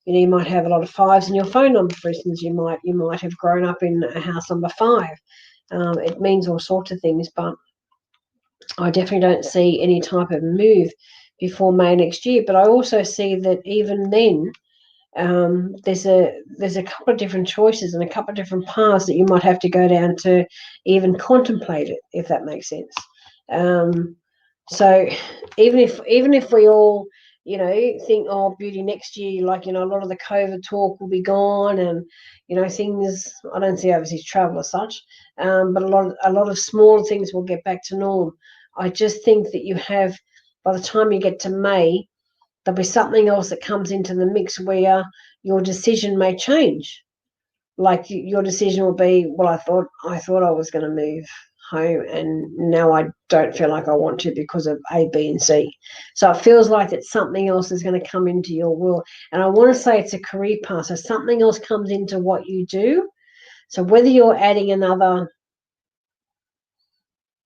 you might have a lot of 5s in your phone number, for instance. You might have grown up in a house number 5. It means all sorts of things, but I definitely don't see any type of move before May next year. But I also see that even then, there's a couple of different choices and a couple of different paths that you might have to go down to even contemplate it, if that makes sense. So even if we all, think, oh, beauty next year, like, a lot of the COVID talk will be gone, and things, I don't see overseas travel as such, but a lot of small things will get back to norm. I just think that you have, by the time you get to May, there'll be something else that comes into the mix where your decision may change. Like your decision will be, well, I thought I was going to move home, and now I don't feel like I want to because of A, B, and C. So it feels like that something else is going to come into your world. And I want to say it's a career path. So something else comes into what you do. So whether you're adding another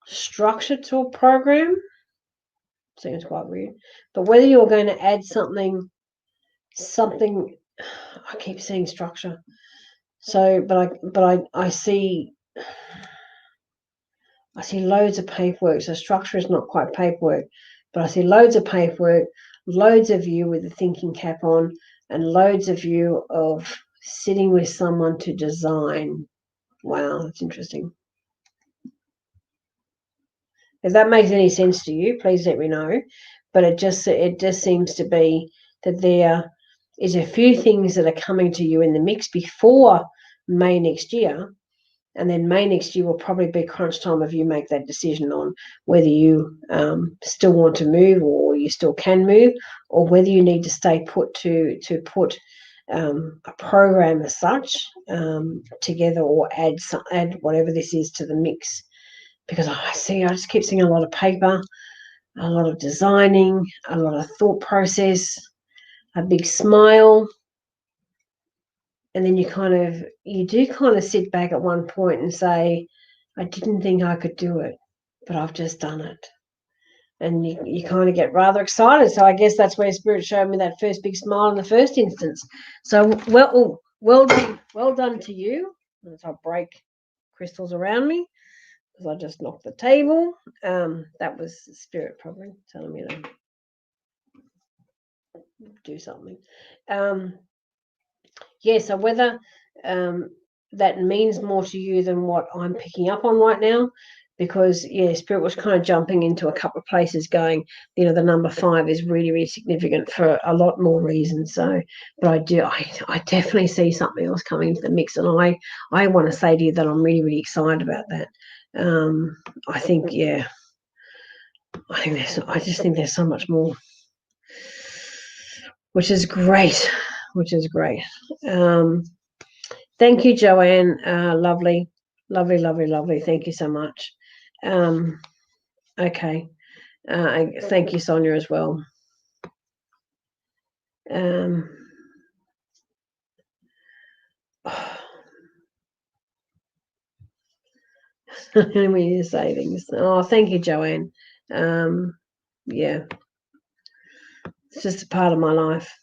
structure to a program, seems quite weird, but whether you're going to add something, I keep seeing structure. So, but I see loads of paperwork. So structure is not quite paperwork, but I see loads of paperwork, loads of you with the thinking cap on, and loads of you of sitting with someone to design. Wow, that's interesting. If that makes any sense to you, please let me know. But it just seems to be that there is a few things that are coming to you in the mix before May next year. And then May next year will probably be crunch time if you make that decision on whether you still want to move, or you still can move, or whether you need to stay put to put a program as such together, or add whatever this is to the mix. Because I just keep seeing a lot of paper, a lot of designing, a lot of thought process, a big smile. And then you do kind of sit back at one point and say, I didn't think I could do it, but I've just done it. And you kind of get rather excited. So I guess that's where Spirit showed me that first big smile in the first instance. So well done to you. As I break crystals around me, because I just knocked the table. That was Spirit probably telling me to do something. So whether that means more to you than what I'm picking up on right now, because Spirit was kind of jumping into a couple of places going, the number 5 is really, really significant for a lot more reasons. So, but I definitely see something else coming into the mix, and I want to say to you that I'm really, really excited about that. I just think there's so much more, which is great. Thank you, Joanne. Lovely. Thank you so much. Okay. Thank you, Sonia, as well. I don't mean to say things. Oh, thank you, Joanne. Yeah. It's just a part of my life.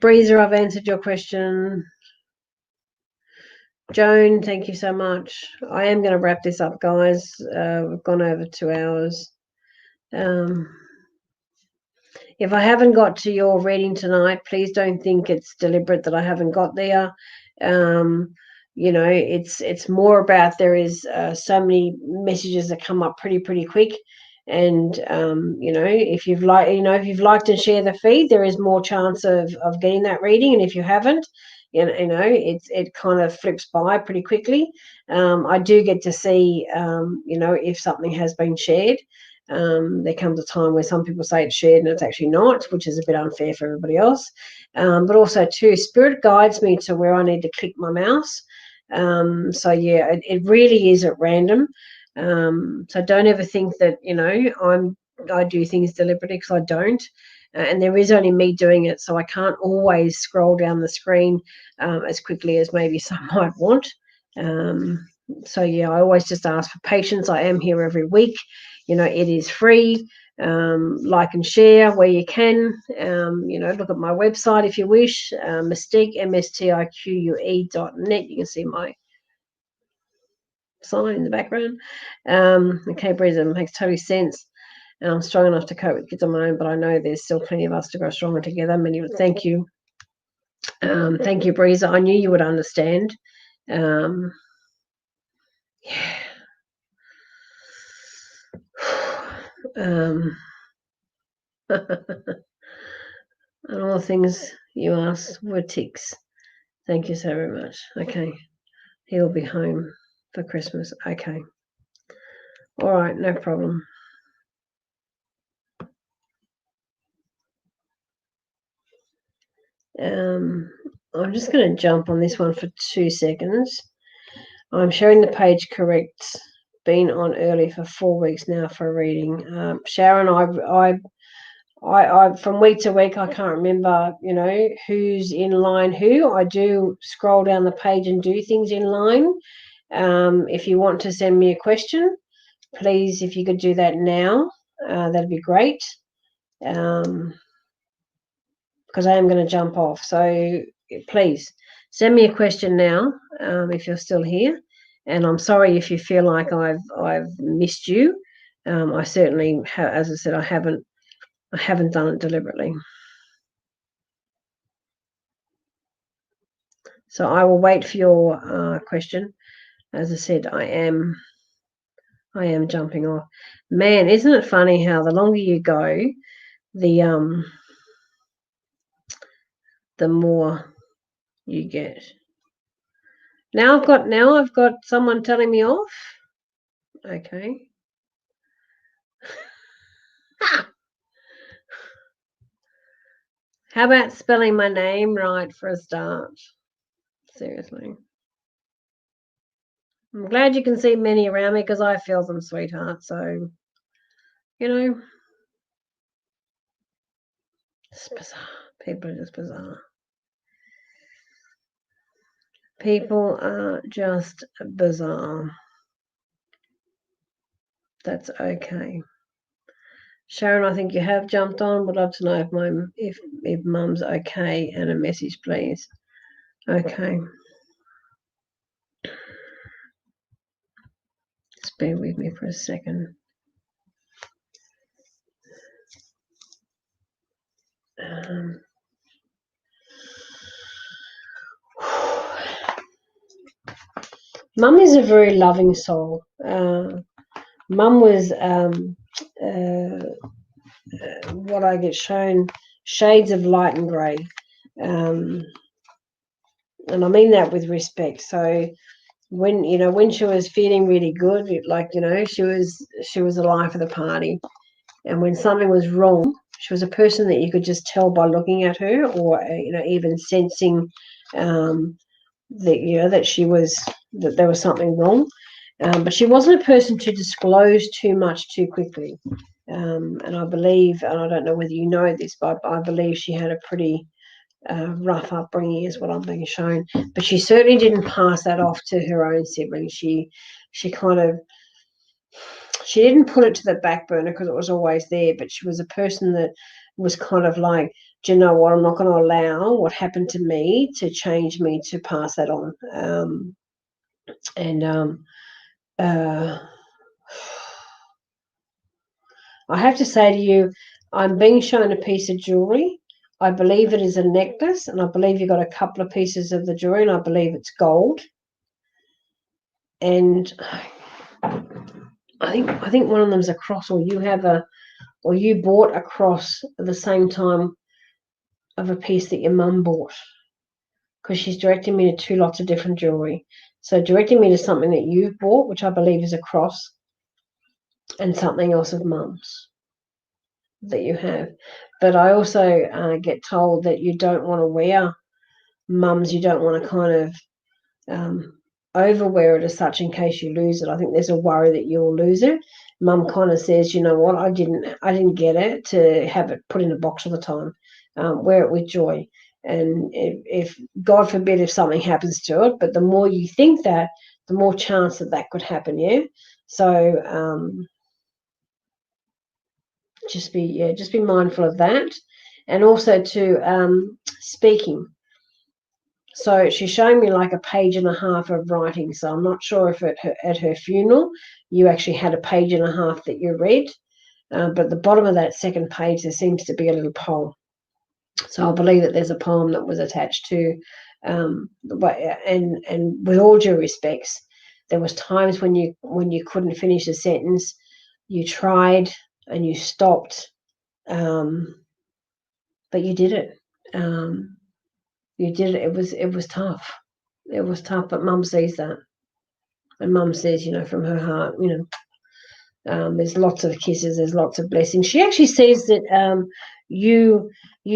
Breezer, I've answered your question. Joan, thank you so much. I am going to wrap this up, guys. We've gone over 2 hours. If I haven't got to your reading tonight, please don't think it's deliberate that I haven't got there. It's more about there is so many messages that come up pretty quick. And if you've liked and share the feed, there is more chance of getting that reading. And if you haven't, it kind of flips by pretty quickly. I do get to see if something has been shared. There comes a time where some people say it's shared and it's actually not, which is a bit unfair for everybody else. But also too, Spirit guides me to where I need to click my mouse. It really is at random. So don't ever think that I do things deliberately, because I don't. And there is only me doing it, so I can't always scroll down the screen as quickly as maybe some might want. I always just ask for patience. I am here every week. It is free. Like and share where you can. Look at my website if you wish. Ms Tique, MSTIQUE.net. You can see my sign in the background. Okay, Breezer, makes total sense. And I'm strong enough to cope with kids on my own, but I know there's still plenty of us to grow stronger together. Thank you. Thank you, Breezer. I knew you would understand. Yeah. And all the things you asked were ticks. Thank you so very much. Okay. He'll be home for Christmas. Okay. All right, no problem. I'm just going to jump on this one for 2 seconds. I'm sharing the page correct. Been on early for 4 weeks now for a reading. Sharon, I from week to week, I can't remember, who's in line who. I do scroll down the page and do things in line. If you want to send me a question, please, if you could do that now, that'd be great. Because I am going to jump off. So please send me a question now if you're still here. And I'm sorry if you feel like I've missed you. I certainly, as I said, I haven't done it deliberately. So I will wait for your question. as I said, I am jumping off. Man, isn't it funny how the longer you go, the more you get. Now I've got someone telling me off. Okay. How about spelling my name right for a start? Seriously. I'm glad you can see many around me because I feel them, sweetheart. So, you know, it's bizarre. People are just bizarre. People are just bizarre. That's okay. Sharon, I think you have jumped on. Would love to know if mum's okay, and a message, please. Okay. Just bear with me for a second. Mum is a very loving soul. Mum was what I get shown, shades of light and grey, and I mean that with respect. So when she was feeling really good, she was the life of the party, and when something was wrong, she was a person that you could just tell by looking at her, or even sensing that there was something wrong. But she wasn't a person to disclose too much too quickly. And I believe, and I don't know whether you know this, but I believe she had a pretty rough upbringing, is what I'm being shown. But she certainly didn't pass that off to her own siblings. She didn't put it to the back burner because it was always there. But she was a person that was kind of like, do you know what? I'm not going to allow what happened to me to change me to pass that on. I have to say to you, I'm being shown a piece of jewelry. I believe it is a necklace, and I believe you got a couple of pieces of the jewelry, and I believe it's gold. And I think one of them's a cross, or you bought a cross at the same time of a piece that your mum bought, because she's directing me to two lots of different jewelry. So directing me to something that you've bought, which I believe is a cross, and something else of mum's that you have. But I also get told that you don't want to wear mum's, you don't want to kind of overwear it as such in case you lose it. I think there's a worry that you'll lose it. Mum kind of says, you know what, I didn't get it to have it put in a box all the time. Wear it with joy. And if God forbid if something happens to it, but the more you think that, the more chance that could happen. Yeah. So just be mindful of that, and also to speaking. So she's showing me like a page and a half of writing. So I'm not sure if at her funeral you actually had a page and a half that you read, but at the bottom of that second page there seems to be a little poem. So I believe that there's a poem that was attached to, and with all due respects, there was times when you couldn't finish a sentence, you tried and you stopped, but you did it. You did it. It was tough. It was tough, but Mum sees that, and Mum says, from her heart, there's lots of kisses, there's lots of blessings. She actually says that you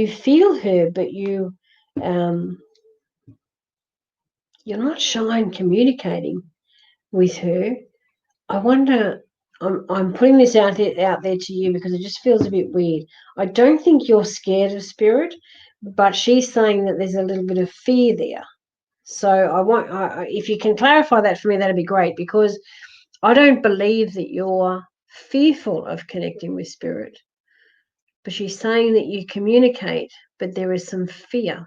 feel her, but you're not shy in communicating with her. I wonder. I'm putting this out there to you because it just feels a bit weird. I don't think you're scared of spirit, but she's saying that there's a little bit of fear there. So if you can clarify that for me, that'd be great, because I don't believe that you're fearful of connecting with spirit, but she's saying that you communicate, but there is some fear.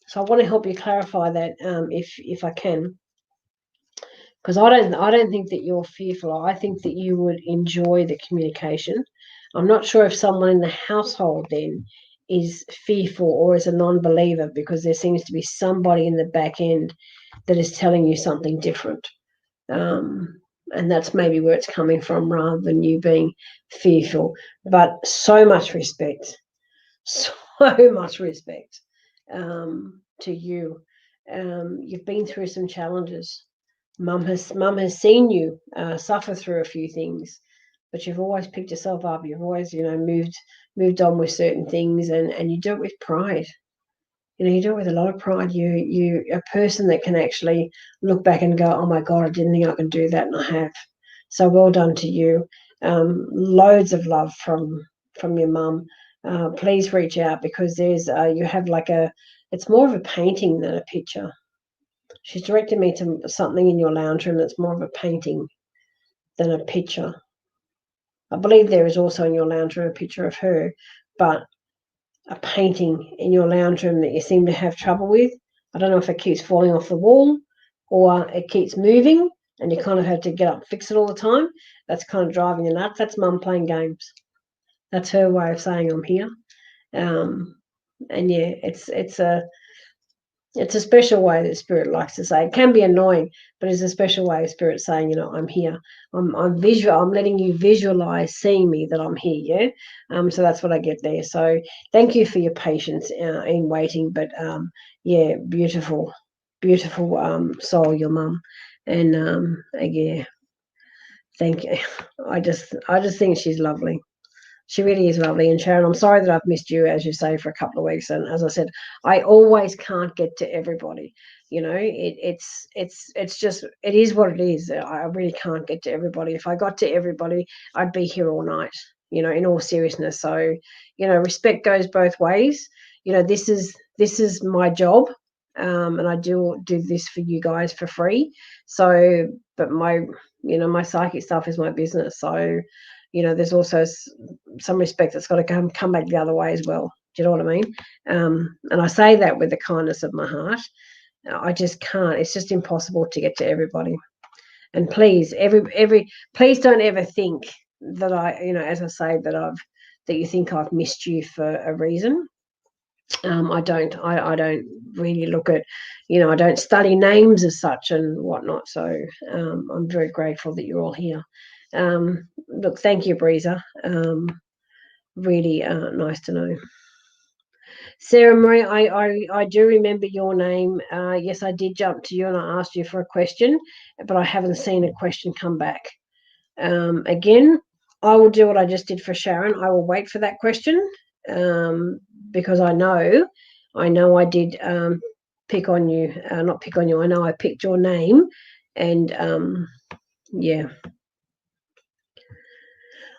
So I want to help you clarify that, if I can, because I don't think that you're fearful. I think that you would enjoy the communication. I'm not sure if someone in the household then is fearful or is a non-believer, because there seems to be somebody in the back end that is telling you something different. And that's maybe where it's coming from, rather than you being fearful. But so much respect, so much respect to you. You've been through some challenges. Mum has seen you suffer through a few things, but you've always picked yourself up. You've always, moved on with certain things, and you do it with pride. You do it with a lot of pride. You a person that can actually look back and go, oh my God, I didn't think I could do that, and I have. So well done to you. Loads of love from your mum. Please reach out, because there's you have it's more of a painting than a picture. She's directed me to something in your lounge room that's more of a painting than a picture. I believe there is also in your lounge room a picture of her, but a painting in your lounge room that you seem to have trouble with. I don't know if it keeps falling off the wall or it keeps moving and you kind of have to get up and fix it all the time. That's kind of driving you nuts. That's Mum playing games. That's her way of saying I'm here. And yeah, it's a special way that Spirit likes to say. It can be annoying, but it's a special way of Spirit saying, I'm here. I'm visual. I'm letting you visualize seeing me, that I'm here. Yeah. So that's what I get there. So thank you for your patience in waiting. But yeah, beautiful soul, your mum. And yeah, thank you. I just think she's lovely. She really is lovely. And Sharon, I'm sorry that I've missed you, as you say, for a couple of weeks. And as I said, I always can't get to everybody. It's just, it is what it is. I really can't get to everybody. If I got to everybody, I'd be here all night, in all seriousness. So, respect goes both ways. This is my job. And I do this for you guys for free. So, but my psychic stuff is my business. So, there's also some respect that's got to come back the other way as well. Do you know what I mean? And I say that with the kindness of my heart. I just can't. It's just impossible to get to everybody. And please, please don't ever think that as I say, that you think I've missed you for a reason. I don't really look at, I don't study names as such and whatnot. So I'm very grateful that you're all here. Look, thank you, Breezer. Really nice to know. Sarah Marie, I do remember your name. Yes, I did jump to you and I asked you for a question, but I haven't seen a question come back. Again, I will do what I just did for Sharon. I will wait for that question because I know I did pick on you. Not pick on you. I know I picked your name, and yeah.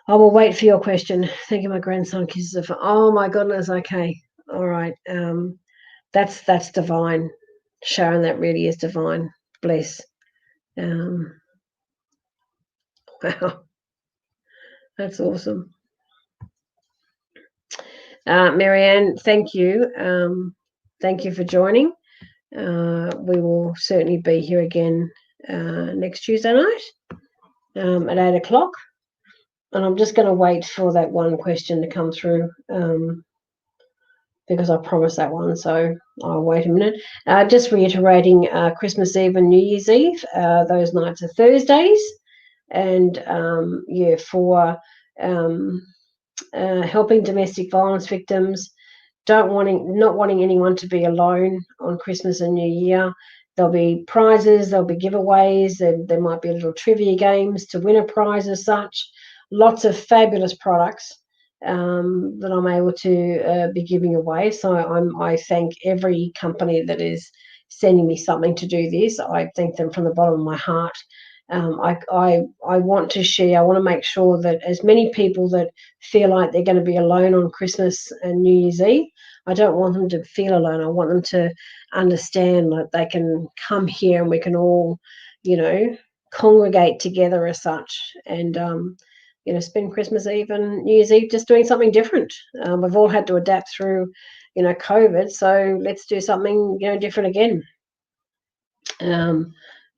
I will wait for your question. Thank you, my grandson kisses her. Oh my goodness. Okay. All right. That's divine, Sharon. That really is divine. Bless. Wow. That's awesome. Marianne, thank you. Thank you for joining. We will certainly be here again next Tuesday night at 8 o'clock. And I'm just going to wait for that one question to come through because I promised that one. So I'll wait a minute. Just reiterating, Christmas Eve and New Year's Eve, those nights are Thursdays. And for helping domestic violence victims, not wanting anyone to be alone on Christmas and New Year. There'll be prizes, there'll be giveaways, there might be little trivia games to win a prize as such. Lots of fabulous products that I'm able to be giving away. So I thank every company that is sending me something to do this. I thank them from the bottom of my heart. I want to share. I want to make sure that as many people that feel like they're going to be alone on Christmas and New Year's Eve, I don't want them to feel alone. I want them to understand that they can come here and we can all, congregate together as such and, spend Christmas Eve and New Year's Eve just doing something different. We've all had to adapt through, COVID. So let's do something, different again.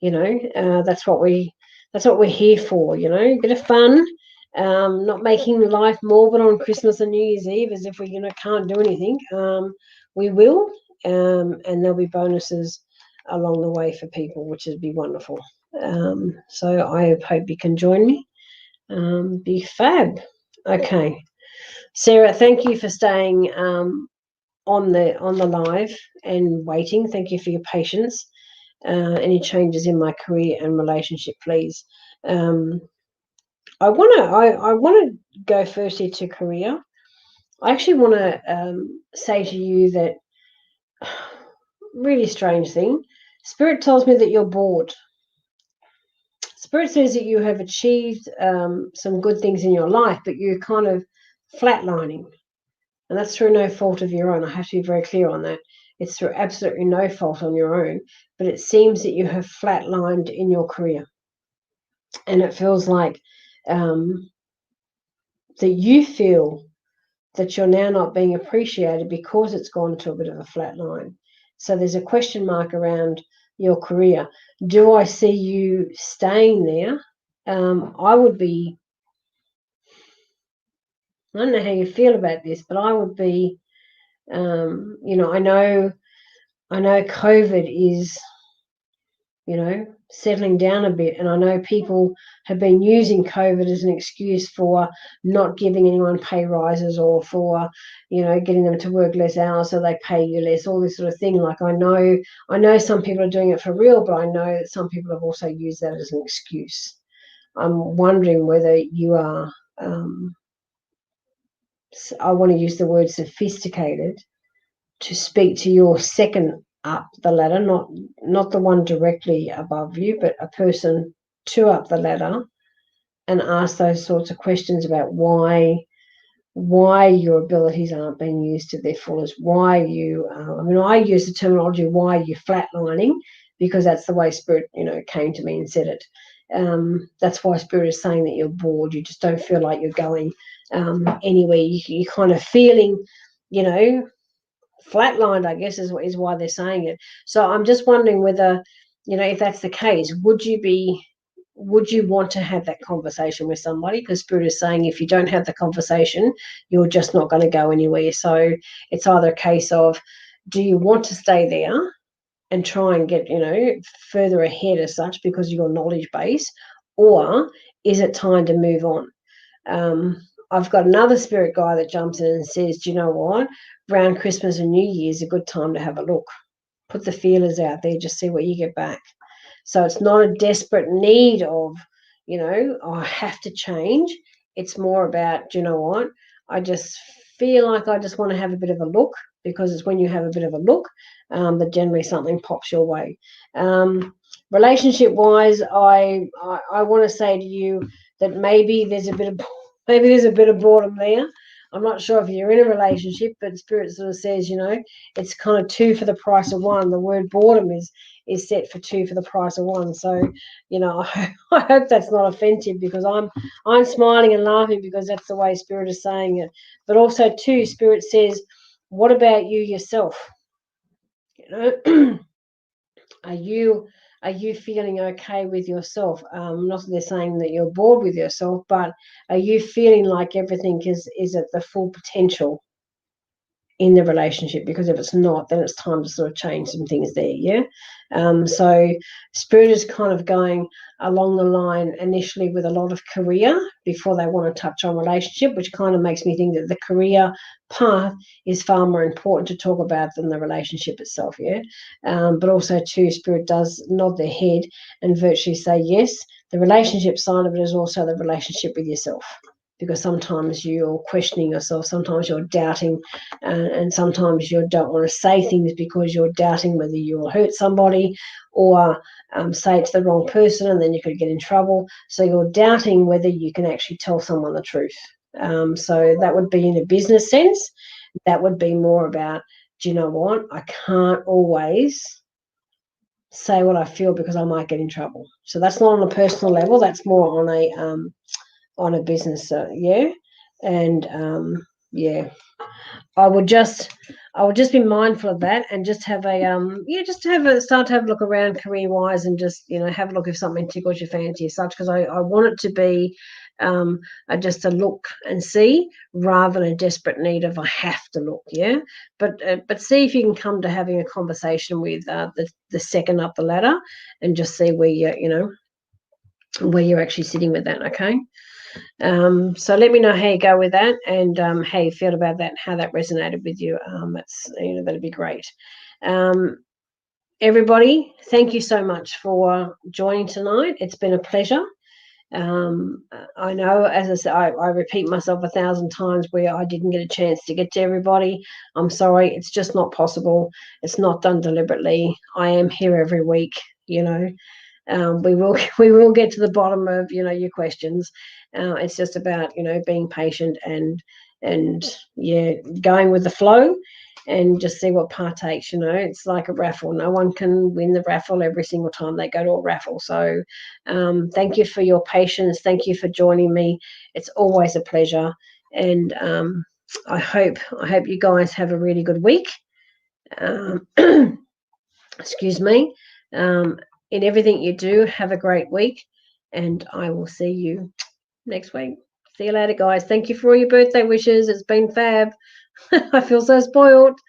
That's what we're here for, a bit of fun, not making life morbid on Christmas and New Year's Eve as if we can't do anything. We will, and there'll be bonuses along the way for people, which would be wonderful. So I hope you can join me. Be fab. Okay, Sarah, thank you for staying on the live and waiting. Thank you for your patience. Any changes in my career and relationship, please. I want to go firstly to career. I actually want to say to you that really strange thing. Spirit tells me that you're bored. Spirit says that you have achieved some good things in your life, but you're kind of flatlining. And that's through no fault of your own. I have to be very clear on that. It's through absolutely no fault on your own. But it seems that you have flatlined in your career. And it feels like that you feel that you're now not being appreciated because it's gone to a bit of a flat line. So there's a question mark around your career. Do I see you staying there? I would be, I don't know how you feel about this, but I would be, I know COVID is, settling down a bit. And I know people have been using COVID as an excuse for not giving anyone pay rises or for, getting them to work less hours so they pay you less, all this sort of thing. Like I know some people are doing it for real, but I know that some people have also used that as an excuse. I'm wondering whether you are, I want to use the word sophisticated to speak to your second up the ladder, not the one directly above you, but a person two up the ladder, and ask those sorts of questions about why your abilities aren't being used to their fullest, why you, I use the terminology, why you're flatlining, because that's the way Spirit, came to me and said it. That's why Spirit is saying that you're bored. You just don't feel like you're going anywhere. You're kind of feeling, flatlined, I guess, is why they're saying it. So I'm just wondering whether, if that's the case, would you want to have that conversation with somebody? Because Spirit is saying if you don't have the conversation, you're just not going to go anywhere. So it's either a case of, do you want to stay there and try and get, further ahead as such because of your knowledge base, or is it time to move on? I've got another spirit guy that jumps in and says, do you know what? Around Christmas and New Year's is a good time to have a look. Put the feelers out there, just see what you get back. So it's not a desperate need of, I have to change. It's more about, do you know what? I just feel like I just want to have a bit of a look, because it's when you have a bit of a look that generally something pops your way. Relationship-wise, I want to say to you that maybe there's a bit of boredom there. I'm not sure if you're in a relationship, but Spirit sort of says, it's kind of two for the price of one. The word boredom is set for two for the price of one. So, I hope that's not offensive, because I'm smiling and laughing because that's the way Spirit is saying it. But also too, Spirit says, what about you yourself? Are you feeling okay with yourself? Not that they're saying that you're bored with yourself, but are you feeling like everything is at the full potential in the relationship? Because if it's not, then it's time to sort of change some things there. Yeah. So Spirit is kind of going along the line initially with a lot of career before they want to touch on relationship, which kind of makes me think that the career path is far more important to talk about than the relationship itself. Yeah. But also too, Spirit does nod their head and virtually say, yes, the relationship side of it is also the relationship with yourself. Because sometimes you're questioning yourself, sometimes you're doubting, and sometimes you don't want to say things because you're doubting whether you'll hurt somebody or say it to the wrong person and then you could get in trouble. So you're doubting whether you can actually tell someone the truth. So that would be in a business sense. That would be more about, do you know what? I can't always say what I feel because I might get in trouble. So that's not on a personal level. That's more on a business, yeah. And I would just be mindful of that and just have start to have a look around career wise and just have a look if something tickles your fancy as such, because I want it to be just a look and see, rather than a desperate need of I have to look. Yeah, but see if you can come to having a conversation with the second up the ladder, and just see where where you're actually sitting with that. Okay. So let me know how you go with that, and how you feel about that, how that resonated with you. That'd be great. Everybody, thank you so much for joining tonight. It's been a pleasure. I know, as I said, I repeat myself 1,000 times where I didn't get a chance to get to everybody. I'm sorry, it's just not possible. It's not done deliberately. I am here every week. We will get to the bottom of your questions. It's just about being patient and yeah, going with the flow, and just see what partakes. It's like a raffle. No one can win the raffle every single time they go to a raffle. So thank you for your patience. Thank you for joining me. It's always a pleasure, and I hope you guys have a really good week. Excuse me. In everything you do, have a great week, and I will see you next week. See you later, guys. Thank you for all your birthday wishes. It's been fab. I feel so spoiled.